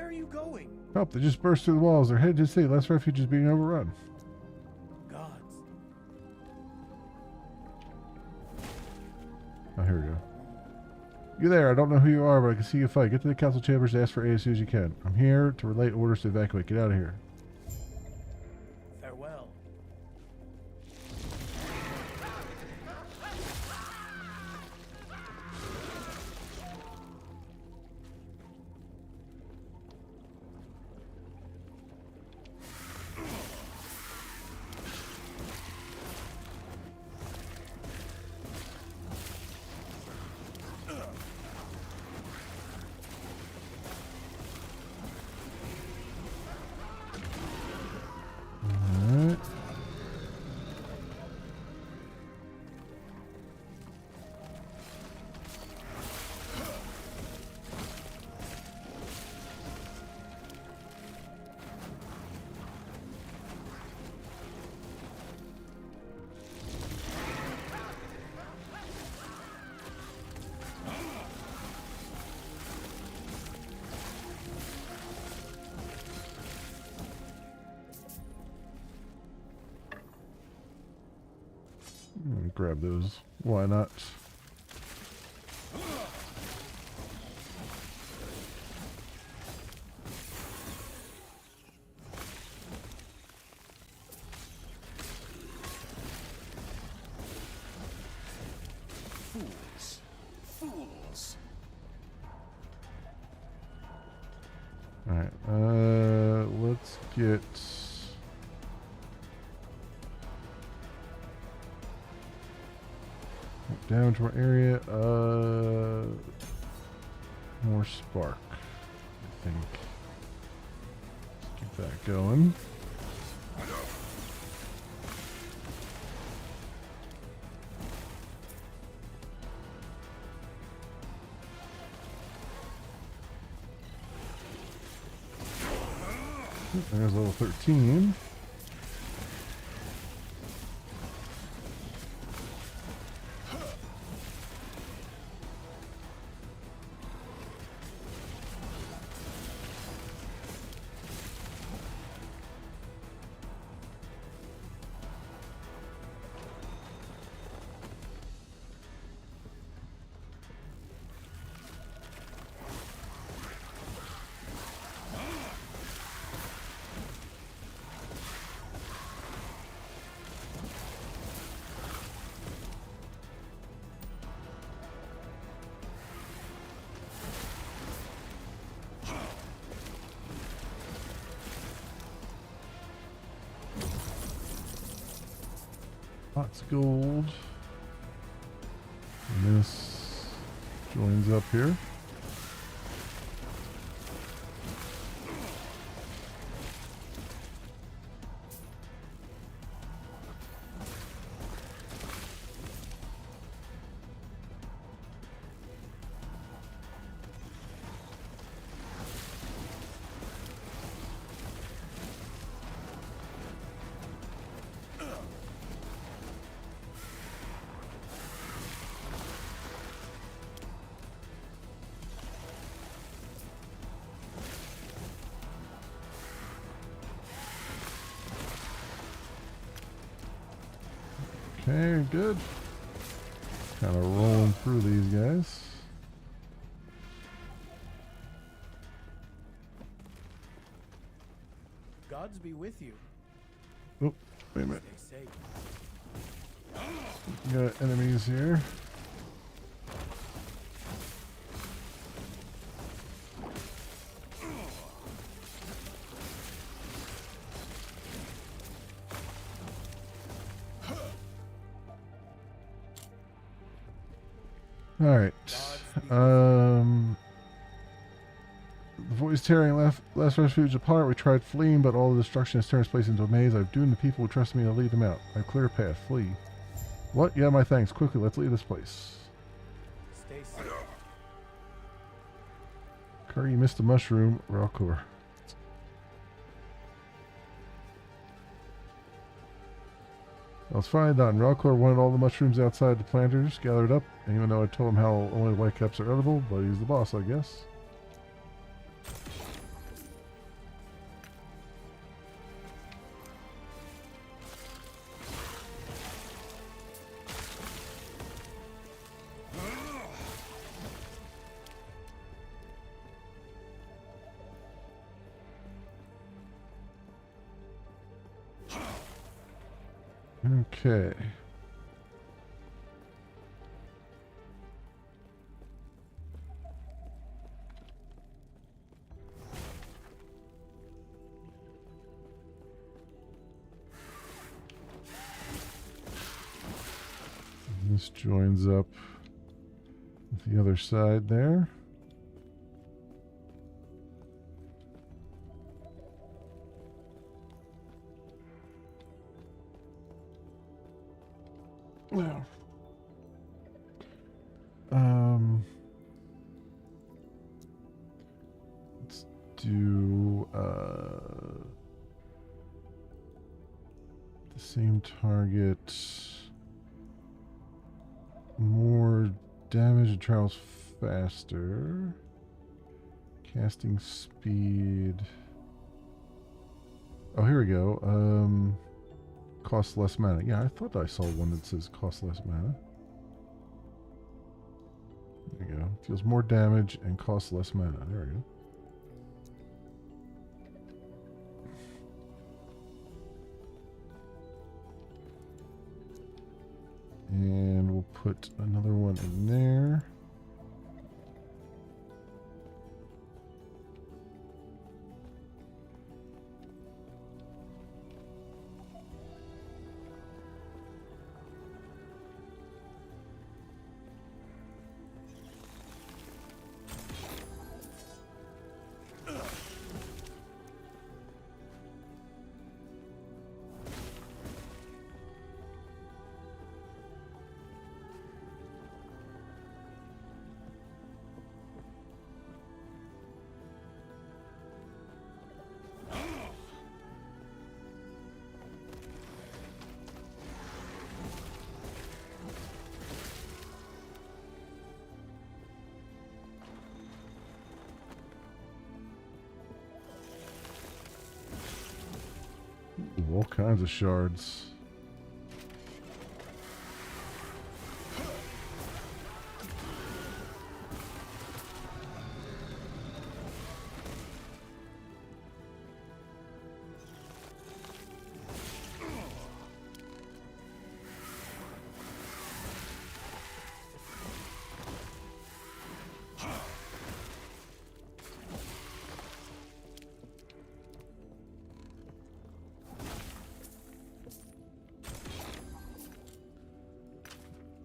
are you going? Help, they just burst through the walls. They're headed to the city. Less refuge is being overrun. Gods. Oh, here we go. You there, I don't know who you are, but I can see you fight. Get to the council chambers and ask for aid as soon as you can. I'm here to relay orders to evacuate. Get out of here. Farewell. Alright. Grab those. Why not? Fools. Fools. Alright, let's get... down to our area, more spark, I think. Let's get that going. There's level 13. Lots of gold. And this joins up here. Okay, good. Kind of rolling through these guys. Gods be with you. Oh, wait a minute. Stay safe. Got enemies here. All right. The voice tearing last refuge apart. We tried fleeing, but all the destruction has turned this place into a maze. I've doomed the people who trusted me to lead them out. I clear a path. Flee. What? Yeah, my thanks. Quickly, let's leave this place. Stay safe. Curry, you missed a mushroom. Ralcor. I was finally done. Ralcor wanted all the mushrooms outside the planters gathered up, and even though I told him how only white caps are edible, but he's the boss, I guess. Okay. This joins up with the other side there. Well, let's do the same target. More damage, it travels faster. Casting speed. Oh, here we go. Costs less mana. Yeah, I thought I saw one that says cost less mana. There you go. Deals more damage and costs less mana. There we go. And we'll put another one in there. Ooh, all kinds of shards.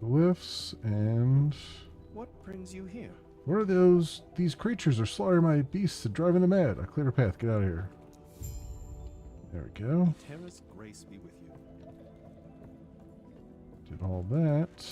Glyphs and What brings you here? what are those? These creatures are slaughtering my beasts to drive into mad. I cleared a path. Get out of here. There we go. Terra's grace be with you. Did all that.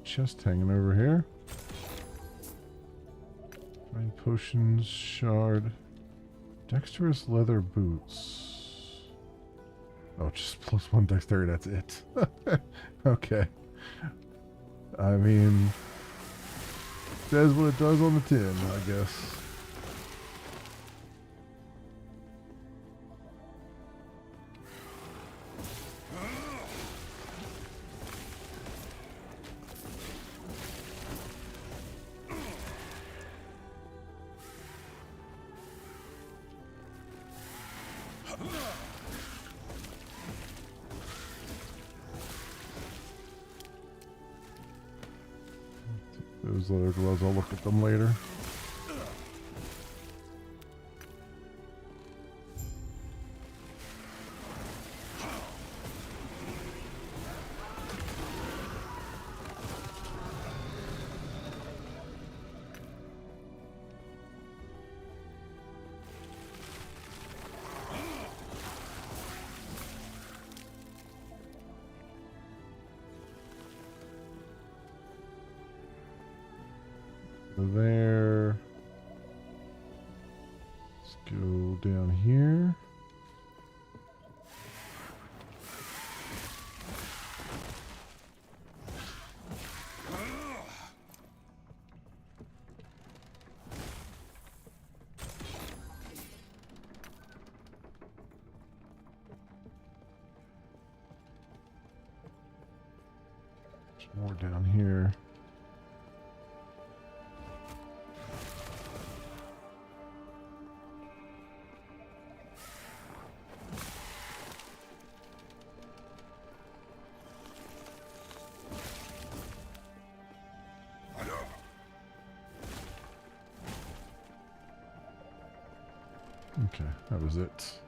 Chest hanging over here. Rain potions, shard, dexterous leather boots. Oh, just +1 dexterity. That's it. Okay. I mean, says what it does on the tin, I guess. Those leather gloves, I'll look at them later. There. Let's go down here. More down here. Okay, that was it.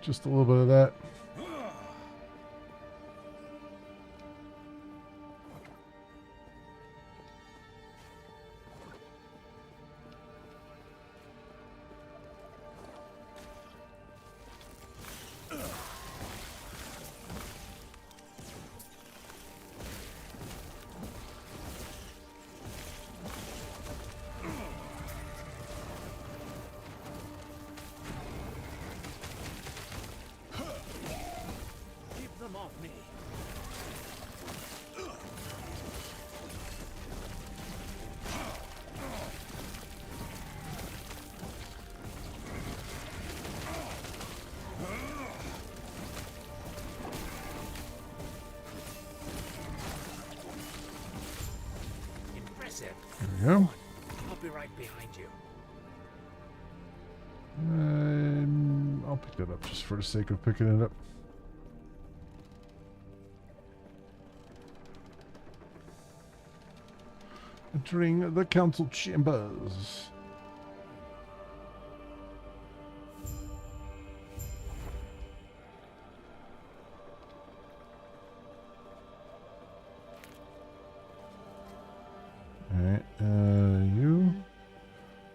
Just a little bit of that. Keep them off me. Impressive. There we go. I'll be right behind you. I'll pick that up just for the sake of picking it up. Entering the council chambers. Alright, you?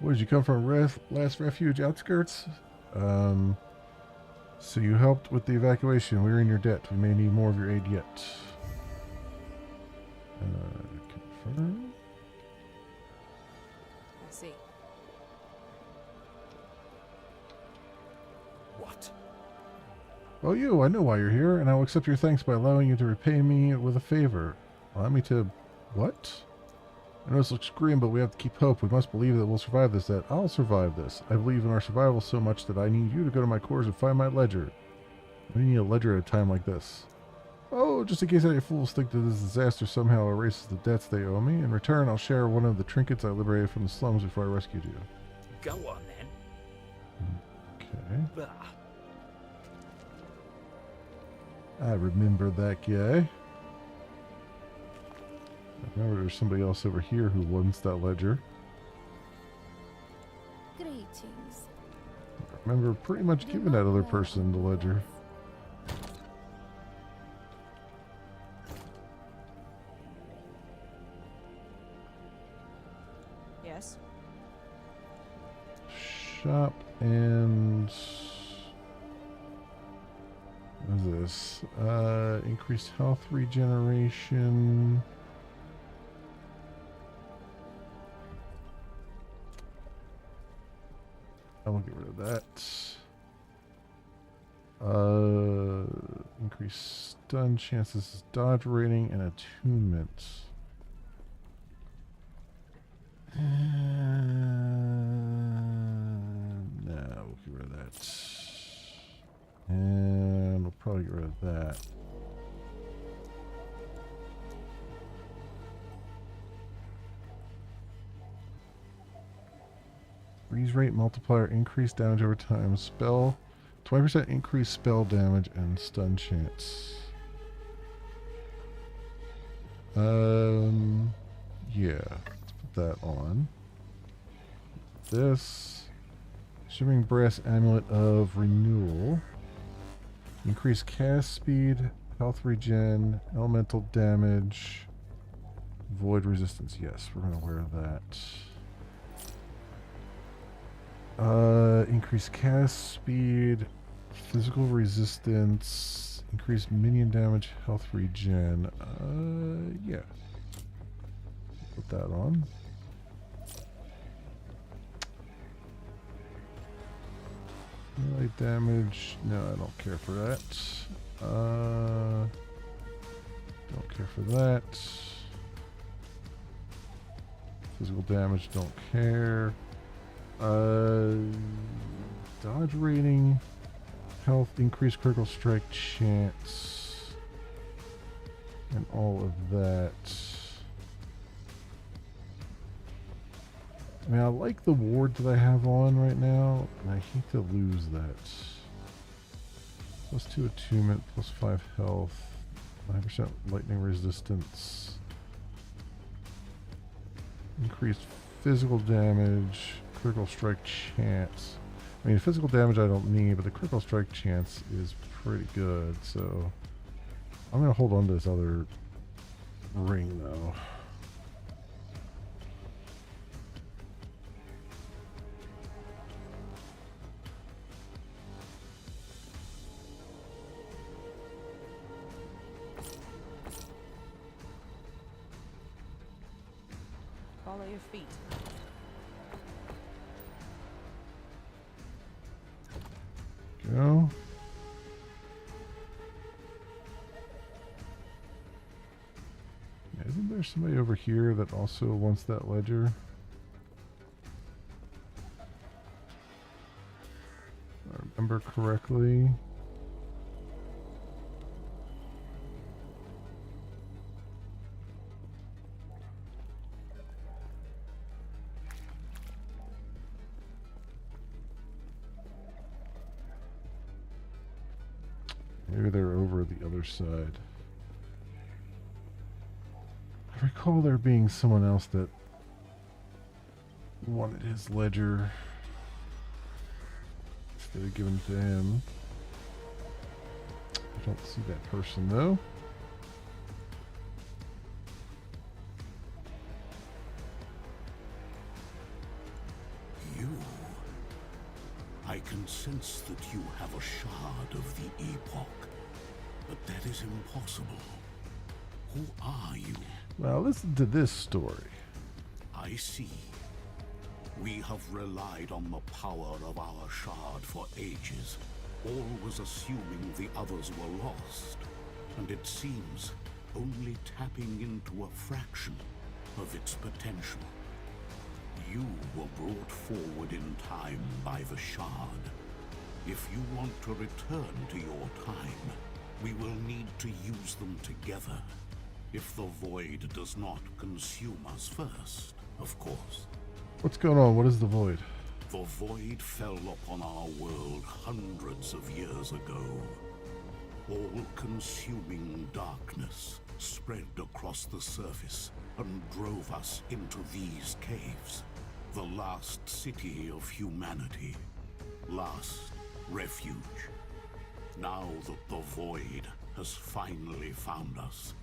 Where did you come from? Last refuge outskirts? So you helped with the evacuation. We were in your debt. We may need more of your aid yet. Confirm. I see. What? Oh, you, I know why you're here, and I will accept your thanks by allowing you to repay me with a favor. Allow me to... what? I know this looks grim, but we have to keep hope. We must believe that we'll survive this, that I'll survive this. I believe in our survival so much that I need you to go to my quarters and find my ledger. We need a ledger at a time like this. Oh, just in case any fools think that this disaster somehow erases the debts they owe me. In return, I'll share one of the trinkets I liberated from the slums before I rescued you. Go on then. Okay. Bah. I remember that guy. I remember there's somebody else over here who wants that ledger. Greetings. I remember pretty much giving that other person the ledger. Yes. Shop and... what is this? Increased health regeneration. I will get rid of that. Increased stun chances, dodge rating, and attunement. No, we'll get rid of that. And we'll probably get rid of that. Freeze rate multiplier, increased damage over time. Spell, 20% increased spell damage and stun chance. Yeah, let's put that on. This shimmering brass amulet of renewal. Increase cast speed, health regen, elemental damage, void resistance. Yes, we're gonna wear that. Increase cast speed, physical resistance, increase minion damage, health regen. Yeah. Put that on. Melee damage. No, I don't care for that. Don't care for that. Physical damage, don't care. Dodge rating, health, increased critical strike chance. and all of that. I mean, I like the ward that I have on right now, and I hate to lose that. +2 attunement, +5 health, 9% lightning resistance, increased physical damage, critical strike chance. I mean, physical damage I don't need, but the critical strike chance is pretty good, so I'm going to hold on to this other ring, though. Follow your feet. Go. Isn't there somebody over here that also wants that ledger? If I remember correctly. Maybe they're over the other side. I recall there being someone else that wanted his ledger instead of giving it to him. I don't see that person though. You. I can sense that you have a shard of the Epoch, but that is impossible. Who are you? Well, listen to this story. I see. We have relied on the power of our shard for ages, always assuming the others were lost. And it seems only tapping into a fraction of its potential. You were brought forward in time by the shard. If you want to return to your time, we will need to use them together. If the void does not consume us first, of course. What's going on? What is the void? The void fell upon our world hundreds of years ago. All-consuming darkness spread across the surface and drove us into these caves. The last city of humanity. Last refuge. Now that the void has finally found us,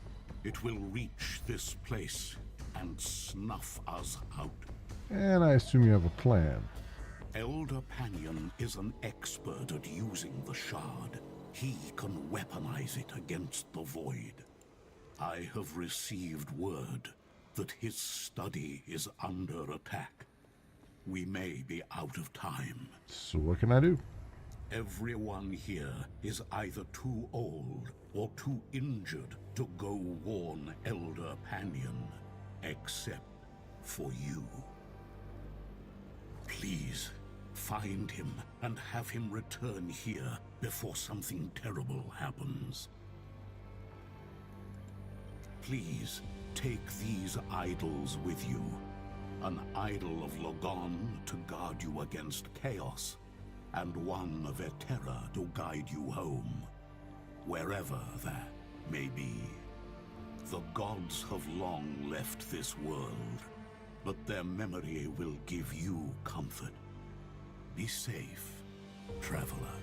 it will reach this place and snuff us out. And I assume you have a plan. Elder Panion is an expert at using the shard. He can weaponize it against the void. I have received word that his study is under attack. We may be out of time. So what can I do? Everyone here is either too old or too injured to go warn Elder Panion, except for you. Please, find him and have him return here before something terrible happens. Please, take these idols with you. An idol of Logon to guard you against chaos, and one of Eterra to guide you home, wherever that may be. The gods have long left this world, but their memory will give you comfort. Be safe, traveler.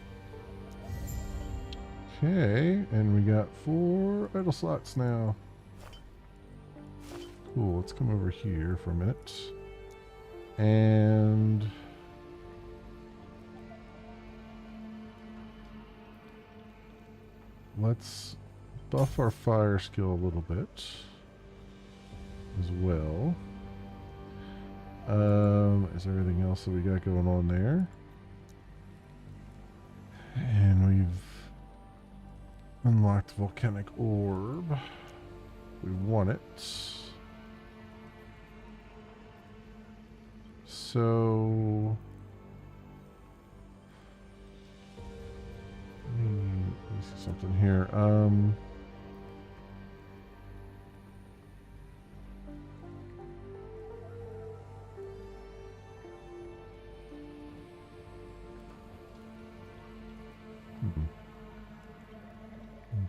Okay, and we got 4 idle slots now. Cool, let's come over here for a minute. And let's buff our fire skill a little bit as well. Is there anything else that we got going on there? And we've unlocked volcanic orb. We want it. So let me see something here.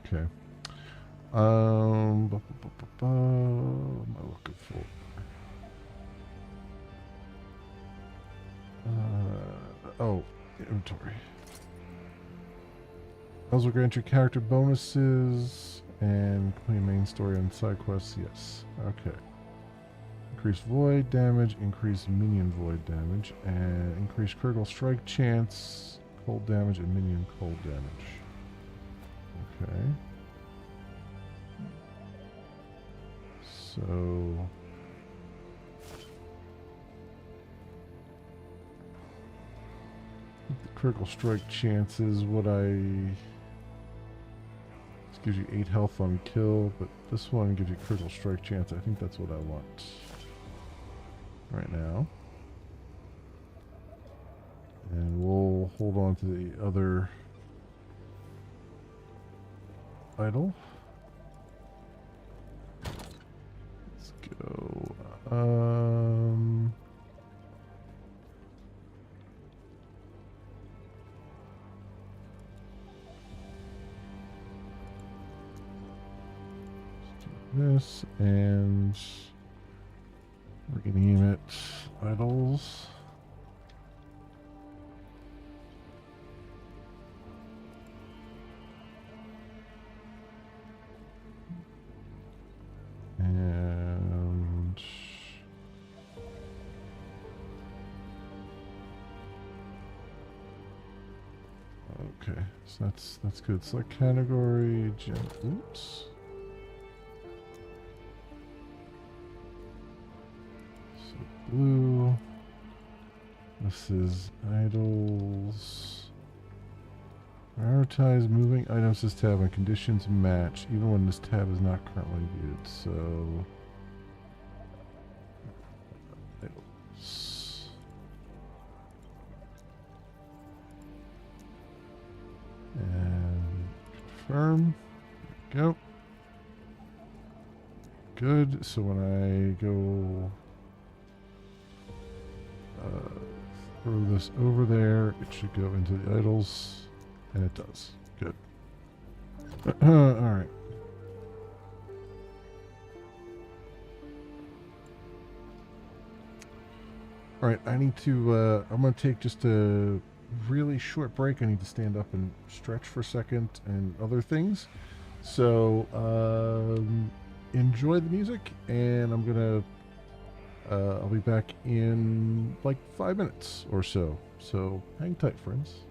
Okay. What am I looking for? Oh, inventory. Those will grant your character bonuses and complete main story and side quests. Yes. Okay. Increase void damage, increase minion void damage, and increase critical strike chance, cold damage, and minion cold damage. Okay. So the critical strike chances, what this gives you 8 health on kill, but this one gives you critical strike chance. I think that's what I want right now. And we'll hold on to the other idol. Let's go. This, and rename it idols. And okay, so that's good. Select category, oops. So blue. This is idols. Prioritize moving items to this tab when conditions match, even when this tab is not currently viewed. So idols. And confirm. There we go. Good. So when I go throw this over there, it should go into the idols. And it does. Good. Alright. Alright, I need to, I'm going to take just a really short break. I need to stand up and stretch for a second and other things. So, enjoy the music, and I'm going to, I'll be back in like 5 minutes or so. So, hang tight, friends.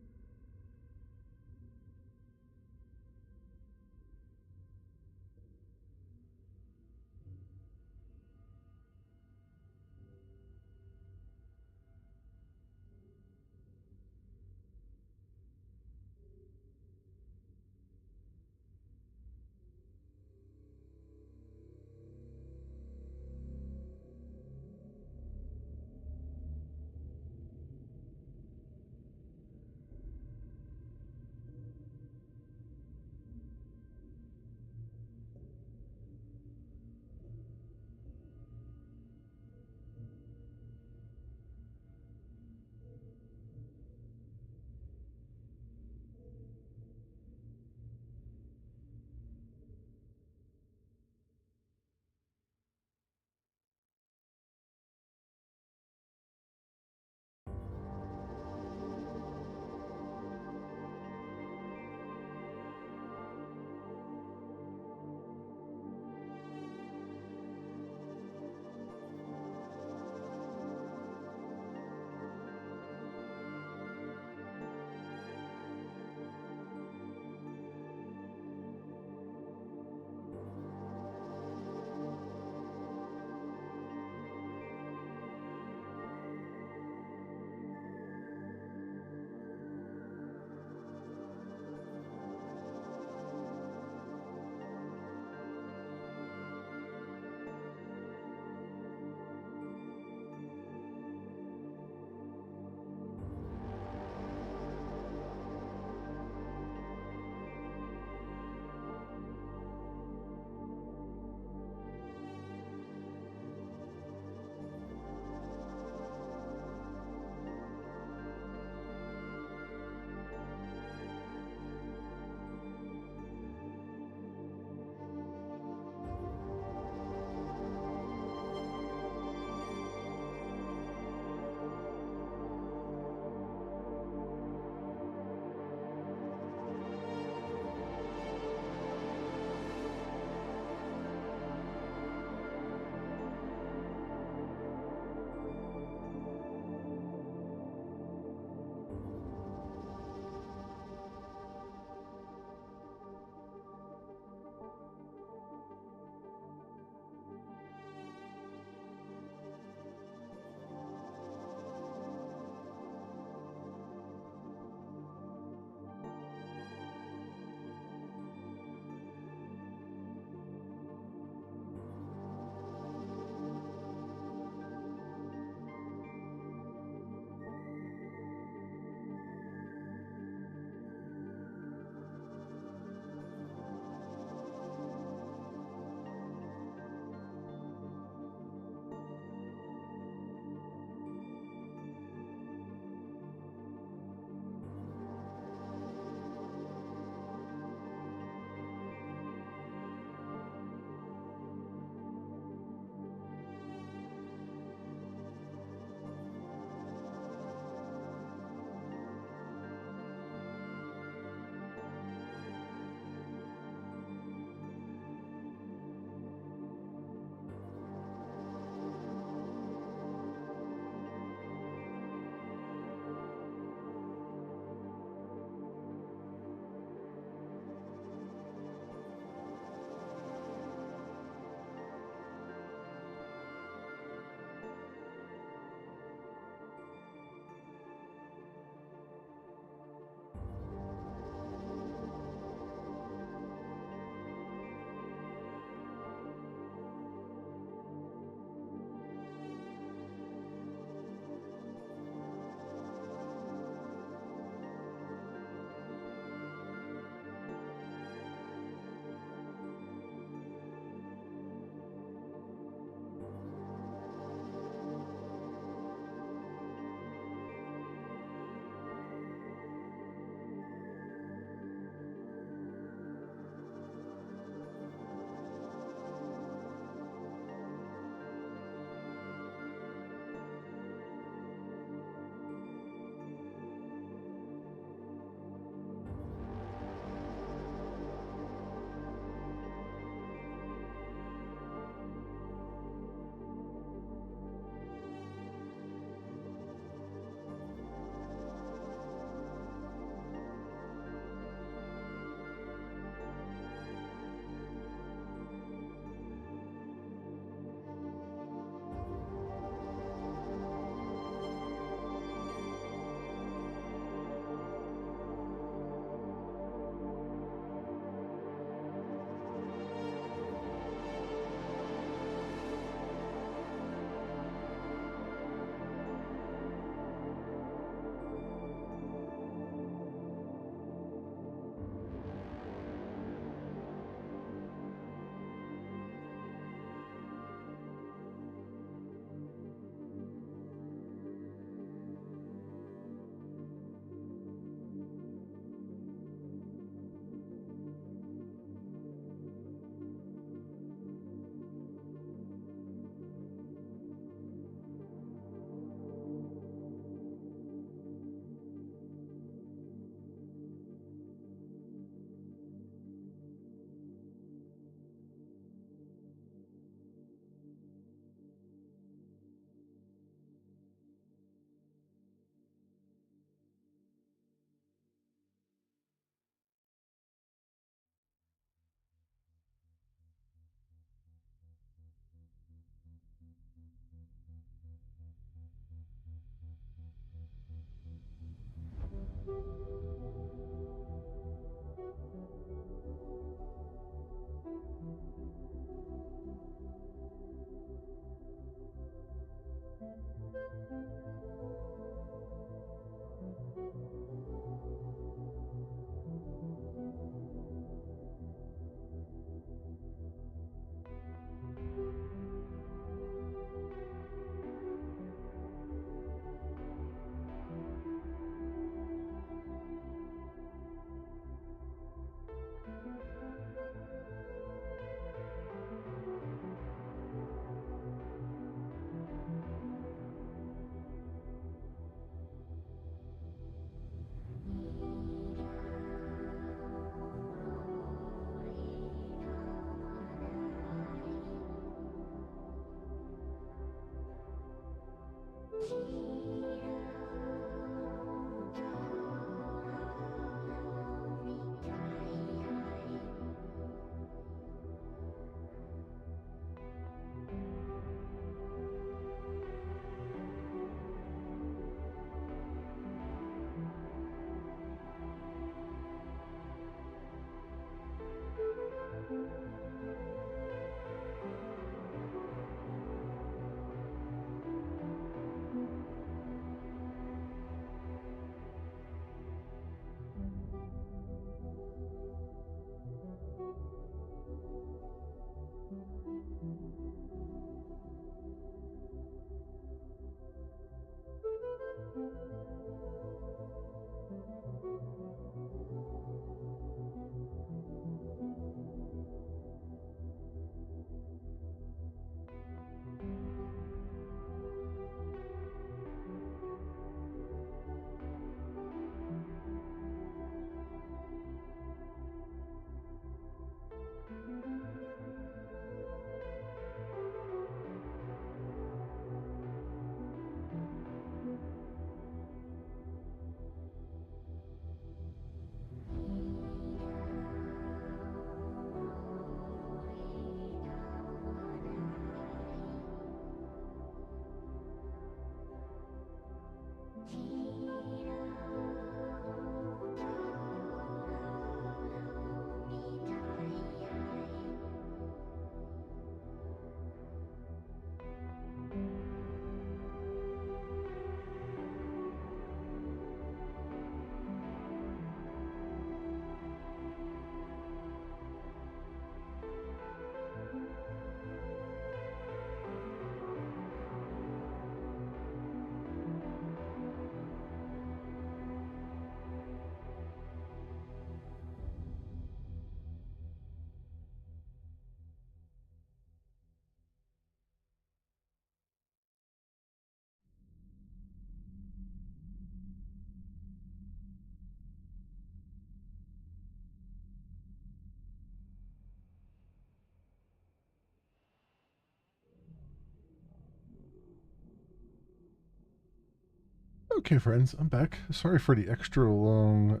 Okay, friends, I'm back. Sorry for the extra long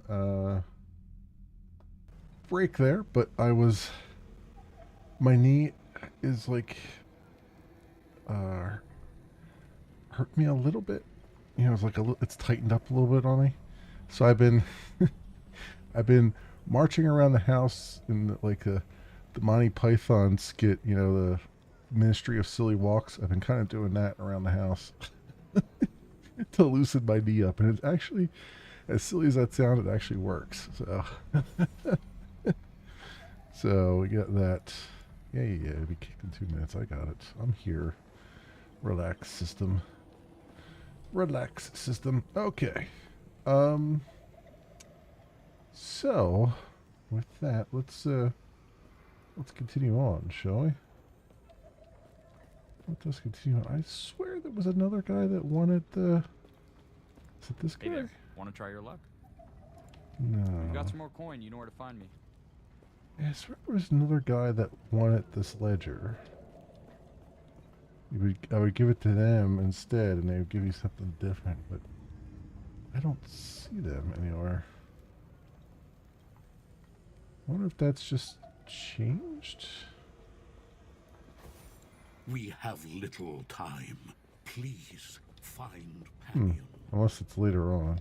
break there, but my knee is like uh, hurt me a little bit. You know, it's tightened up a little bit on me. So I've been marching around the house in the Monty Python skit. You know, the Ministry of Silly Walks. I've been kind of doing that around the house to loosen my knee up, and it actually, as silly as that sounds, it actually works. So, so we got that. Yeah. It'll be kicked in 2 minutes. I got it. I'm here. Relax, system. Relax, system. Okay. So, with that, let's continue on, shall we? Let us continue on. I swear there was another guy that wanted the. Is it this guy? Hey there, want to try your luck? No. We've got some more coin, you know where to find me. Yeah, I swear there was another guy that wanted this ledger. I would give it to them instead, and they would give you something different, but I don't see them anywhere. I wonder if that's just changed. We have little time. Please find Panion. Unless it's later on.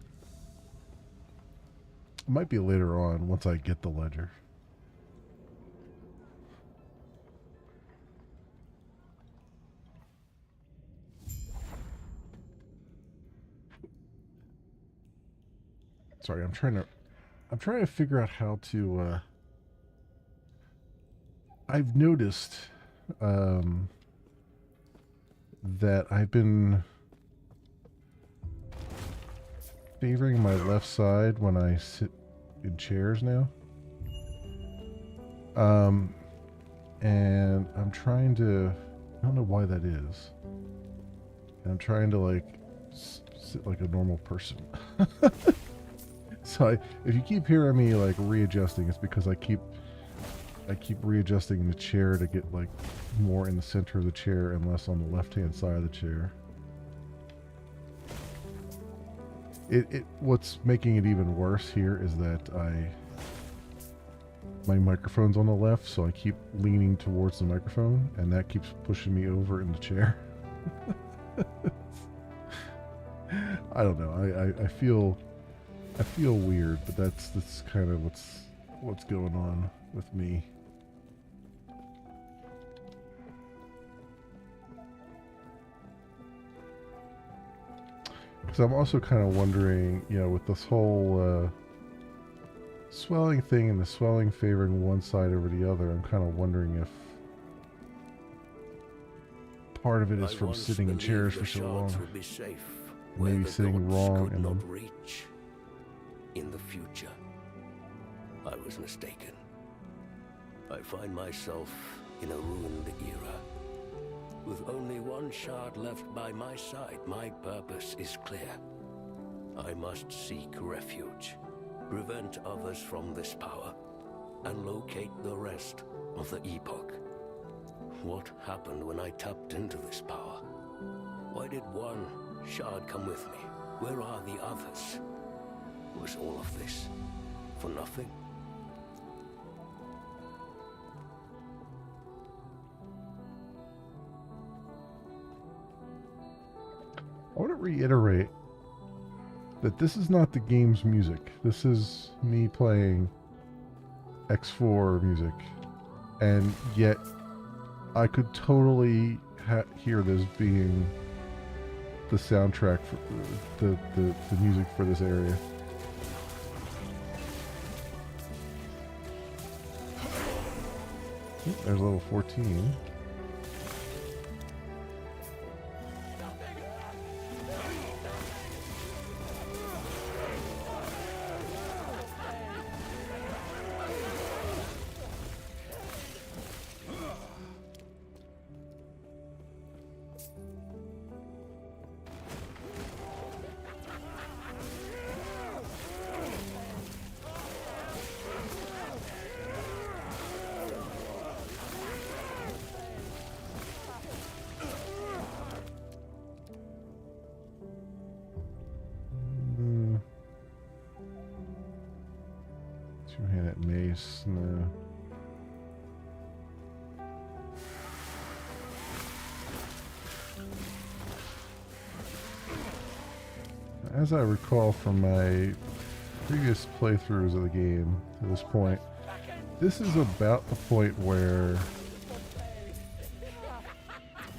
It might be later on once I get the ledger. Sorry, I'm trying to figure out how to. I've noticed that I've been favoring my left side when I sit in chairs now. And I'm trying to. I don't know why that is. I'm trying to like sit like a normal person. So if you keep hearing me like readjusting, it's because I keep readjusting the chair to get like more in the center of the chair and less on the left-hand side of the chair. What's making it even worse here is that my microphone's on the left, so I keep leaning towards the microphone, and that keeps pushing me over in the chair. I don't know. I feel weird, but that's kind of what's going on with me. Because I'm also kind of wondering, with this whole swelling thing and the swelling favoring one side over the other, I'm kind of wondering if part of it is from sitting in chairs for so long. Maybe sitting wrong and then reach. In the future, I was mistaken. I find myself in a ruined era. With only one shard left by my side, my purpose is clear. I must seek refuge, prevent others from this power, and locate the rest of the Epoch. What happened when I tapped into this power? Why did one shard come with me? Where are the others? Was all of this for nothing? I want to reiterate that this is not the game's music. This is me playing X4 music, and yet I could totally hear this being the soundtrack for the music for this area. There's level 14. Two-handed mace, no. As I recall from my previous playthroughs of the game to this point, this is about the point where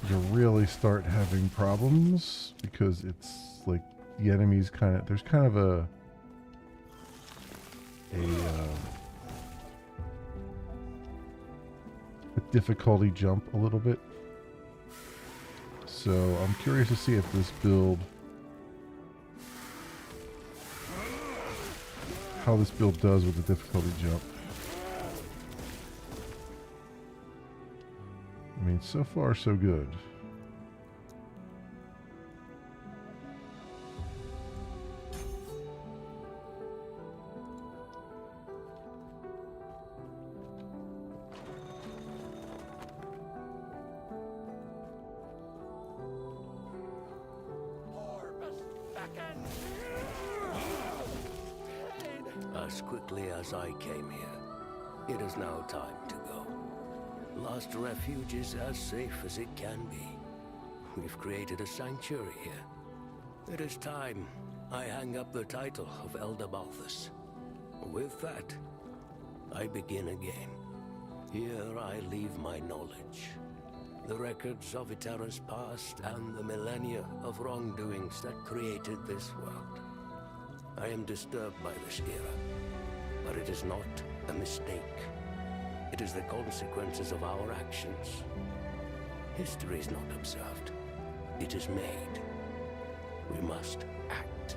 you really start having problems, because it's like the enemies there's kind of a difficulty jump a little bit. So I'm curious to see if this build, how this build does with the difficulty jump. I mean, so far so good. As quickly as I came here, it is now time to go. Last refuge is as safe as it can be. We've created a sanctuary here. It is time I hang up the title of Elder Balthus. With that, I begin again. Here I leave my knowledge, the records of Eterra's past and the millennia of wrongdoings that created this world. I am disturbed by this era, but it is not a mistake. It is the consequences of our actions. History is not observed. It is made. We must act.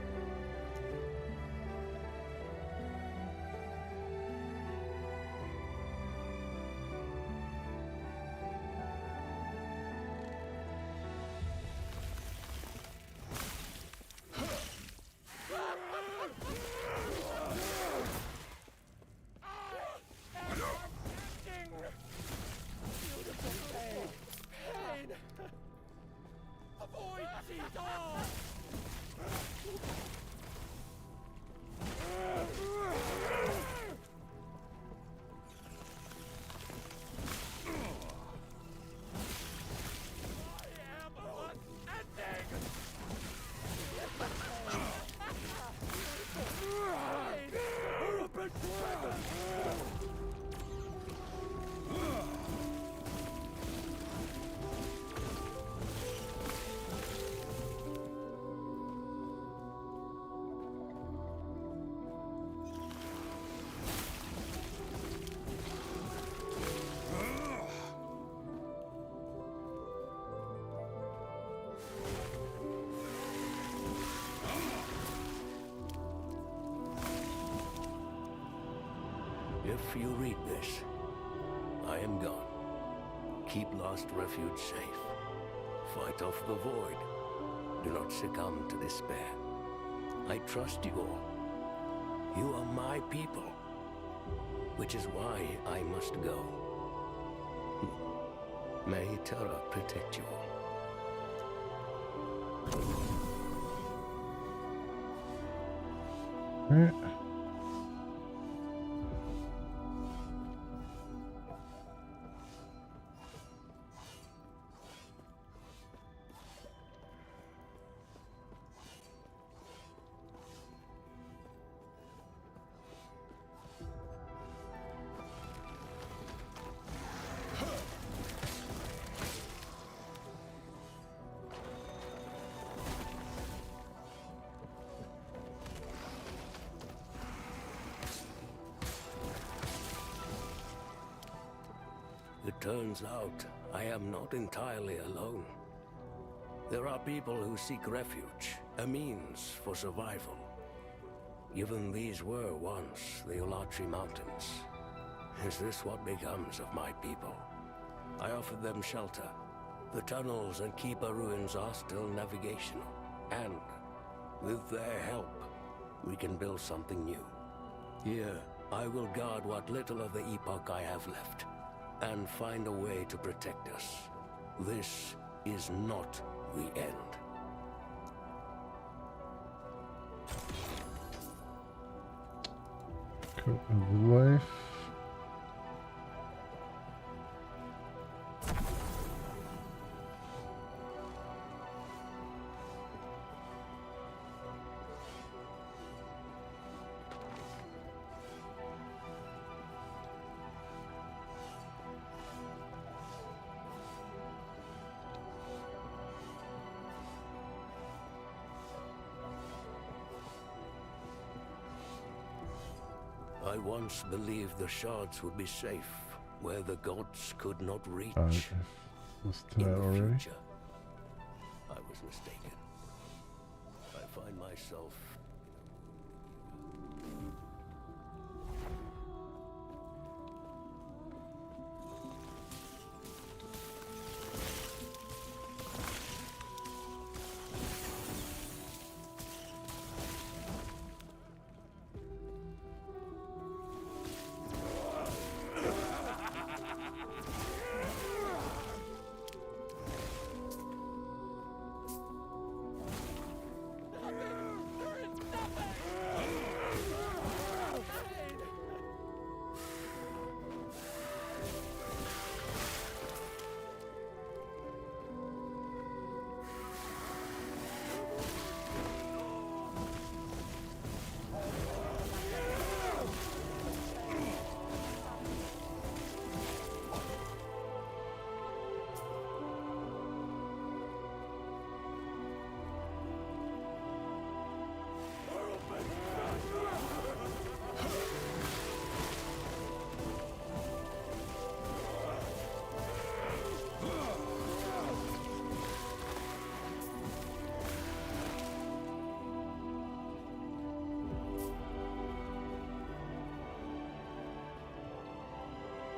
If you read this, I am gone. Keep Lost Refuge safe. Fight off the void. Do not succumb to despair. I trust you all. You are my people, which is why I must go. May Terra protect you all. All right. It turns out I am not entirely alone. There are people who seek refuge, a means for survival. Even these were once the Olatri Mountains. Is this what becomes of my people? I offered them shelter. The tunnels and Keeper ruins are still navigational. And, with their help, we can build something new. Here, I will guard what little of the Epoch I have left, and find a way to protect us. This is not the end. Coat of life. I once believed the shards would be safe, where the gods could not reach. I've listened to In that the already. future, I was mistaken. I find myself...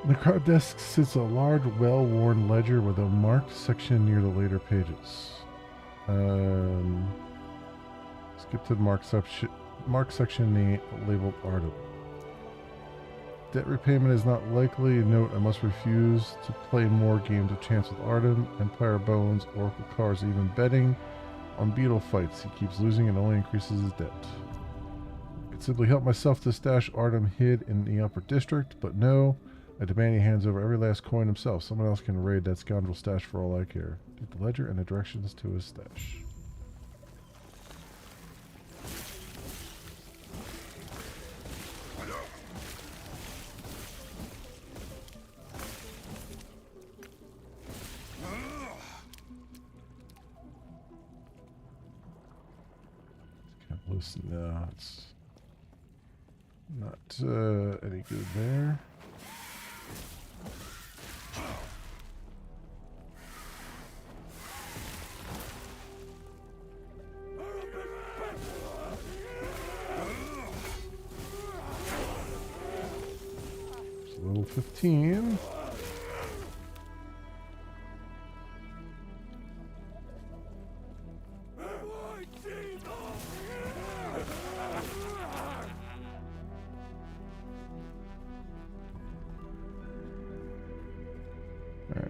On the crowd desk sits a large, well-worn ledger with a marked section near the later pages. Skip to the marked section labeled Artem. Debt repayment is not likely. Note, I must refuse to play more games of chance with Artem, Empire Bones, Oracle Cards, even betting on beetle fights. He keeps losing and only increases his debt. I could simply help myself to stash Artem hid in the upper district, but no. I demand he hands over every last coin himself. Someone else can raid that scoundrel stash for all I care. Take the ledger and the directions to his stash. Listen, no, it's not any good there. It's level 15.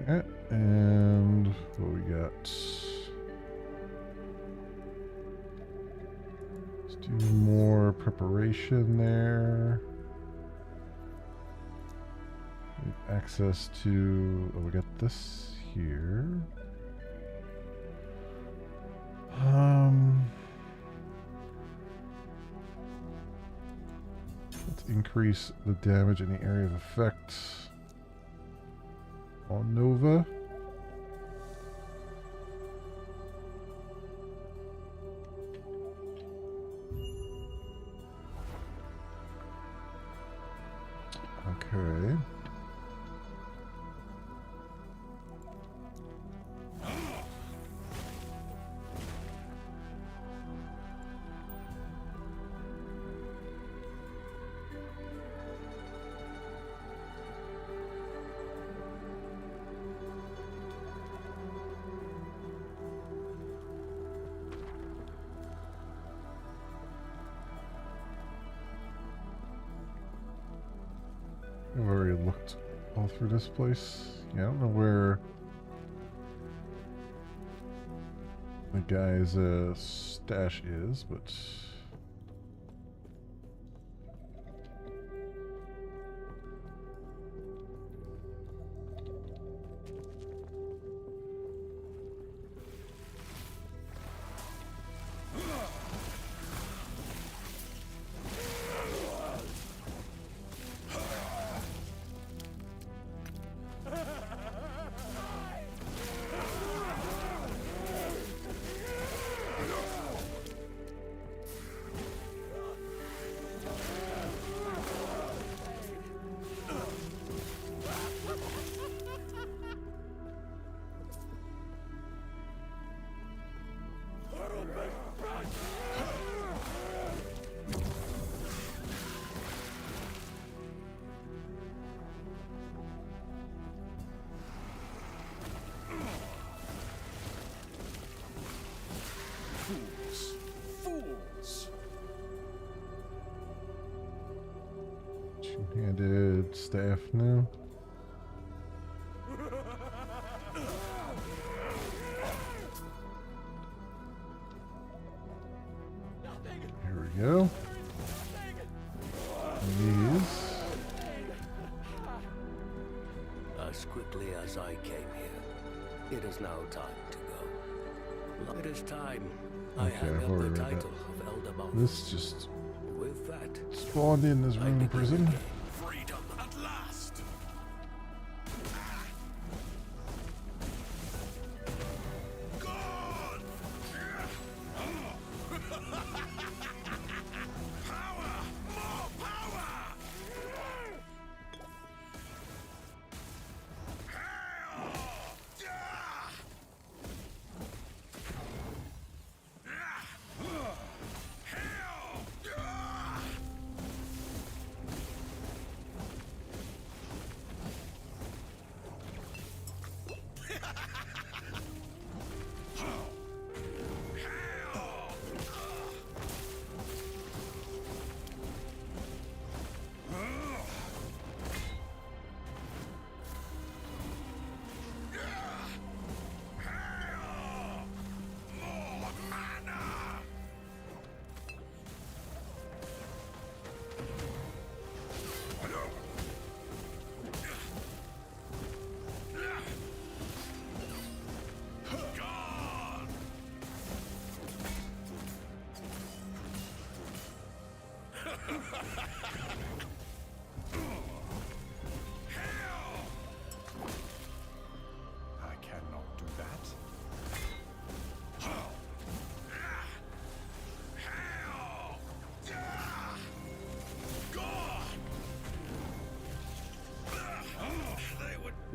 Alright, and what we got? Let's do more preparation there. We have access to, oh, we got this here. Let's increase the damage in the area of effect on Nova. Okay. I've already looked all through this place. Yeah, I don't know where the guy's stash is, but two-handed staff now. Here we go. These. As quickly as I came here, it is now time to go. It is time I Okay, hang I've up already the read title that. of Elder Boss. This just With that, spawned in this I room begin prison. again. Freedom at last! God! Power! More power!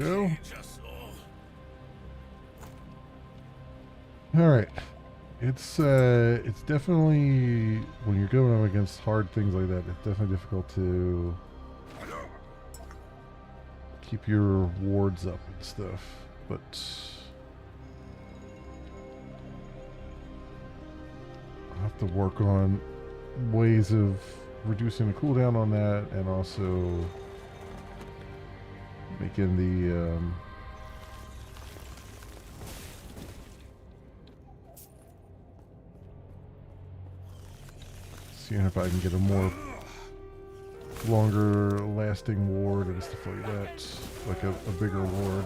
Go. All right. It's definitely, when you're going up against hard things like that, it's definitely difficult to keep your wards up and stuff. But I'll have to work on ways of reducing the cooldown on that, and also making the seeing if I can get a more longer lasting ward and stuff like that, like a bigger ward.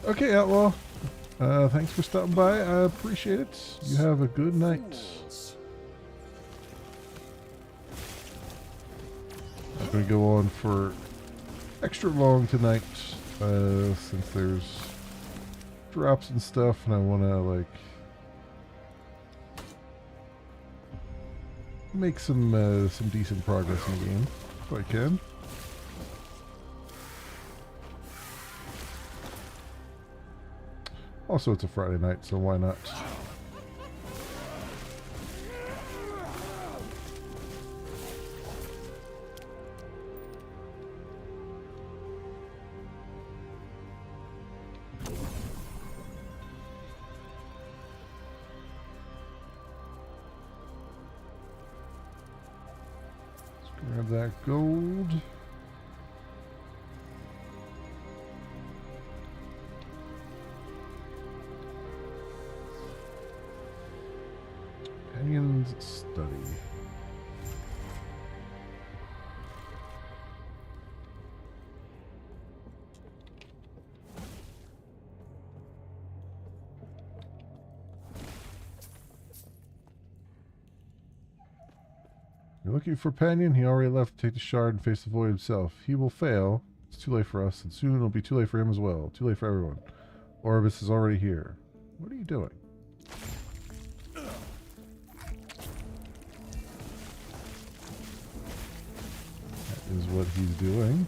Okay, Outlaw. Thanks for stopping by. I appreciate it. You have a good night. I'm going to go on for extra long tonight, since there's drops and stuff, and I want to, like, make some decent progress in the game, if I can. Also, it's a Friday night, so why not? Let's grab that gold. Companion's Study. You're looking for Panion? He already left to take the shard and face the void himself. He will fail. It's too late for us, and soon it'll be too late for him as well. Too late for everyone. Orbis is already here. What are you doing? That is what he's doing.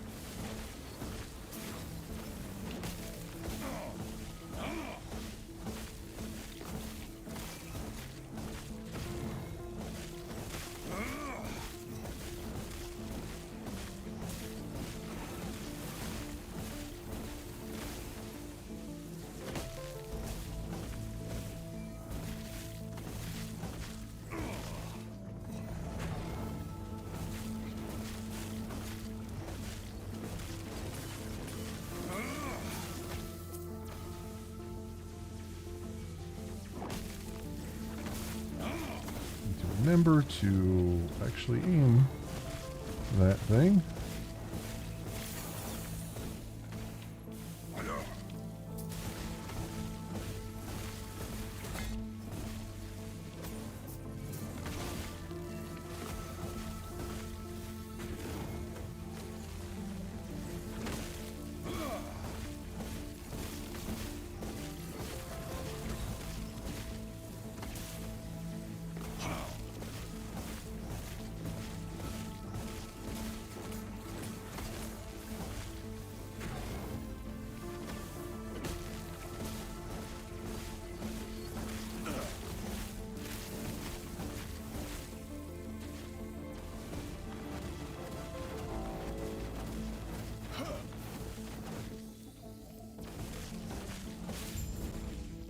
Remember to actually aim that thing.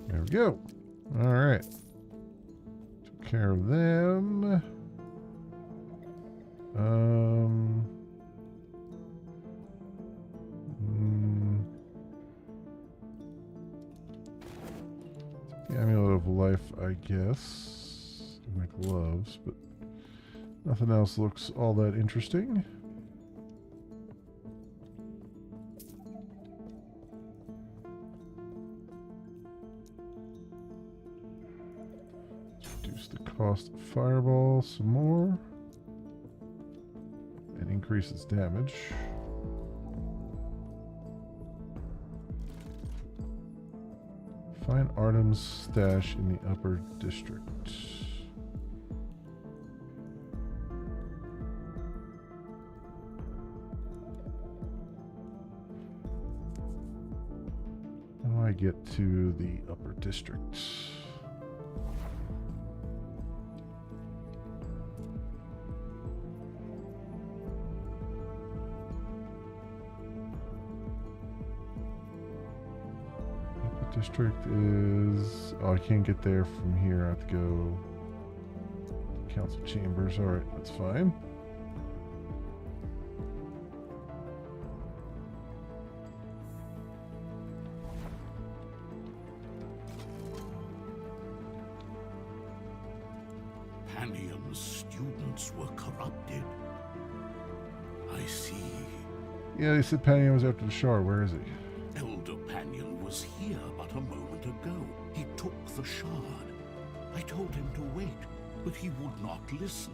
There we go. All right. Took care of them. The Amulet of Life, I guess. And the gloves, but nothing else looks all that interesting. Reduce the cost of Fireball some more. And increase its damage. Find Artem's stash in the upper district. How do I get to the upper district? District is... Oh, I can't get there from here. I have to go to council chambers. Alright, that's fine. Panion's students were corrupted. I see. Yeah, they said Panion was after the shard. Where is he? Elder Panion was here but a moment ago. He took the shard. I told him to wait, but he would not listen.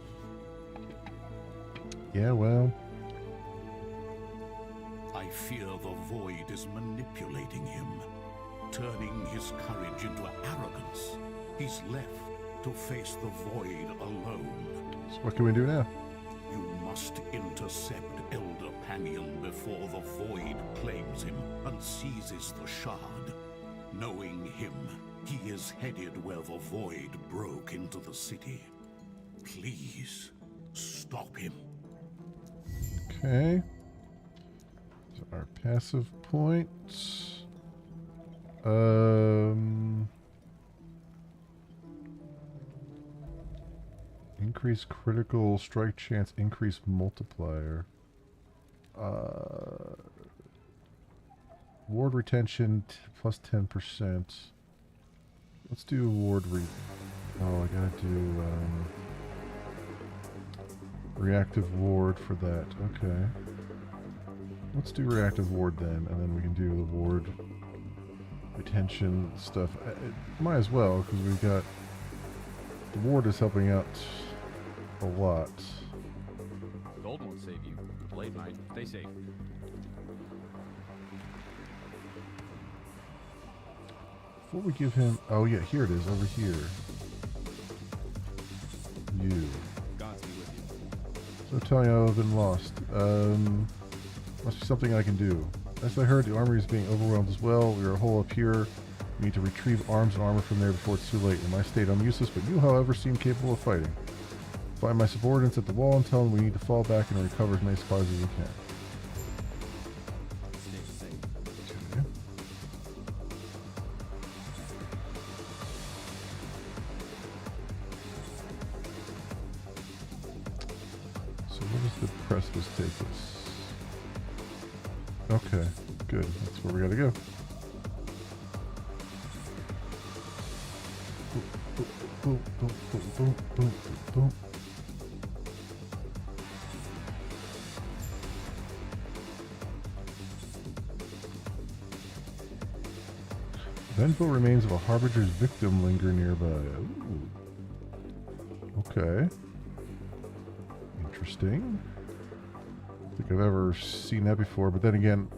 Yeah, well... I fear the Void is manipulating him, turning his courage into arrogance. He's left to face the Void alone. So what can we do now? You must intercept Elder Panion before the Void claims him and seizes the shard. Knowing him, he is headed where the Void broke into the city. Please, stop him. Okay. So our passive points. Increase critical strike chance, increase multiplier. Ward retention plus 10%. Let's do ward oh, I gotta do reactive ward for that. Okay. Let's do reactive ward then, and then we can do the ward retention stuff. Might as well, because we've got the ward is helping out a lot. Gold won't save you. Blade might. Stay safe. Before we give him... Oh yeah, here it is, over here. You. Gods be with you. So telling you I've been lost. Must be something I can do. As I heard, the armory is being overwhelmed as well. We are a hole up here. We need to retrieve arms and armor from there before it's too late. In my state, I'm useless, but you, however, seem capable of fighting. Find my subordinates at the wall and tell them we need to fall back and recover as many supplies as we can. Stay safe. Okay. So where does the precipice take us? Okay, good. That's where we gotta go. Boom, boom, boom, boom, boom, boom, boom. Vengeful remains of a Harbinger's victim linger nearby. Ooh. Okay. Interesting. I don't think I've ever seen that before, but then again,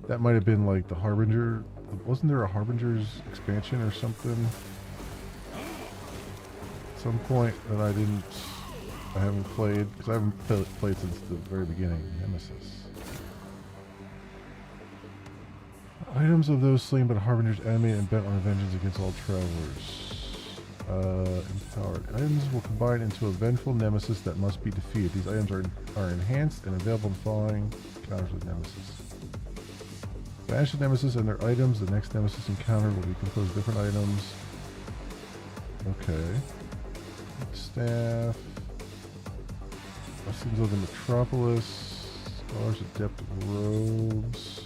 that might have been like the Harbinger. Wasn't there a Harbinger's expansion or something? At some point that I haven't played, because I haven't played since the very beginning. Nemesis. Items of those slain by the Harbingers animated and bent on vengeance against all travelers. Empowered. Items will combine into a vengeful nemesis that must be defeated. These items are enhanced and available in following encounters with nemesis. Banish the nemesis and their items. The next nemesis encounter will be composed of different items. Okay. Staff. Lessons of the Metropolis. Scholars Adept Robes.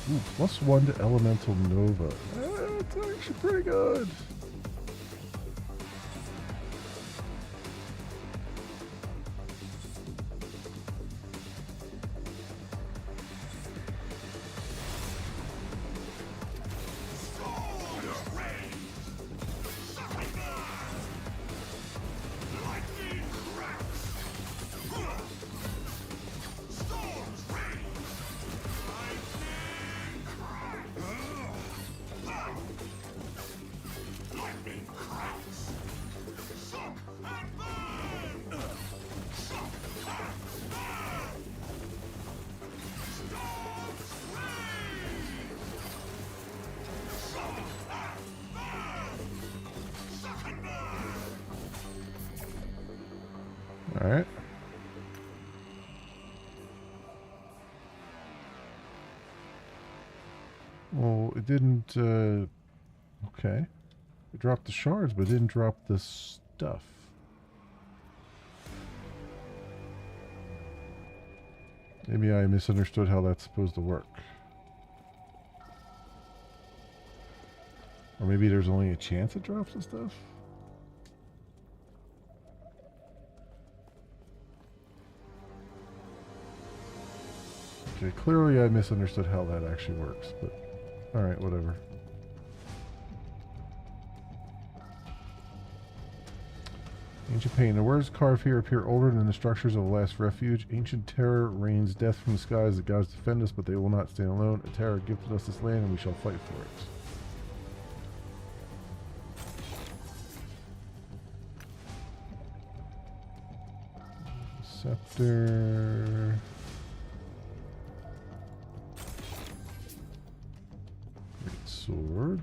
Ooh, +1 to Elemental Nova. That's actually pretty good. Alright. Well, it didn't, okay. It dropped the shards, but it didn't drop the stuff. Maybe I misunderstood how that's supposed to work. Or maybe there's only a chance it drops the stuff? Okay, clearly I misunderstood how that actually works, but alright, whatever. Ancient pain. The words carved here appear older than the structures of the last refuge. Ancient terror rains death from the skies. The gods defend us, but they will not stand alone. A terror gifted us this land, and we shall fight for it. Scepter. Great sword.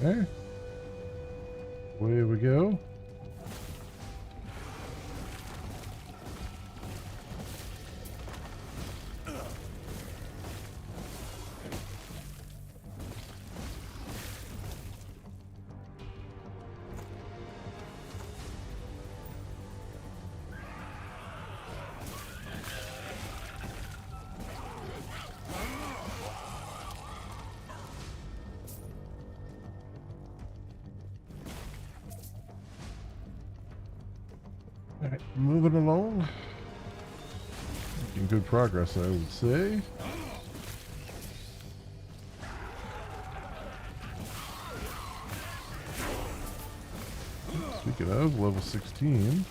Okay. Away we go. Alright, moving along. Making good progress, I would say. Speaking of, level 16.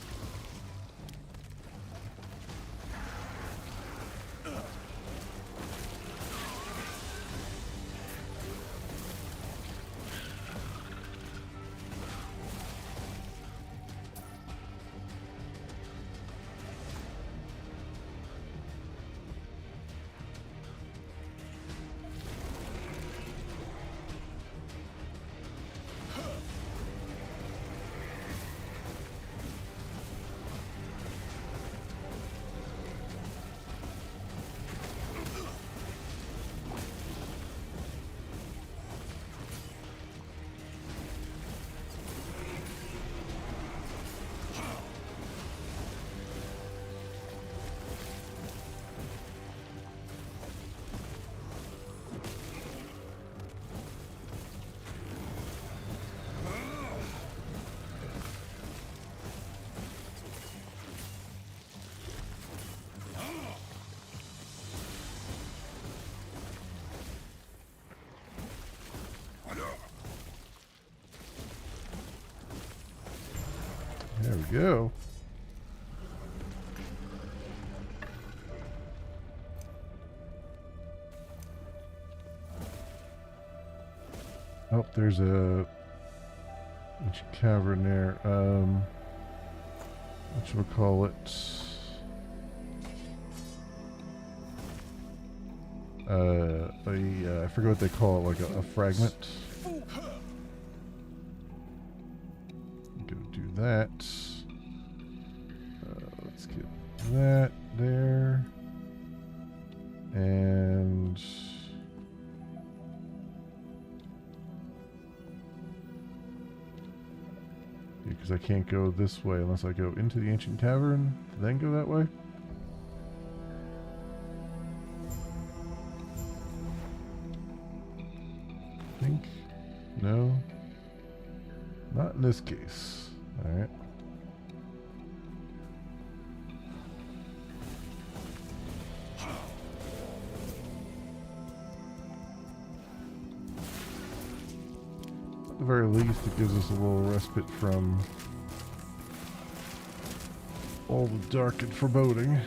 There we go. Oh, there's a ancient cavern there. What should we call it? I forget what they call it, like a fragment. that. Let's get that there. And because I can't go this way unless I go into the ancient cavern, then go that way. I think. No. Not in this case. Alright. At the very least, it gives us a little respite from all the dark and foreboding.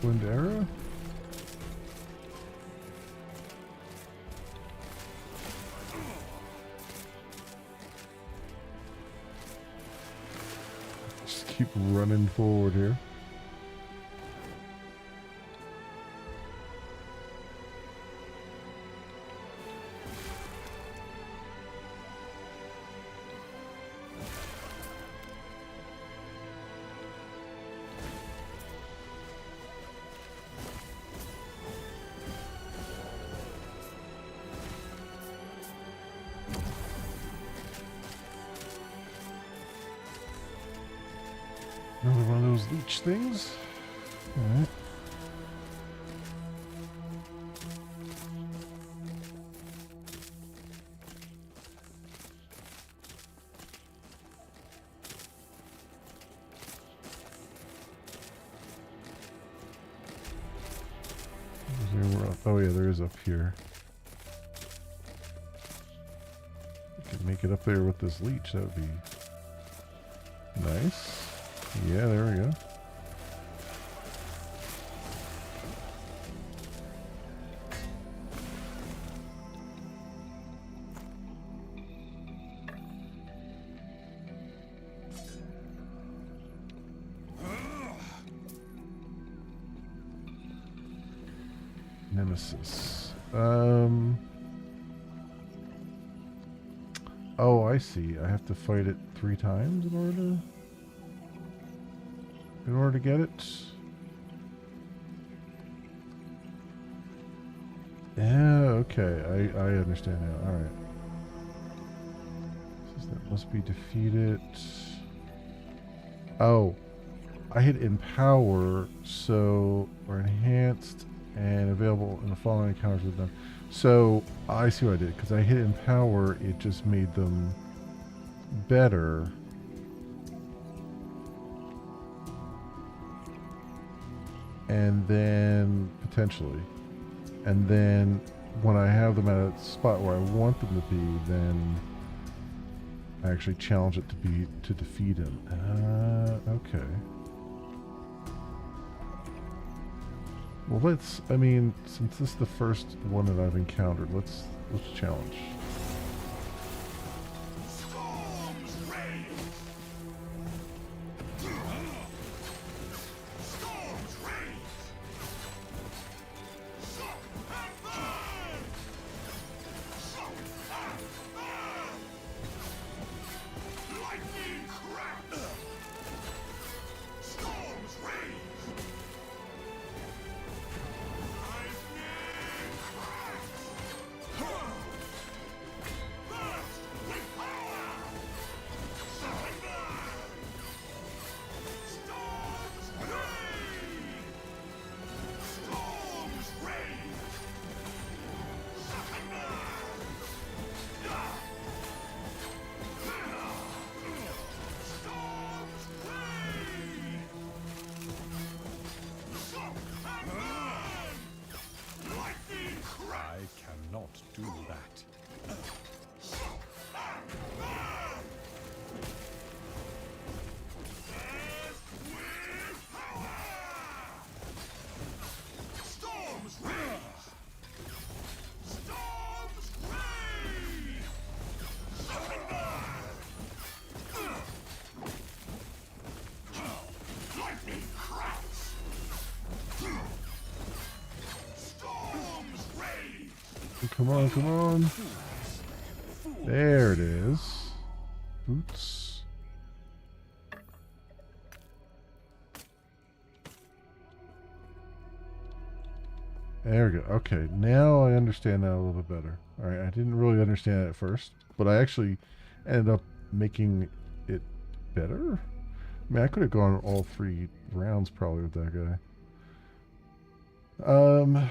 Wind arrow? Just keep running forward here. Another one of those leech things. Alright. Oh yeah, there is up here. I could make it up there with this leech, that would be nice. Yeah, there we go. Nemesis. Oh, I see. I have to fight it 3 times in order to get it. Yeah, okay. I understand now. Alright. That must be defeated. Oh. I hit empower, so or enhanced and available in the following encounters with them. So I see what I did, because I hit empower, it just made them better. And then potentially, and then when I have them at a spot where I want them to be, then I actually challenge it to defeat him. Okay. Well, let's. I mean, since this is the first one that I've encountered, let's challenge. Do that. Storms rage! Storms Come on, come on. There it is. Boots. There we go. Okay, now I understand that a little bit better. Alright, I didn't really understand it at first, but I actually ended up making it better. I mean, I could have gone all 3 rounds probably with that guy.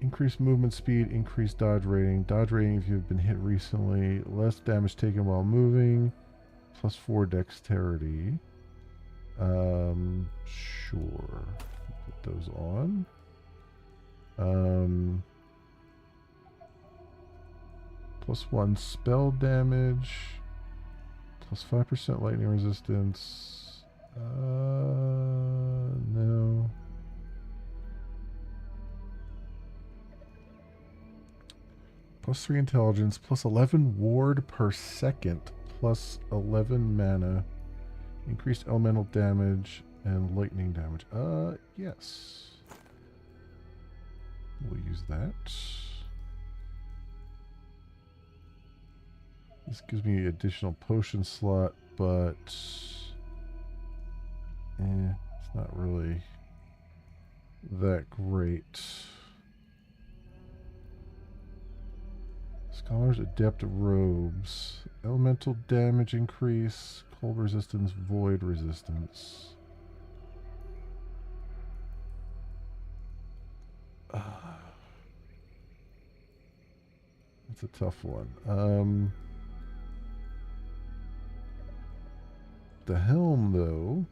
Increased movement speed, increased dodge rating. Dodge rating if you've been hit recently. Less damage taken while moving. Plus 4 dexterity. Sure. Put those on. Plus 1 spell damage. Plus 5% lightning resistance. No. Plus 3 intelligence, plus 11 ward per second, plus 11 mana, increased elemental damage, and lightning damage. Yes. We'll use that. This gives me additional potion slot, but it's not really that great. Scholar's Adept Robes. Elemental damage increase, cold resistance, void resistance. That's a tough one. The helm, though.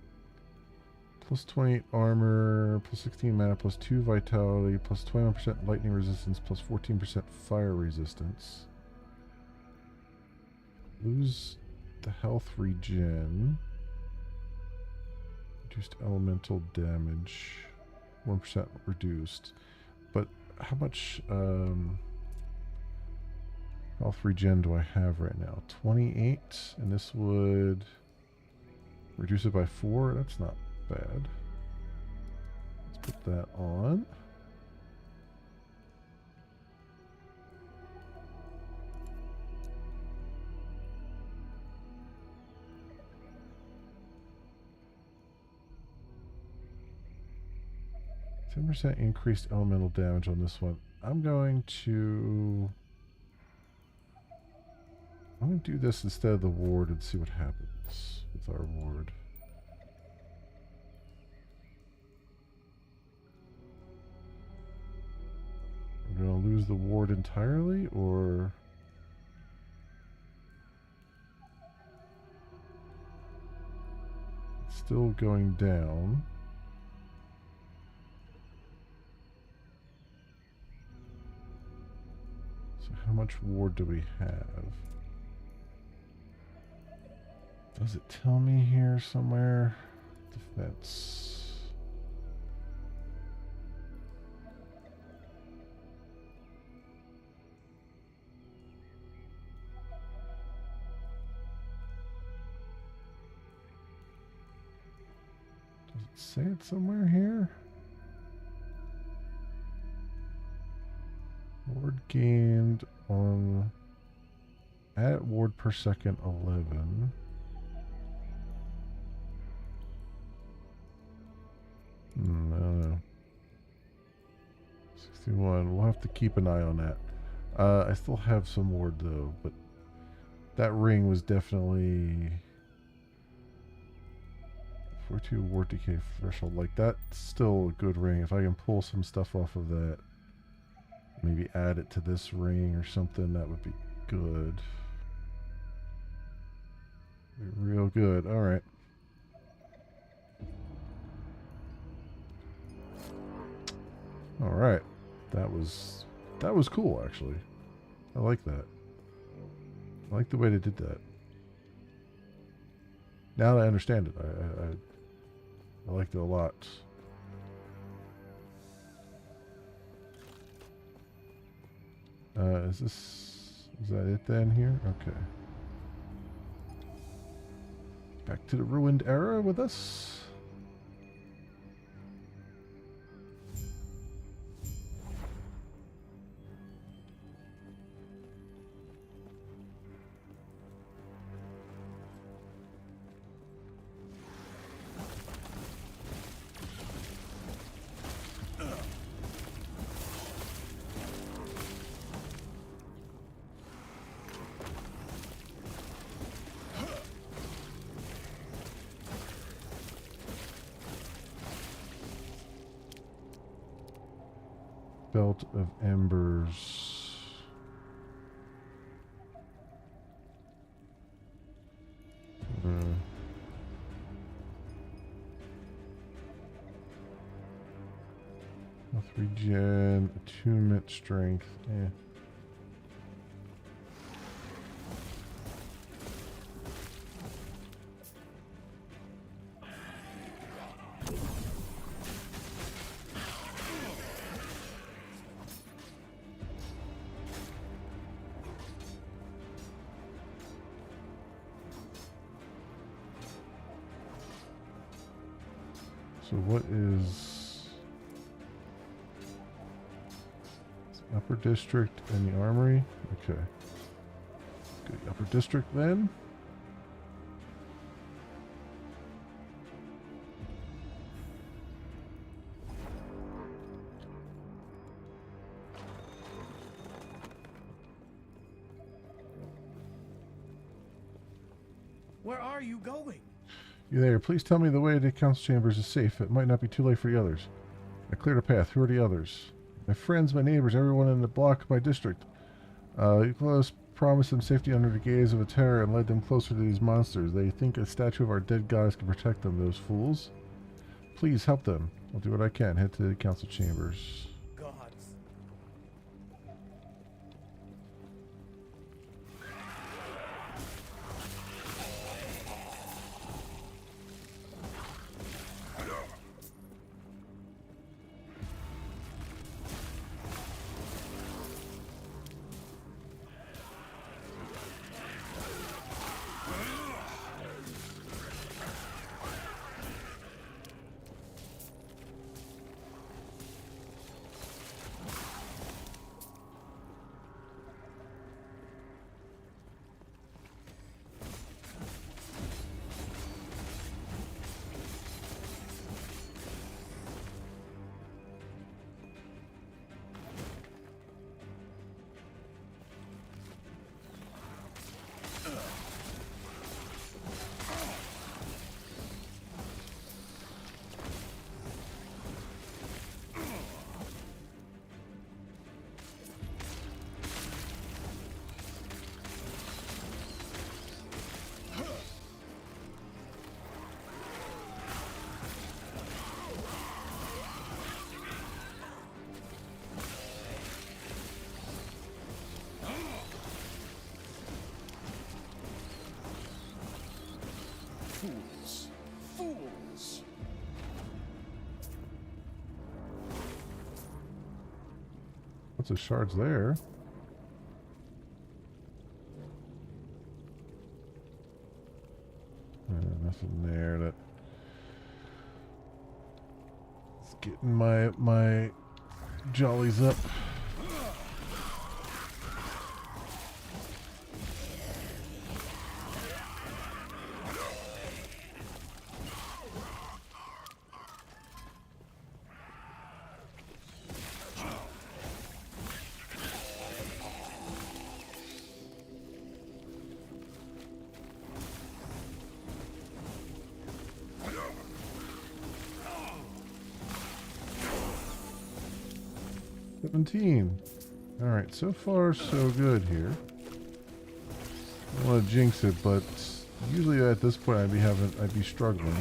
Plus 28 armor, plus 16 mana, plus 2 vitality, plus 21% lightning resistance, plus 14% fire resistance. Lose the health regen. Reduced elemental damage. 1% reduced. But how much health regen do I have right now? 28, and this would reduce it by 4. That's not bad. Let's put that on. %10 increased elemental damage on this one. I'm going to do this instead of the ward and see what happens with our ward. We're going to lose the ward entirely, or it's still going down. So how much ward do we have? Does it tell me here somewhere? Defense. Does it say it somewhere here? Ward gained on at ward per second 11. I don't know. 61. We'll have to keep an eye on that. I still have some ward though, but that ring was definitely 42 ward decay threshold. Like, that's still a good ring. If I can pull some stuff off of that, maybe add it to this ring or something, that would be good. Be real good. All right. All right. That was cool, actually. I like that. I like the way they did that. Now that I understand it, I liked it a lot. Is that it then here? Okay. Back to the ruined era with us. Belt of Embers. Health regen, attunement, strength. So what is upper district and the armory? Okay. Good. Upper district then. Where are you going? You there? Please tell me the way to council chambers is safe. It might not be too late for the others. I cleared a path. Who are the others? My friends, my neighbors, everyone in the block of my district. Close promised them safety under the gaze of a terror and led them closer to these monsters. They think a statue of our dead goddess can protect them, those fools. Please help them. I'll do what I can. Head to the council chambers. Gods. Fools! Fools! Lots of shards there. Nothing there. That's getting my jollies up. Alright, so far so good here. I don't want to jinx it, but usually at this point I'd be struggling.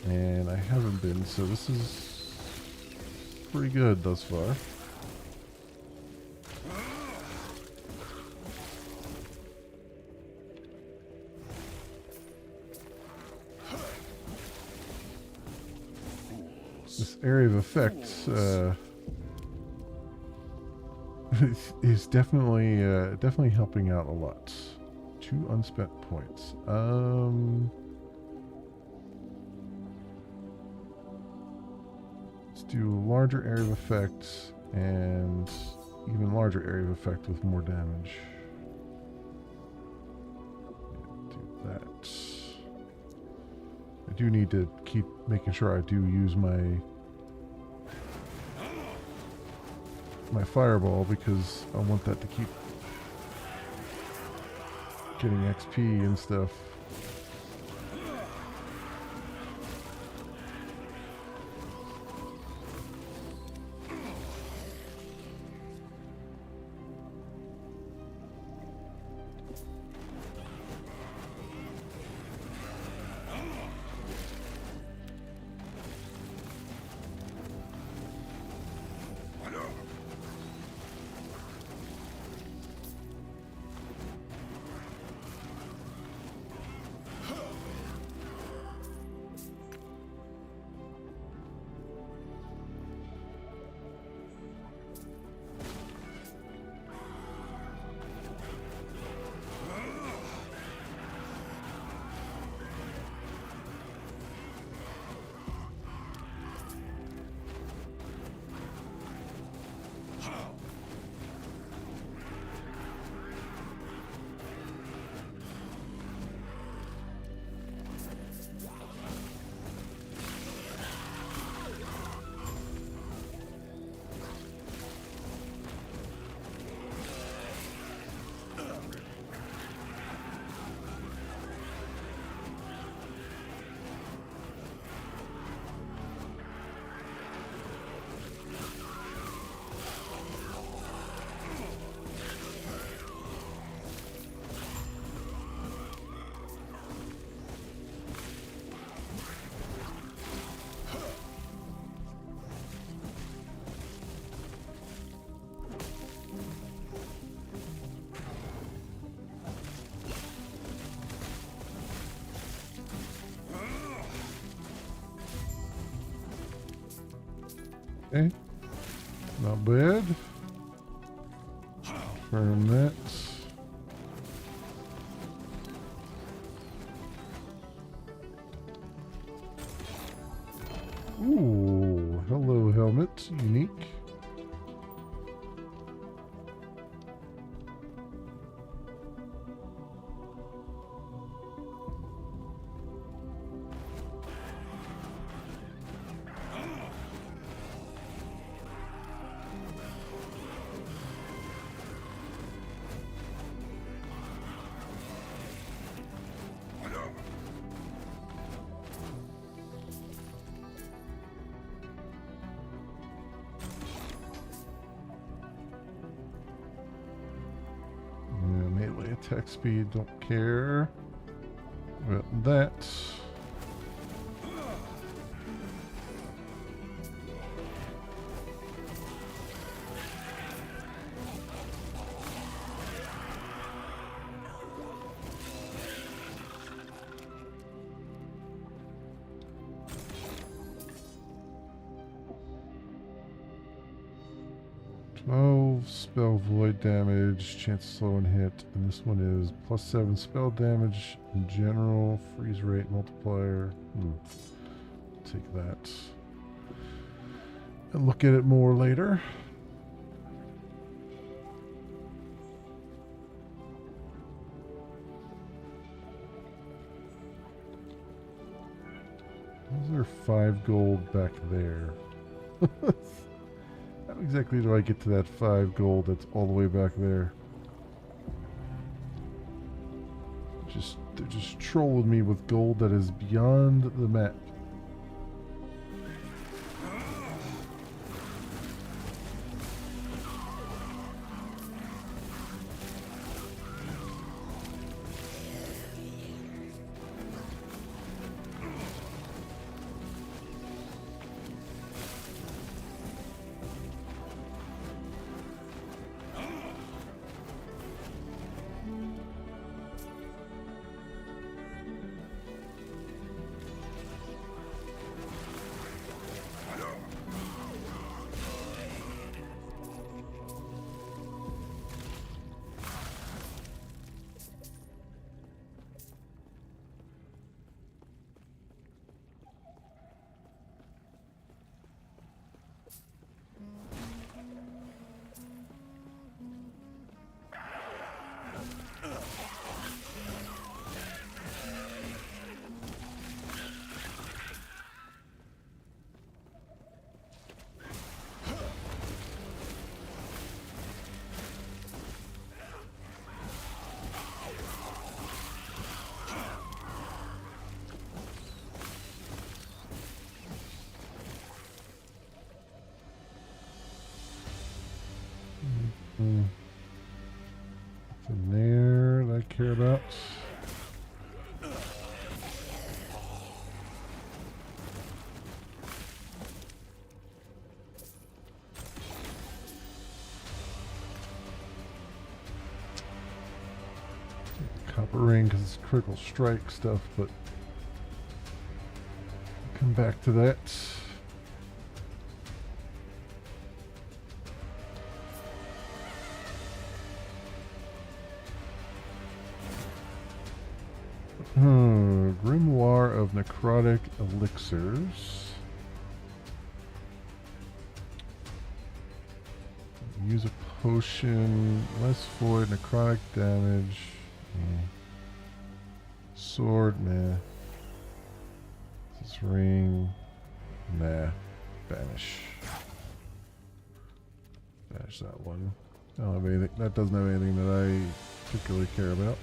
And I haven't been, so this is pretty good thus far. This area of effect is definitely helping out a lot. 2 unspent points. Let's do a larger area of effect and even larger area of effect with more damage. Do that. I do need to keep making sure I do use my fireball because I want that to keep getting XP and stuff. Okay. Not bad. Confirm that. Ooh, hello helmet, unique. Melee attack speed, don't care about that. 12 spell void damage, chance to slow and hit, and this one is +7 spell damage in general, freeze rate multiplier. Take that and look at it more later. Is there 5 gold back there? How exactly do I get to that 5 gold that's all the way back there? They're just trolling me with gold that is beyond the map. Nothing there that I care about. Copper ring because it's critical strike stuff, but I'll come back to that. Grimoire of Necrotic Elixirs. Use a potion, less void, necrotic damage. Sword, meh. This ring, nah. Banish. Banish that one. I don't have anything. That doesn't have anything that I particularly care about.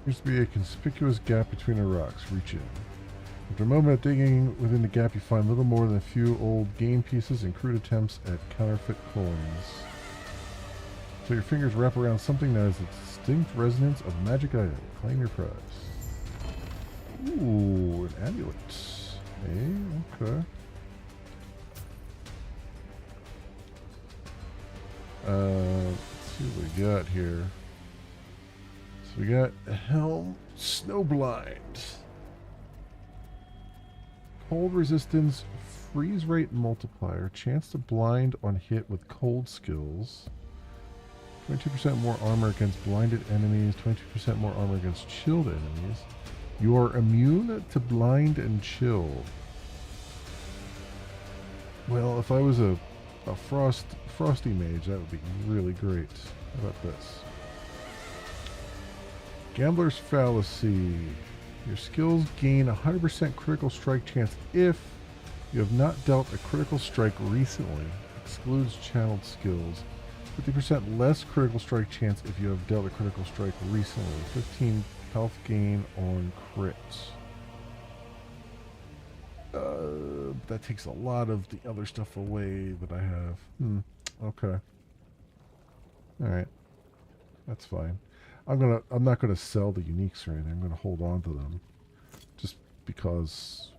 Appears to be a conspicuous gap between the rocks. Reach in. After a moment of digging within the gap, you find little more than a few old game pieces and crude attempts at counterfeit coins. So your fingers wrap around something that has a distinct resonance of magic item. Claim your prize. Ooh, an amulet. Hey, okay. Let's see what we got here. So we got a helm, snowblind. Cold resistance, freeze rate multiplier, chance to blind on hit with cold skills. 22% more armor against blinded enemies, 22% more armor against chilled enemies. You are immune to blind and chill. Well, if I was a frosty mage, that would be really great. How about this? Gambler's Fallacy. Your skills gain 100% critical strike chance if you have not dealt a critical strike recently. Excludes channeled skills. 50% less critical strike chance if you have dealt a critical strike recently. 15 health gain on crits. That takes a lot of the other stuff away that I have. Okay. Alright. That's fine. I'm not gonna sell the uniques or anything. I'm gonna hold on to them. Just because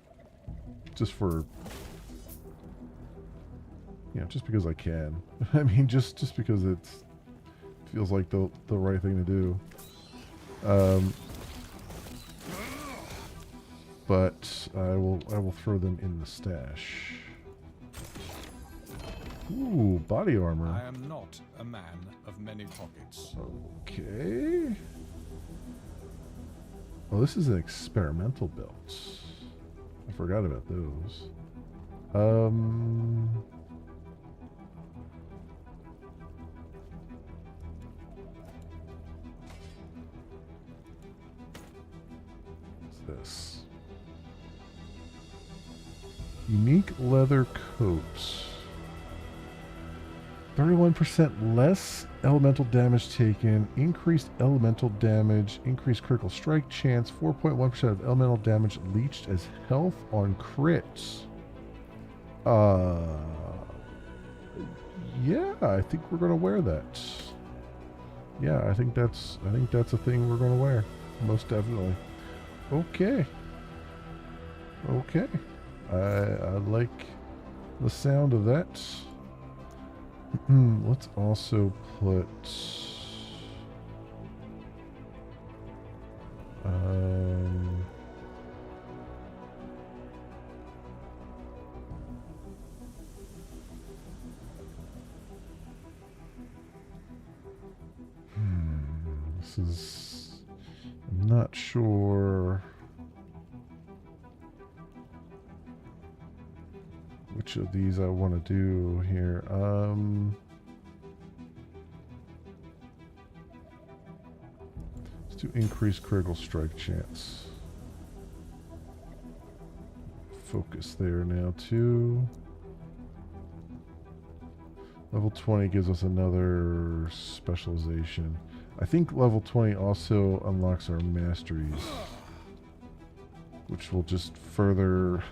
I can. I mean, just because it feels like the right thing to do. But I will throw them in the stash. Ooh, body armor. I am not a man of many pockets. Okay. Oh, this is an experimental belt. I forgot about those. What's this? Unique leather coats. 31% less elemental damage taken, increased elemental damage, increased critical strike chance, 4.1% of elemental damage leached as health on crits. Yeah, I think we're gonna wear that. Yeah, I think that's a thing we're gonna wear. Most definitely. Okay. Okay. I like the sound of that. Let's also put this is, I'm not sure which of these I want to do here. Let's do increased critical strike chance. Focus there now too. Level 20 gives us another specialization. I think level 20 also unlocks our masteries, which will just further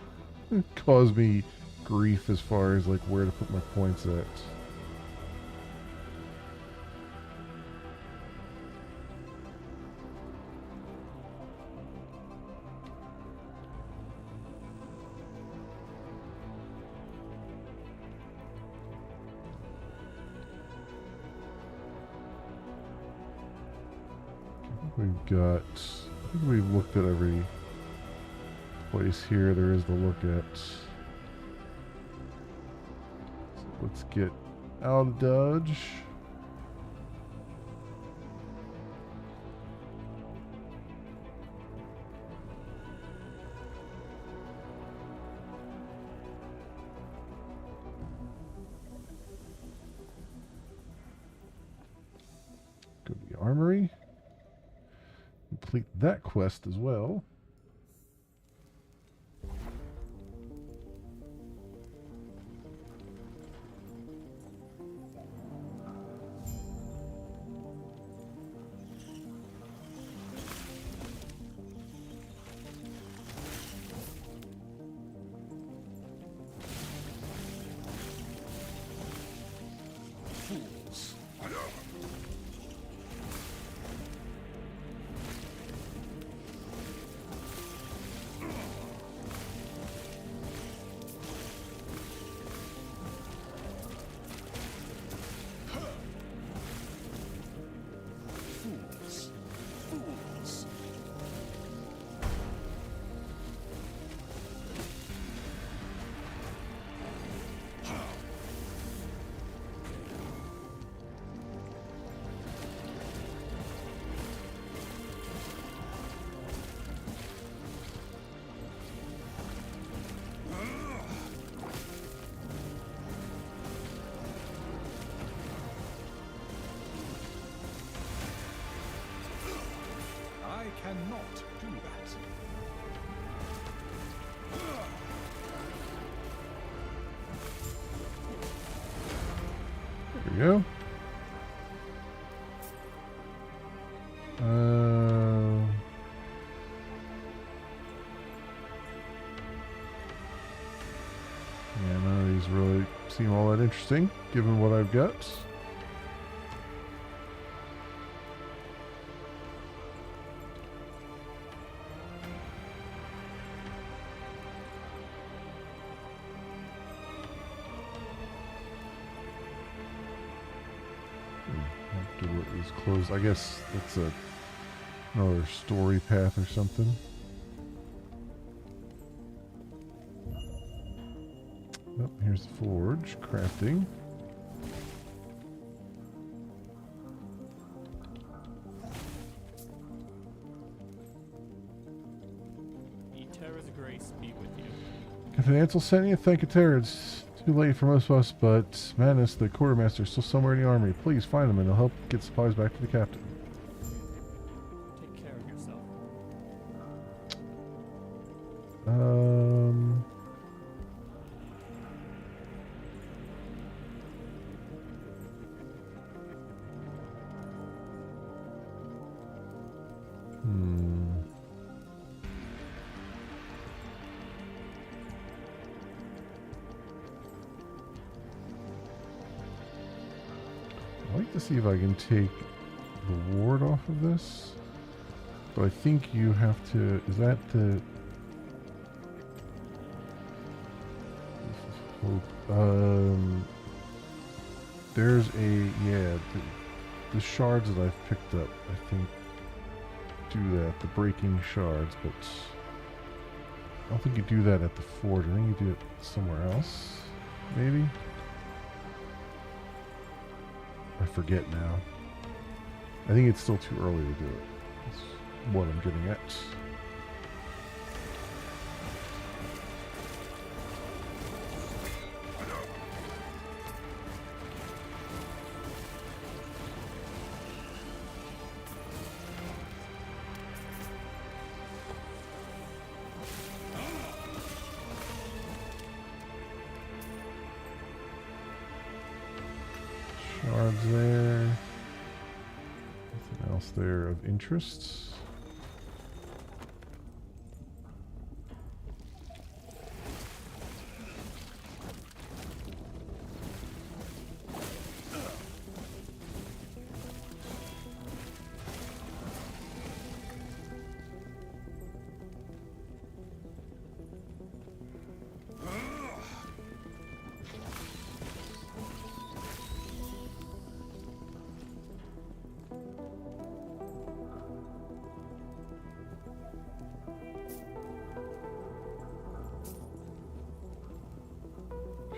cause me grief as far as like where to put my points at. I think we've looked at every place here there is to look at. So let's get out of Dodge. Go to the armory. Complete that quest as well. cannot do that. There we go. Yeah, none of these really seem all that interesting, given what I've got. Door is closed. I guess it's another story path or something. Oh, here's the forge. Crafting. Terra's grace be with you. Captain Ansel sent you. Thank you, Terra. It's too late for most of us, but Madness, the quartermaster, is still somewhere in the army. Please find him and he'll help get supplies back to the captain. Take care of yourself. I'd like to see if I can take the ward off of this. But I think you have to... Is that the... This is hope. There's a... Yeah, the shards that I've picked up, I think, do that. The breaking shards, but... I don't think you do that at the forge. I think you do it somewhere else. Maybe? I forget now. I think it's still too early to do it. That's what I'm getting at. Shards there. Nothing else there of interest.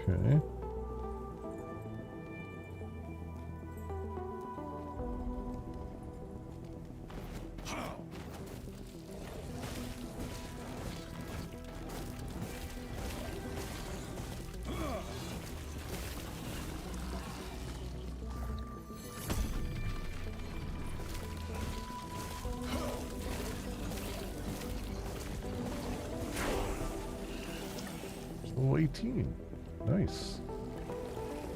Okay. Level 18. Nice.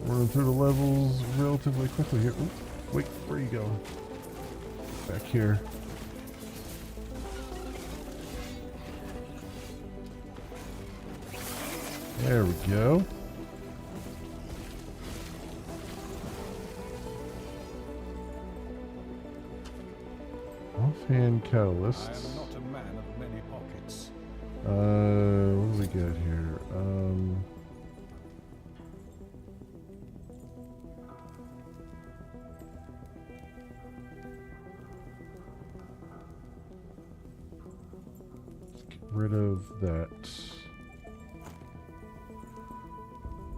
Running through the levels relatively quickly here. Ooh, wait, where are you going? Back here. There we go. Offhand catalysts. I am not a man of many pockets. What do we got here? Rid of that.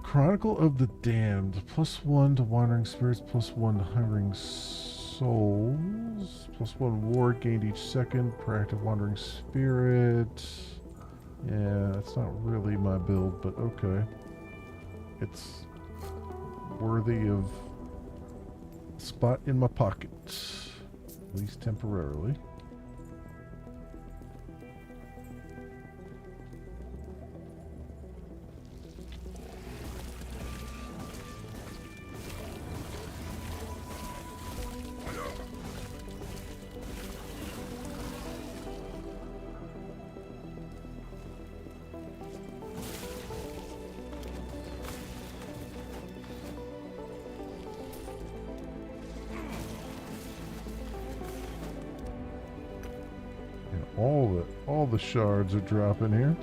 Chronicle of the Damned. +1 to Wandering Spirits, +1 to Hungering Souls. +1 ward gained each second per active Wandering Spirit. Yeah, that's not really my build, but okay. It's worthy of a spot in my pocket. At least temporarily. All the shards are dropping here.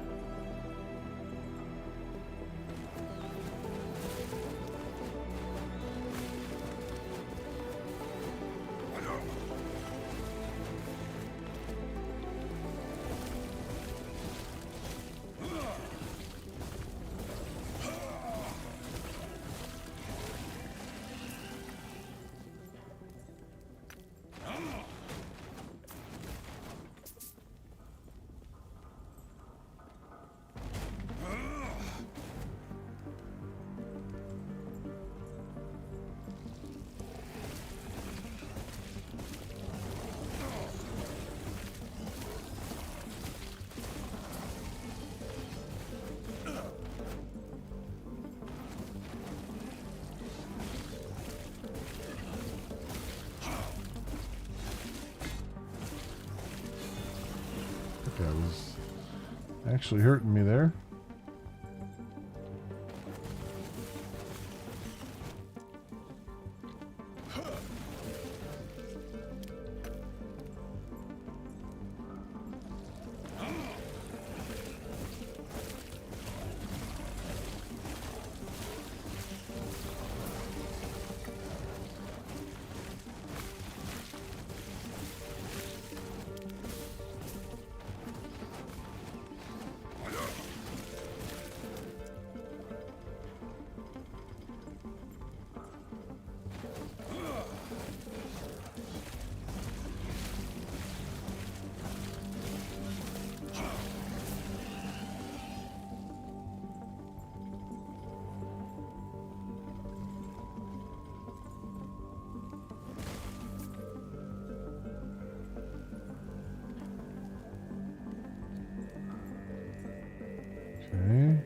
That was actually hurting me there. Okay.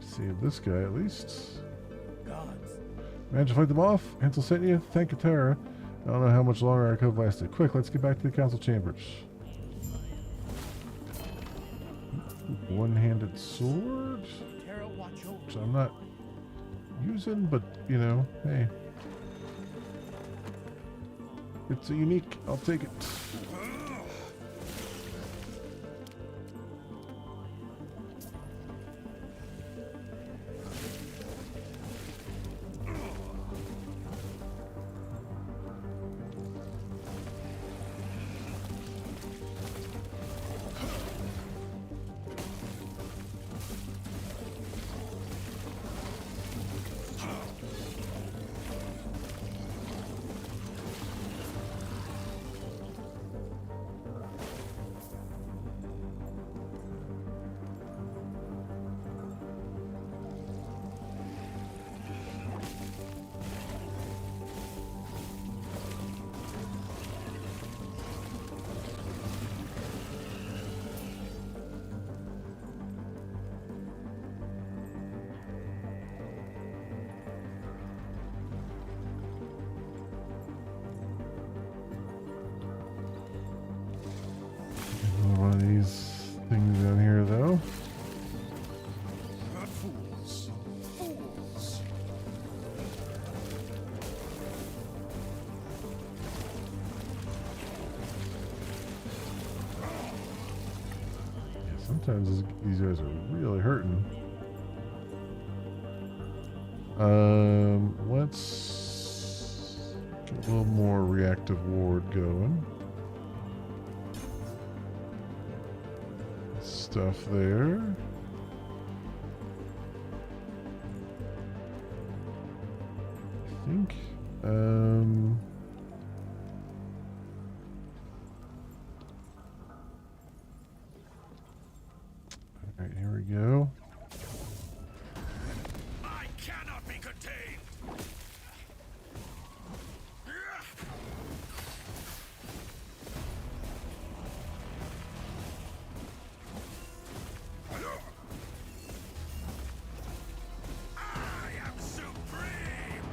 Save this guy at least. Gods. Managed to fight them off. Hansel sent you. Thank you, Tara. I don't know how much longer I could have lasted. Quick, let's get back to the council chambers. One-handed sword, Tara, watch over. which I'm not using, but you know, hey, it's a unique. I'll take it. One of these things down here, though. Fools. Fools. Yeah, sometimes these guys are really hurting. Let's get a little more reactive ward going. Stuff there. I think. All right, here we go. I cannot be contained. I am supreme.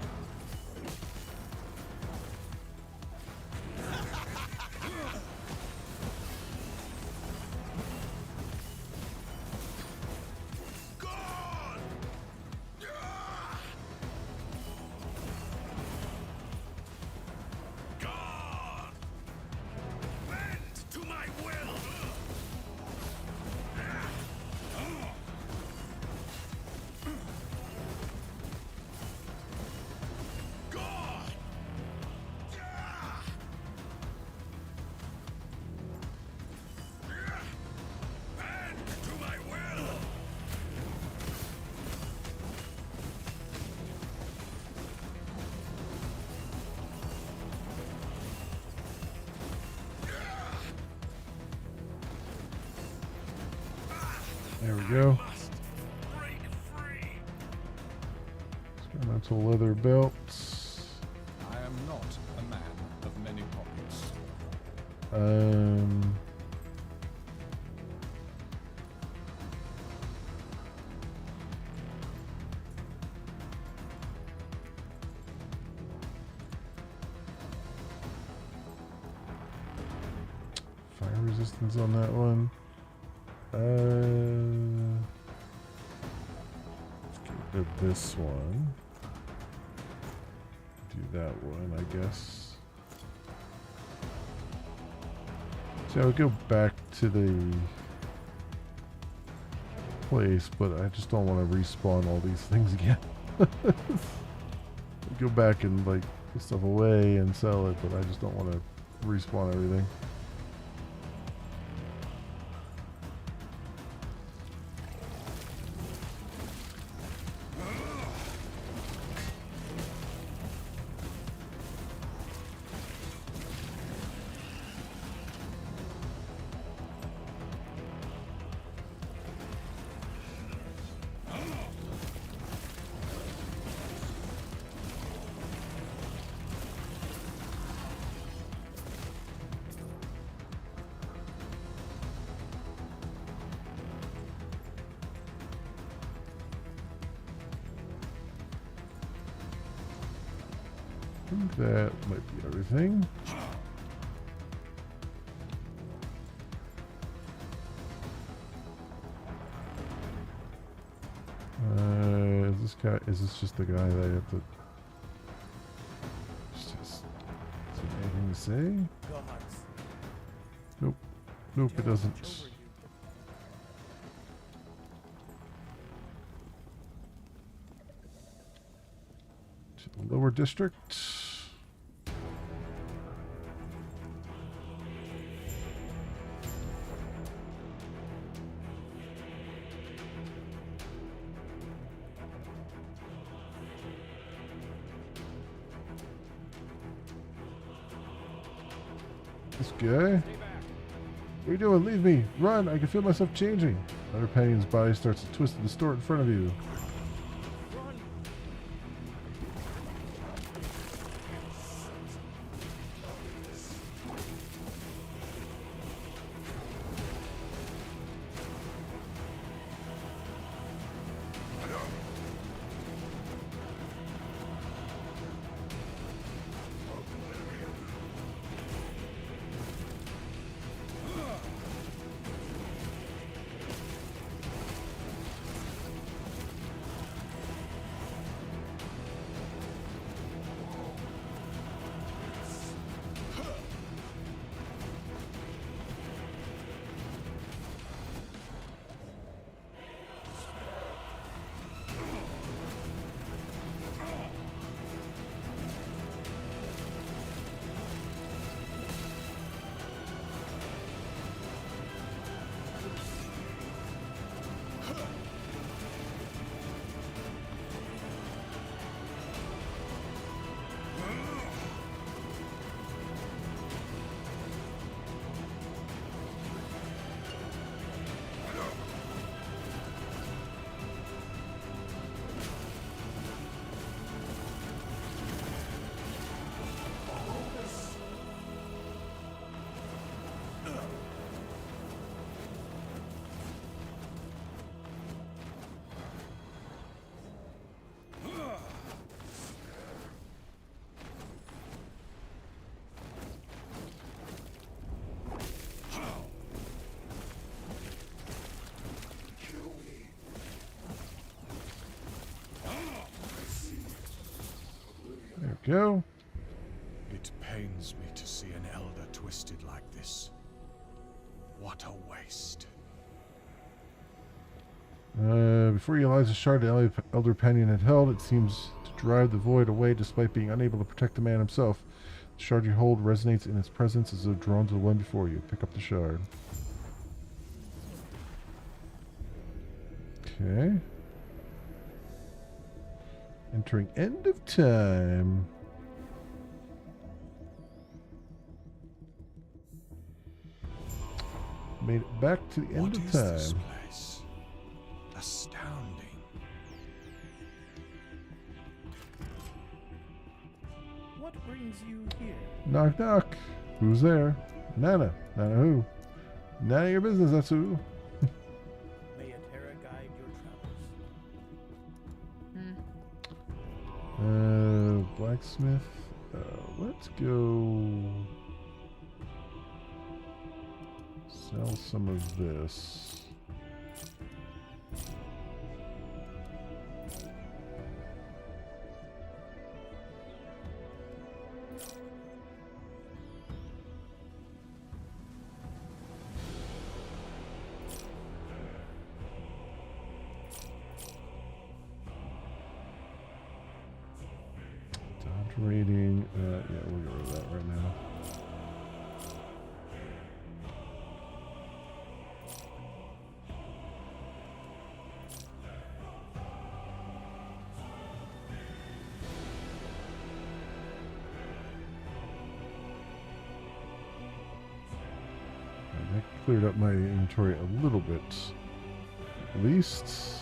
There we go. Experimental leather belts. I am not a man of many pockets. Fire resistance on that one. Let's get rid of this one. Do that one, I guess. So I'll go back to the place, but I just don't want to respawn all these things again. Go back and like put stuff away and sell it, but I just don't want to respawn everything. I think that might be everything. Is this just the guy that I have to... Is there anything to say? Nope. Nope, it doesn't. To the lower district. This guy? What are you doing? Leave me! Run! I can feel myself changing! Another Penion's body starts to twist and distort in front of you. There we go. It pains me to see an elder twisted like this. What a waste. Before you realize the shard the Elder Penion had held, it seems to drive the void away despite being unable to protect the man himself. The shard you hold resonates in its presence as though drawn to the one before you. Pick up the shard. Okay. Entering end of time. Made it back to the end of time. This place? astounding. What brings you here? Knock, knock. Who's there? Nana. Nana who? None of your business, that's who. May a Terra guide your travels. Blacksmith. Let's go sell some of this. Rating, yeah, we'll get rid of that right now. And that cleared up my inventory a little bit, at least.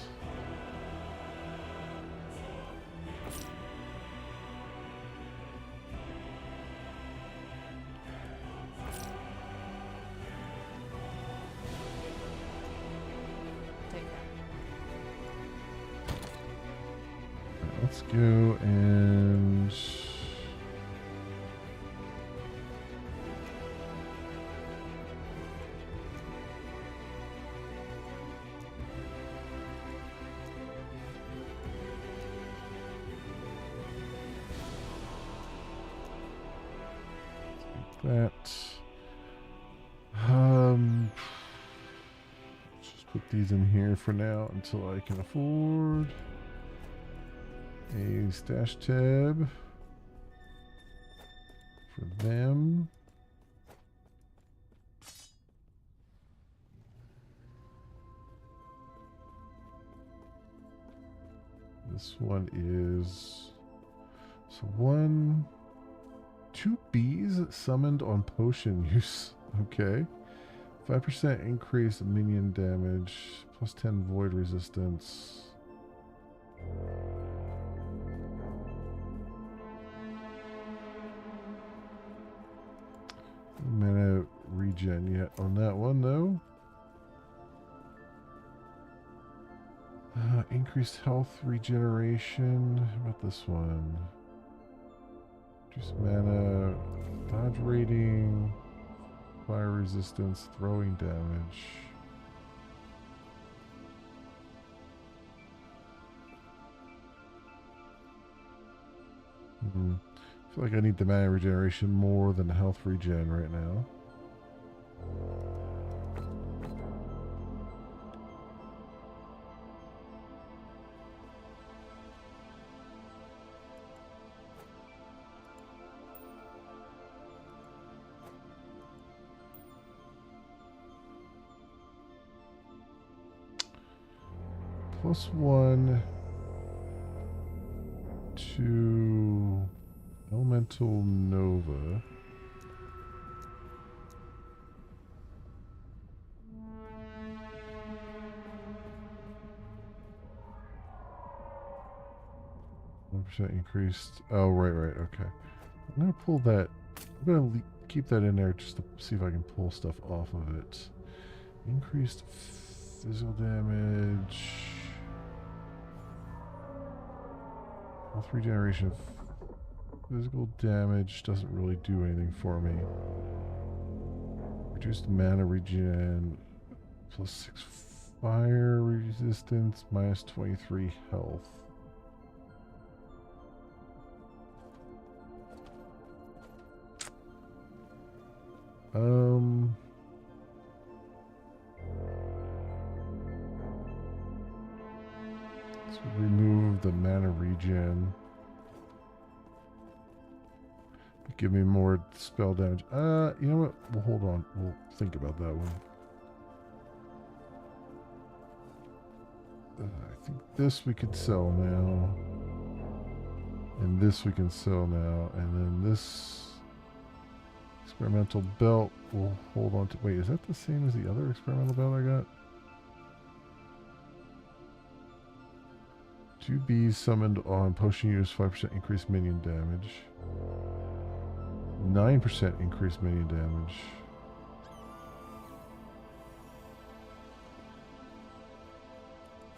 Let's go and that. Just put these in here for now until I can afford a stash tab for them. This one is so 2 bees summoned on potion use. Okay. 5% increase minion damage, plus 10 void resistance. Mana regen yet on that one though. Increased health regeneration. How about this one? Reduce mana, dodge rating, fire resistance, throwing damage. I feel like I need the mana regeneration more than the health regen right now. +1 to Elemental Nova. % increased. Oh, right. Okay. I'm gonna pull that. I'm gonna keep that in there just to see if I can pull stuff off of it. Increased physical damage. Health regeneration. Physical damage doesn't really do anything for me. Reduced mana regen. +6 fire resistance. -23 health. Let's remove the mana regen. Give me more spell damage. You know what? We'll hold on. We'll think about that one. I think this we could sell now. And this we can sell now. And then this experimental belt we'll hold on to. Wait, is that the same as the other experimental belt I got? 2 bees summoned on potion use, 5% increased minion damage. 9% increased minion damage.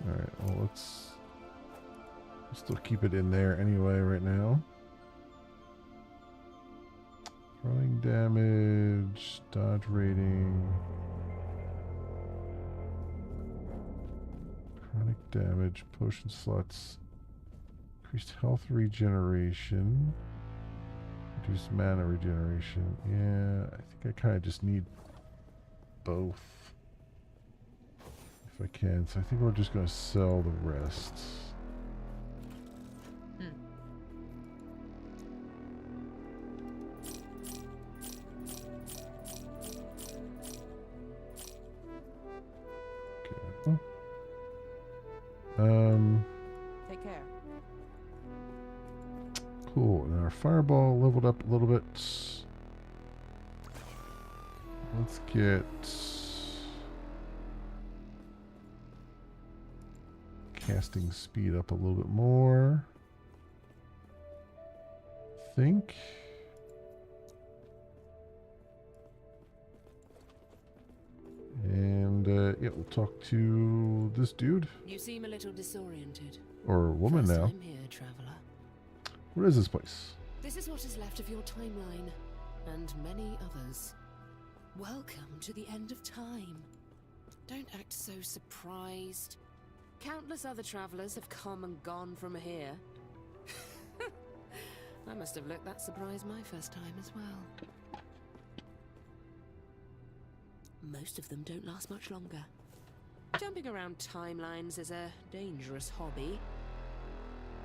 Alright, well let's still keep it in there anyway right now. Throwing damage, dodge rating, chronic damage, potion slots, increased health regeneration, reduced mana regeneration. Yeah, I think I kind of just need both if I can. So I think we're just going to sell the rest. Take care. Cool. And our fireball leveled up a little bit. Let's get casting speed up a little bit more. Think. And yeah, we'll talk to this dude. You seem a little disoriented. Or woman First now. time here, traveler. What is this place? This is what is left of your timeline, and many others. Welcome to the end of time. Don't act so surprised. Countless other travelers have come and gone from here. I must have looked that surprised my first time as well. Most of them don't last much longer. Jumping around timelines is a dangerous hobby.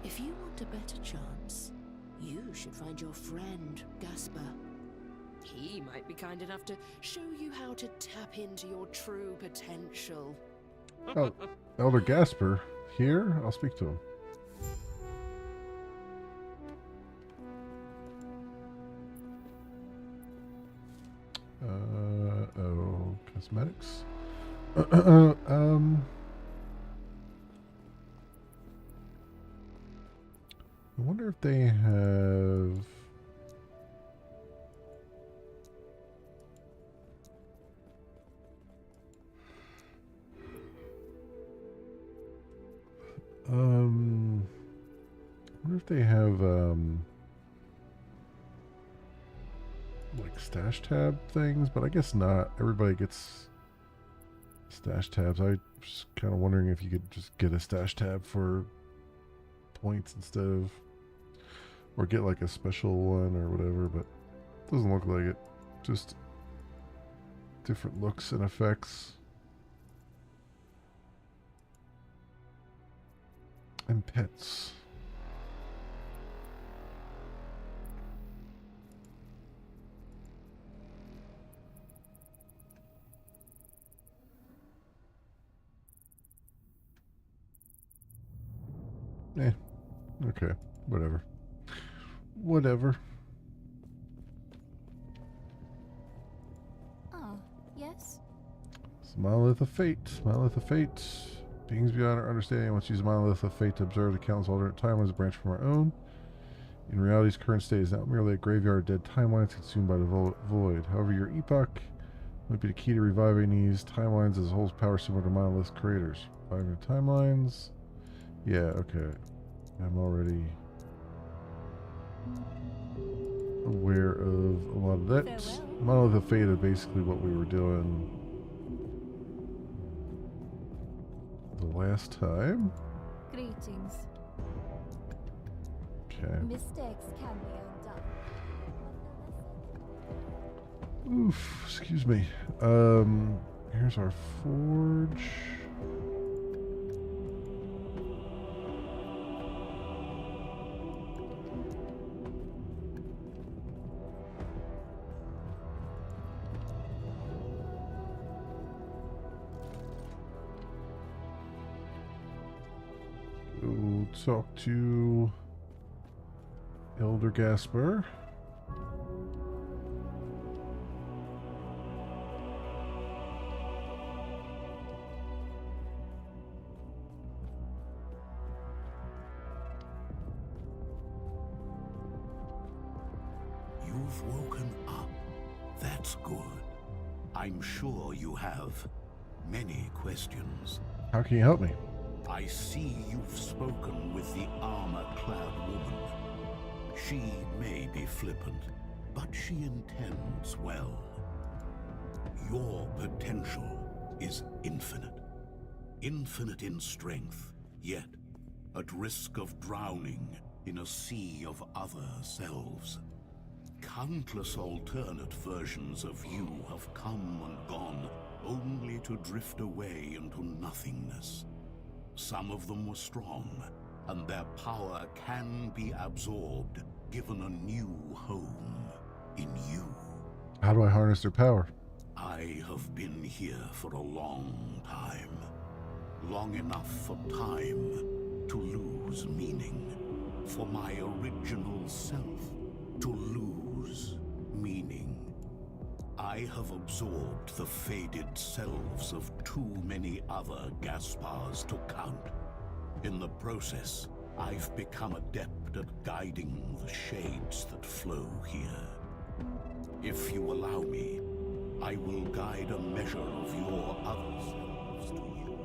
If you want a better chance, you should find your friend, Gasper. He might be kind enough to show you how to tap into your true potential. Oh, Elder Gasper here? I'll speak to him. Oh, cosmetics. I wonder if they have. I wonder if they have like stash tab things, but I guess not. Everybody gets stash tabs. I was kind of wondering if you could just get a stash tab for points instead of, or get like a special one or whatever, but it doesn't look like it. Just different looks and effects. And pets. Okay. Whatever. Whatever. Oh, yes? Monolith of Fate. Monolith of Fate. Beings beyond our understanding once use Monolith of Fate to observe the countless alternate timelines a branch from our own. In reality's current state is not merely a graveyard of dead timelines consumed by the void. However, your epoch might be the key to reviving these timelines as it holds power similar to Monolith's creators. Reviving the timelines? Yeah, okay. I'm already aware of a lot of that. Farewell. Monolith of Fate is basically what we were doing the last time. Greetings. Okay. Mistakes can be undone. Oof, excuse me. Here's our forge. We'll talk to Elder Gasper. You've woken up. That's good. I'm sure you have many questions. How can you help me? I see you've spoken with the armor-clad woman. She may be flippant, but she intends well. Your potential is infinite. Infinite in strength, yet at risk of drowning in a sea of other selves. Countless alternate versions of you have come and gone, only to drift away into nothingness. Some of them were strong, and their power can be absorbed, given a new home in you. How do I harness their power? I have been here for a long time. Long enough for time to lose meaning. For my original self to lose meaning. I have absorbed the faded selves of too many other Gaspars to count. In the process, I've become adept at guiding the shades that flow here. If you allow me, I will guide a measure of your other selves to you.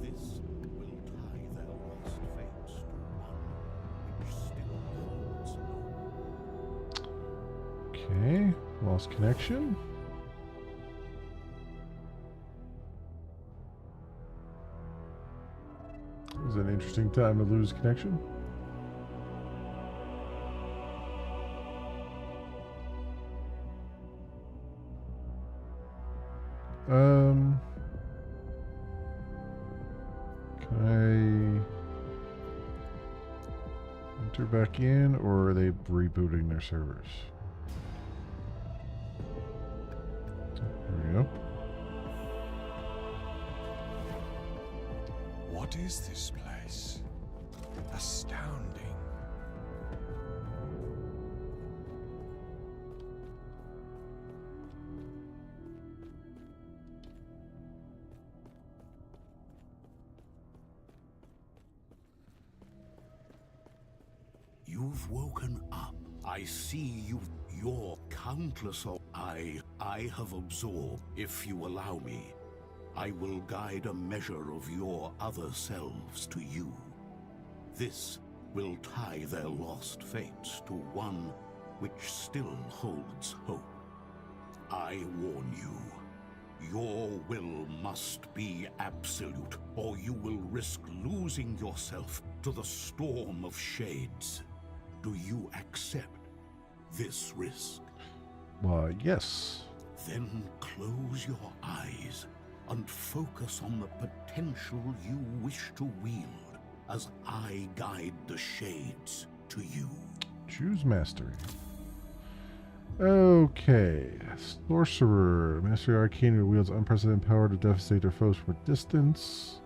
This will tie their lost fates to one which still holds hope. Okay, lost connection. It was an interesting time to lose connection. Can I enter back in, or are they rebooting their servers? There we go. What is this place? Astounding. You've woken up. I see your countless I have absorbed. If you allow me, I will guide a measure of your other selves to you. This will tie their lost fates to one which still holds hope. I warn you, your will must be absolute, or you will risk losing yourself to the storm of shades. Do you accept this risk? Why, yes. Then close your eyes and focus on the potential you wish to wield as I guide the shades to you. Choose mastery. Okay. Sorcerer. Mastery Arcane who wields unprecedented power to devastate their foes from a distance.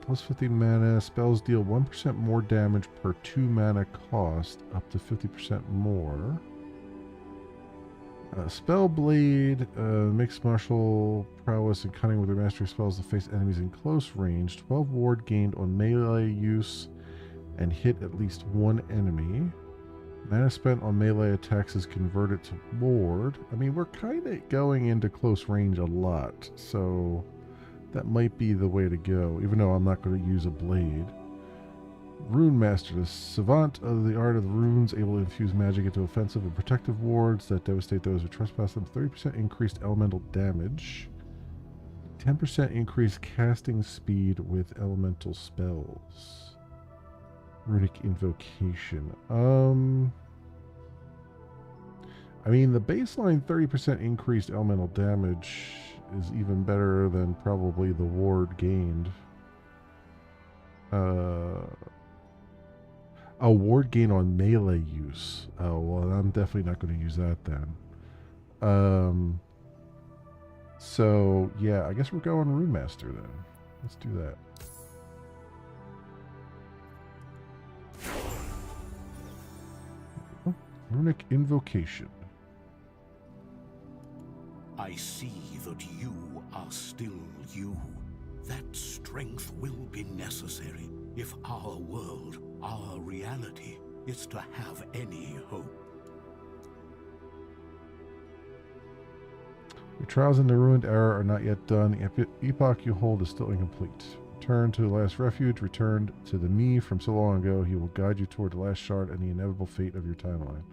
Plus 15 mana. Spells deal 1% more damage per 2 mana cost, up to 50% more. Spellblade, mixed martial prowess and cunning with their mastery spells to face enemies in close range. 12 ward gained on melee use and hit at least one enemy. Mana spent on melee attacks is converted to ward. I mean, we're kind of going into close range a lot, so that might be the way to go, even though I'm not going to use a blade. Rune Master, the savant of the art of the runes, able to infuse magic into offensive and protective wards that devastate those who trespass them. 30% increased elemental damage. 10% increased casting speed with elemental spells. Runic Invocation. I mean, the baseline 30% increased elemental damage is even better than probably the ward gained. A ward gain on melee use. Oh, well, I'm definitely not going to use that then. So, yeah, I guess we're going Rune Master then. Let's do that. Runic Invocation. I see that you are still you. That strength will be necessary if our world, our reality, is to have any hope. Your trials in the ruined era are not yet done. The epoch you hold is still incomplete. Return to the last refuge, returned to the me from so long ago. He will guide you toward the last shard and the inevitable fate of your timeline.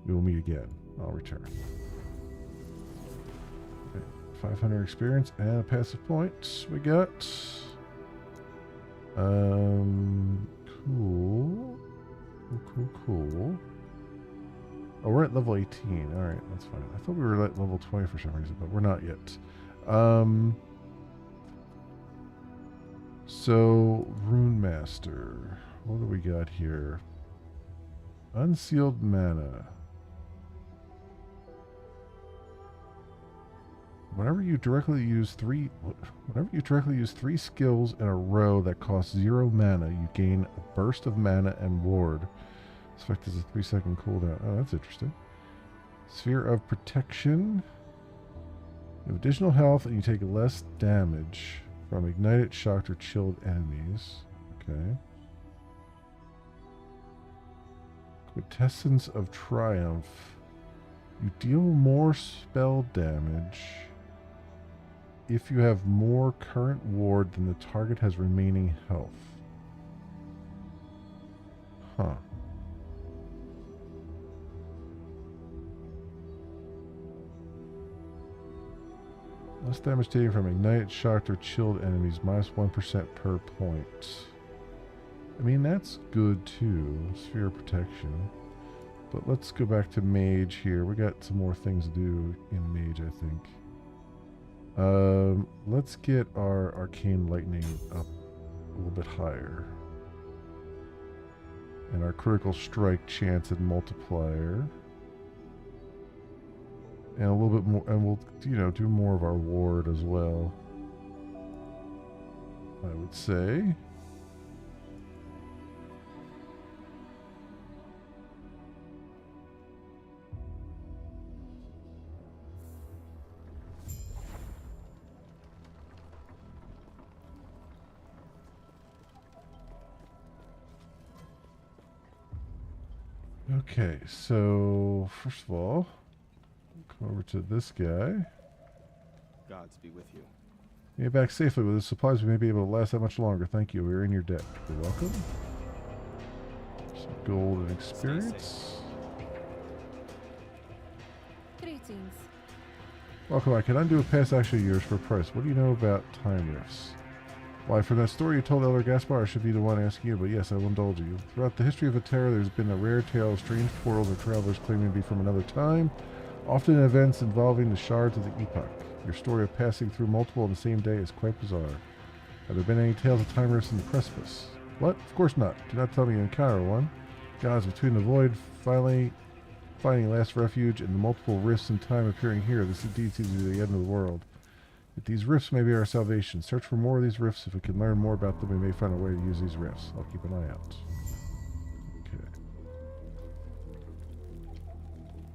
We will meet again. I'll return. Okay, 500 experience and a passive point we got. Cool. Oh, we're at level 18. Alright, that's fine. I thought we were at level 20 for some reason, but we're not yet. So, Rune Master. What do we got here? Unsealed Mana. Whenever you directly use three skills in a row that cost 0 mana, you gain a burst of mana and ward. This effect is a 3-second cooldown. Oh, that's interesting. Sphere of Protection. You have additional health and you take less damage from ignited, shocked, or chilled enemies. Okay. Quintessence of Triumph. You deal more spell damage if you have more current ward than the target has remaining health. Huh. Less damage taken from ignited, shocked, or chilled enemies, minus 1% per point. I mean, that's good too. Sphere of Protection. But let's go back to Mage here. We got some more things to do in Mage, I think. Let's get our Arcane Lightning up a little bit higher. And our Critical Strike chance and multiplier. And a little bit more, and we'll, do more of our ward as well, I would say. Okay, so first of all, come over to this guy. Gods be with you. Get back safely. With the supplies, we may be able to last that much longer. Thank you. We're in your debt. You're welcome. Some gold and experience. Greetings. Welcome. I can undo a past action of yours for a price. What do you know about time rifts? Why, from that story you told Elder Gaspar, I should be the one asking you, but yes, I will indulge you. Throughout the history of Atera, there's been a rare tale of strange portals or travelers claiming to be from another time, often events involving the shards of the Epoch. Your story of passing through multiple on the same day is quite bizarre. Have there been any tales of time rifts in the precipice? What? Of course not. Do not tell me you encounter one. Gods, between the void finally finding last refuge and the multiple rifts in time appearing here, this indeed seems to be the end of the world. If these rifts may be our salvation, search for more of these rifts. If we can learn more about them, we may find a way to use these rifts. I'll keep an eye out. Okay.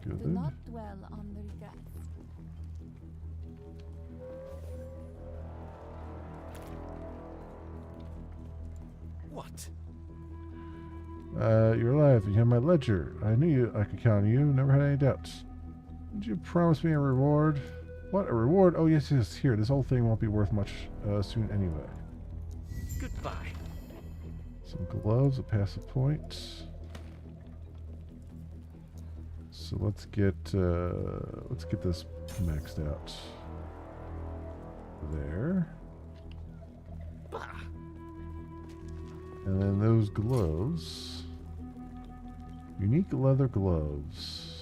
Good. Do not dwell on the regrets. What? You're alive. You have my ledger. I knew I could count on you. Never had any doubts. Did you promise me a reward? What, a reward? Oh, yes, here. This whole thing won't be worth much soon anyway. Goodbye. Some gloves, a passive point. So let's get this maxed out. There. And then those gloves. Unique leather gloves.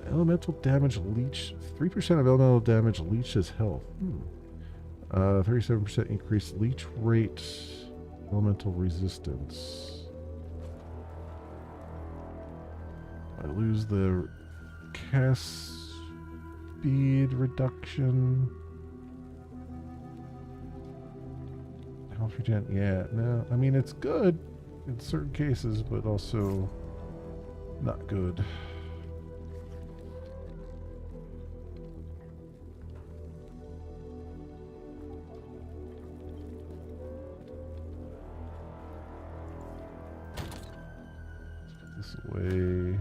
Elemental damage leech. 3% of elemental damage leeches health. 37% increased leech rate. Elemental resistance. I lose the cast speed reduction. Health regen. Yeah, no. I mean, it's good in certain cases, but also not good. Let's put this away.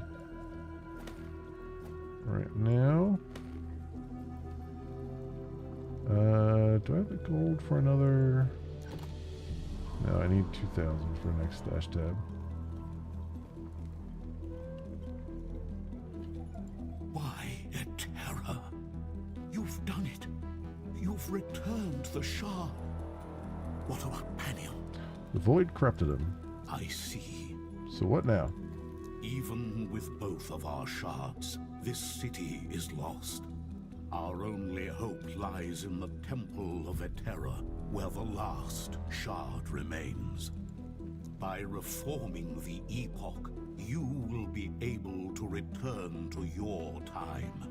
I have the gold for another? No, I need 2,000 for the next stash tab. Why, Eterra? You've done it. You've returned the shard. What about Panion? The void corrupted him. I see. So what now? Even with both of our shards, this city is lost. Our only hope lies in the Temple of Eterra, where the last shard remains. By reforming the Epoch, you will be able to return to your time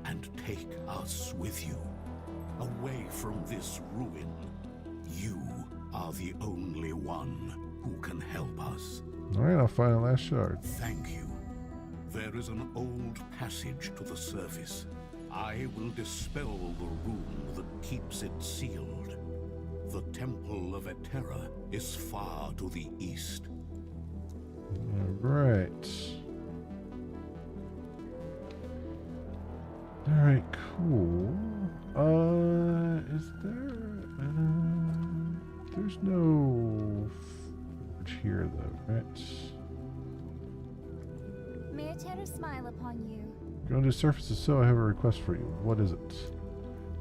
and take us with you. Away from this ruin, you are the only one who can help us. Alright, I'll find the last shard. Thank you. There is an old passage to the surface. I will dispel the rune that keeps it sealed. The Temple of Eterra is far to the east. Alright. Alright, cool. Is there... there's no forge here, though, right? May Eterra smile upon you. Going to surface the so I have a request for you. What is it?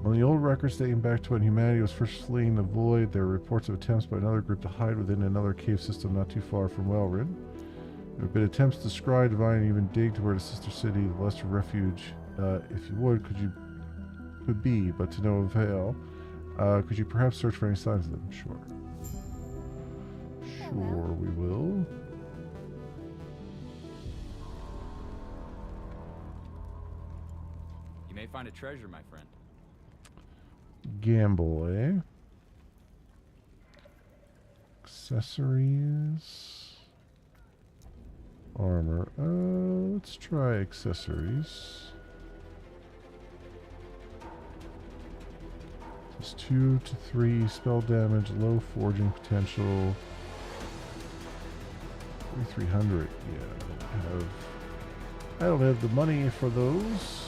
On the old records dating back to when humanity was first fleeing the void, there are reports of attempts by another group to hide within another cave system not too far from Wellrid. There have been attempts to scry, divine, and even dig to where the sister city, the lesser refuge, if you would, could be, but to no avail. Could you perhaps search for any signs of them? Sure. Sure, we will. You may find a treasure, my friend. Gamble, eh? Accessories. Armor. Let's try accessories. Just 2 to 3 spell damage, low forging potential. 3,300. Yeah, I don't have the money for those.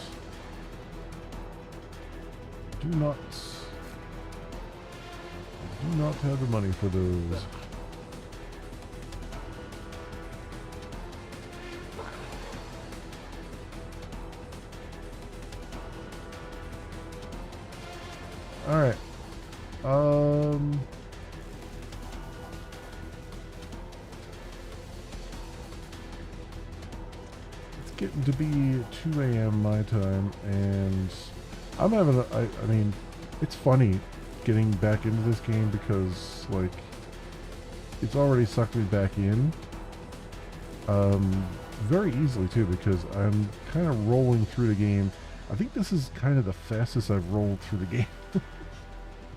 Do not have the money for those. All right. It's getting to be 2 a.m. my time, and I'm having I mean, it's funny getting back into this game because, like, it's already sucked me back in. Very easily, too, because I'm kind of rolling through the game. I think this is kind of the fastest I've rolled through the game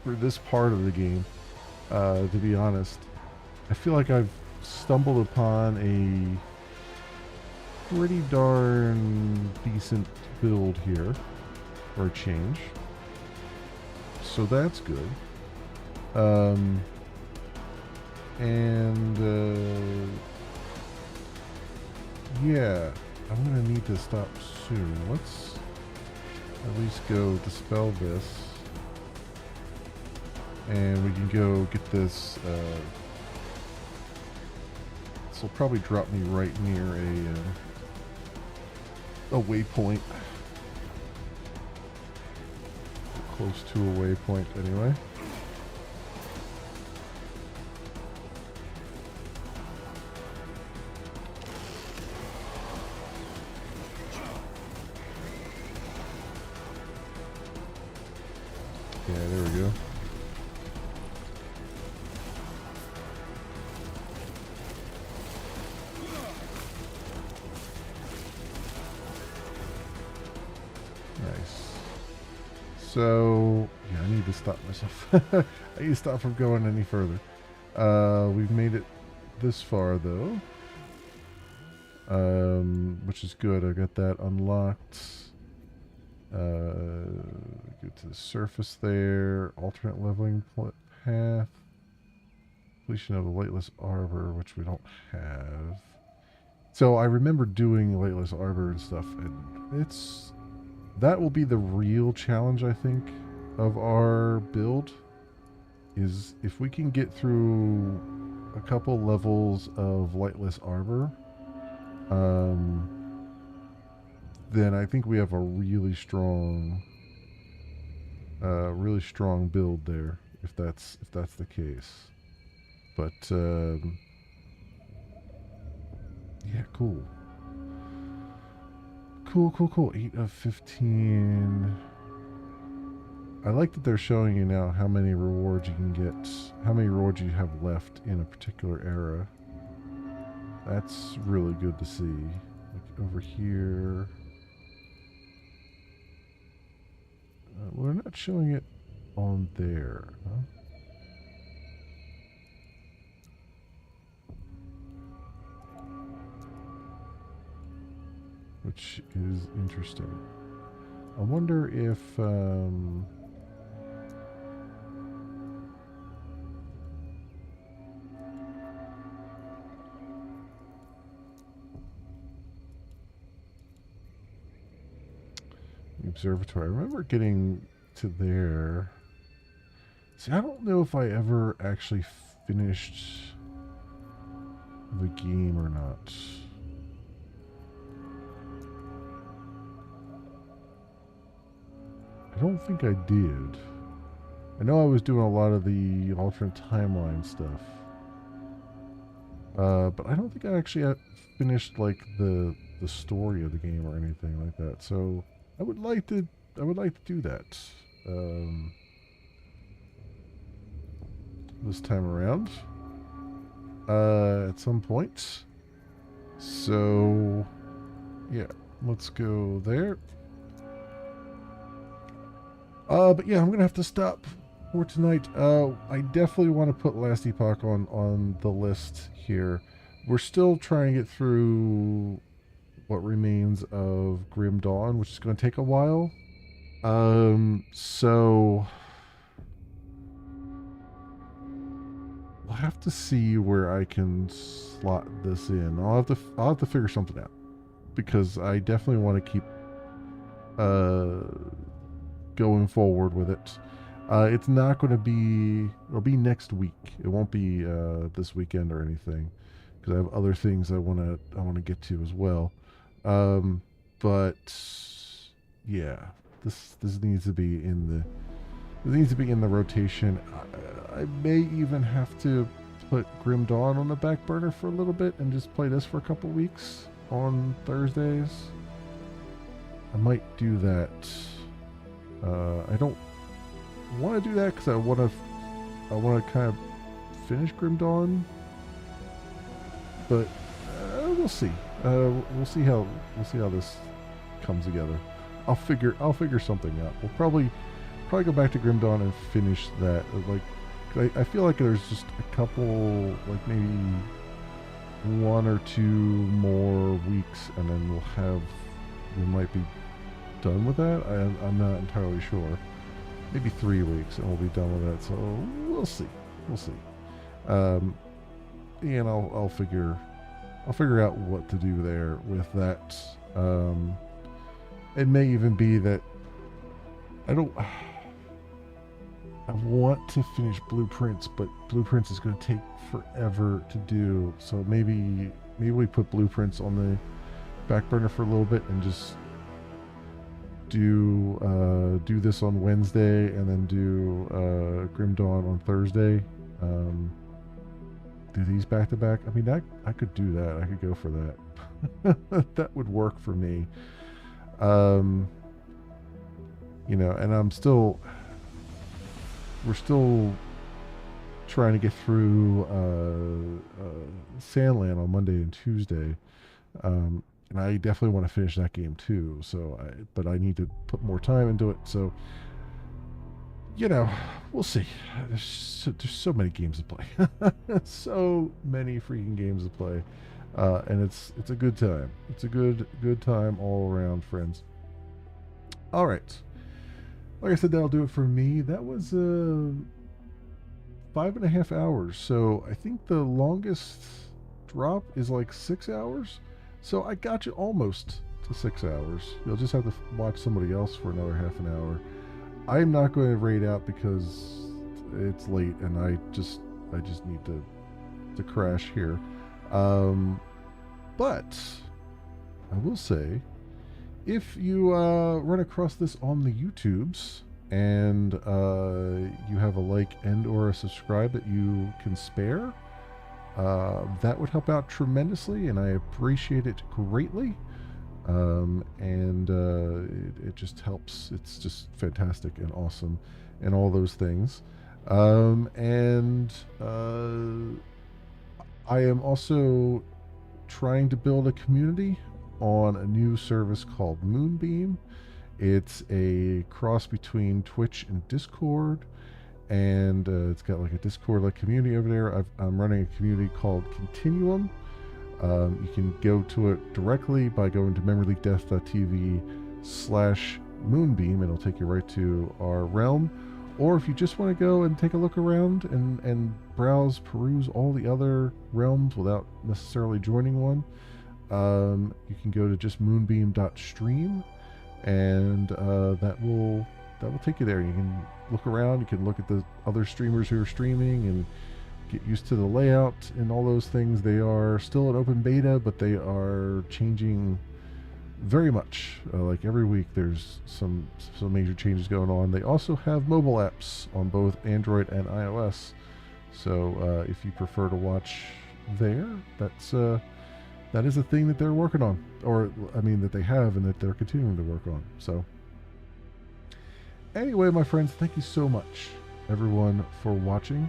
for this part of the game, to be honest. I feel like I've stumbled upon a pretty darn decent build here for a change. So that's good. Yeah, I'm gonna need to stop soon. Let's at least go dispel this, and we can go get this. This will probably drop me right near a waypoint, close to a waypoint anyway. Yeah, there we go. Nice. So, yeah, I need to stop myself. I need to stop from going any further. We've made it this far, though. Which is good. I got that unlocked. Get to the surface there. Alternate leveling path. Completion of a Lightless Arbor, which we don't have. So I remember doing Lightless Arbor and stuff, and that will be the real challenge, I think, of our build. is if we can get through a couple levels of lightless armor, then I think we have a really strong build there. If that's the case, but yeah, cool. 8 of 15. I like that they're showing you now how many rewards you can get, how many rewards you have left in a particular era. That's really good to see. Like over here. We're not showing it on there, huh? Which is interesting. I wonder if the observatory. I remember getting to there. See, I don't know if I ever actually finished the game or not. I don't think I did. I know I was doing a lot of the alternate timeline stuff. But I don't think I actually finished like the story of the game or anything like that. So I would like to do that this time around at some point. So yeah, let's go there. But yeah, I'm gonna have to stop for tonight. I definitely want to put Last Epoch on the list here. We're still trying to get through what remains of Grim Dawn, which is going to take a while. So we'll have to see where I can slot this in. I'll have to figure something out, because I definitely want to keep going forward with it. It's not going to be, it'll be next week. It won't be this weekend or anything, because I have other things I want to get to as well. But yeah, this needs to be in the rotation. I may even have to put Grim Dawn on the back burner for a little bit and just play this for a couple weeks on Thursdays. I might do that. I don't want to do that because I want to kind of finish Grim Dawn, but we'll see. We'll see how this comes together. I'll figure something out. We'll probably go back to Grim Dawn and finish that. Like, I feel like there's just a couple, like maybe 1 or 2 more weeks, and then we might be done with that. I'm not entirely sure. Maybe 3 weeks and we'll be done with that. So we'll see. And I'll figure out what to do there with that. It may even be that I want to finish Blueprints, but Blueprints is going to take forever to do. So maybe we put Blueprints on the back burner for a little bit and just do this on Wednesday and then do Grim Dawn on Thursday. Do these back to back. I mean, I could do that. I could go for that. That would work for me. You know, and we're still trying to get through Sandland on Monday and Tuesday. And I definitely want to finish that game too. But I need to put more time into it. So, you know, we'll see. There's so many games to play. So many freaking games to play. And it's a good time. It's a good time all around, friends. All right. Like I said, that'll do it for me. That was 5.5 hours. So I think the longest drop is like 6 hours. So I got you almost to 6 hours. You'll just have to watch somebody else for another half an hour. I'm not going to raid out because it's late, and I just need to crash here. But I will say, if you run across this on the YouTubes and you have a like and or a subscribe that you can spare, that would help out tremendously, and I appreciate it greatly. It just helps. It's just fantastic and awesome and all those things. I am also trying to build a community on a new service called Moonbeam. It's a cross between Twitch and Discord, and it's got like a Discord-like community over there. I'm running a community called Continuum. You can go to it directly by going to memoryleakdeath.tv/Moonbeam. It'll take you right to our realm. Or if you just want to go and take a look around and peruse all the other realms without necessarily joining one, you can go to just moonbeam.stream, and that will take you there. You can look around, you can look at the other streamers who are streaming and get used to the layout and all those things. They are still an open beta, but they are changing very much. Like every week there's some major changes going on. They also have mobile apps on both Android and iOS, so if you prefer to watch there, that is a thing that they're working on, or I mean that they have and that they're continuing to work on. So anyway, my friends, thank you so much everyone for watching.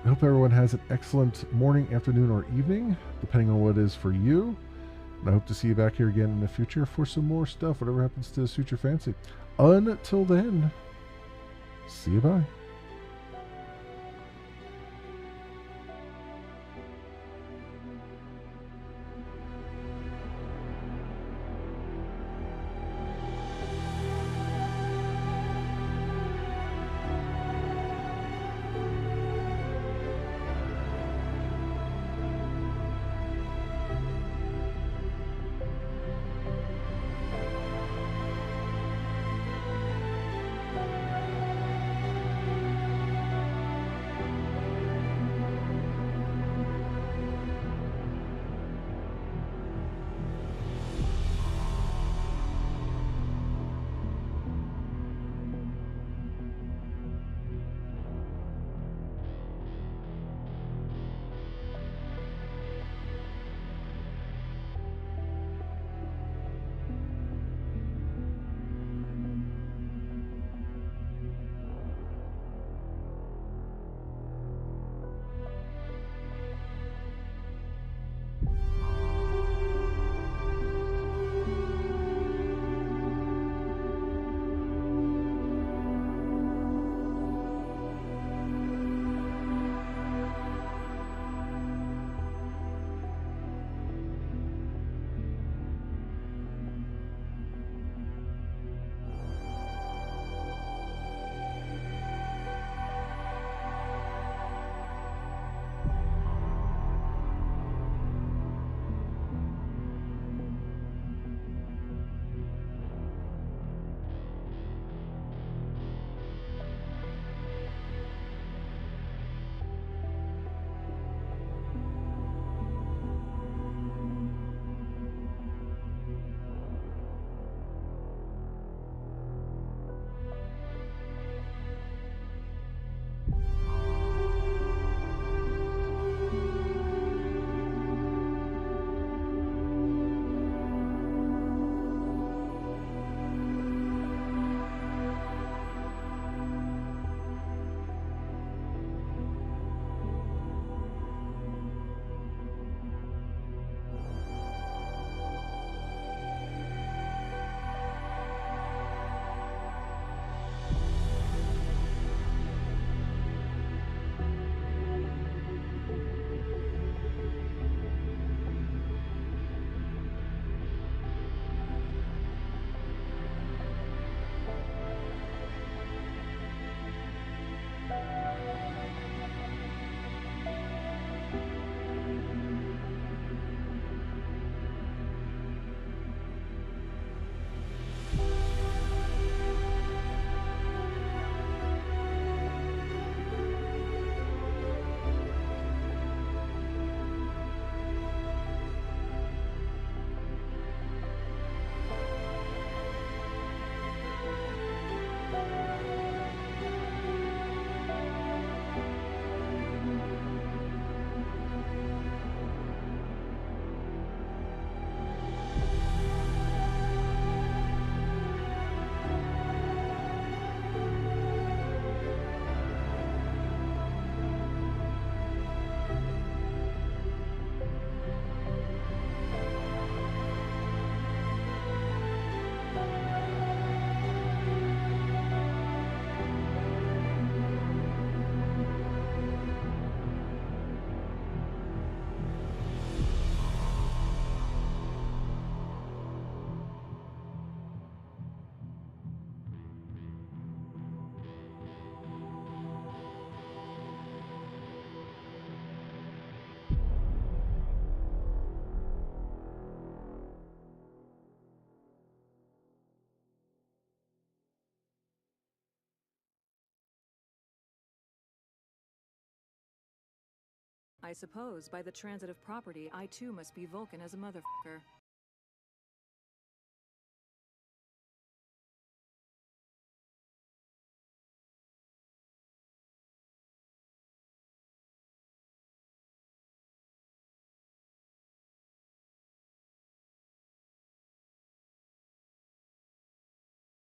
I hope everyone has an excellent morning, afternoon, or evening, depending on what it is for you. And I hope to see you back here again in the future for some more stuff, whatever happens to suit your fancy. Until then, see you bye. I suppose by the transit of property, I too must be Vulcan as a motherfucker.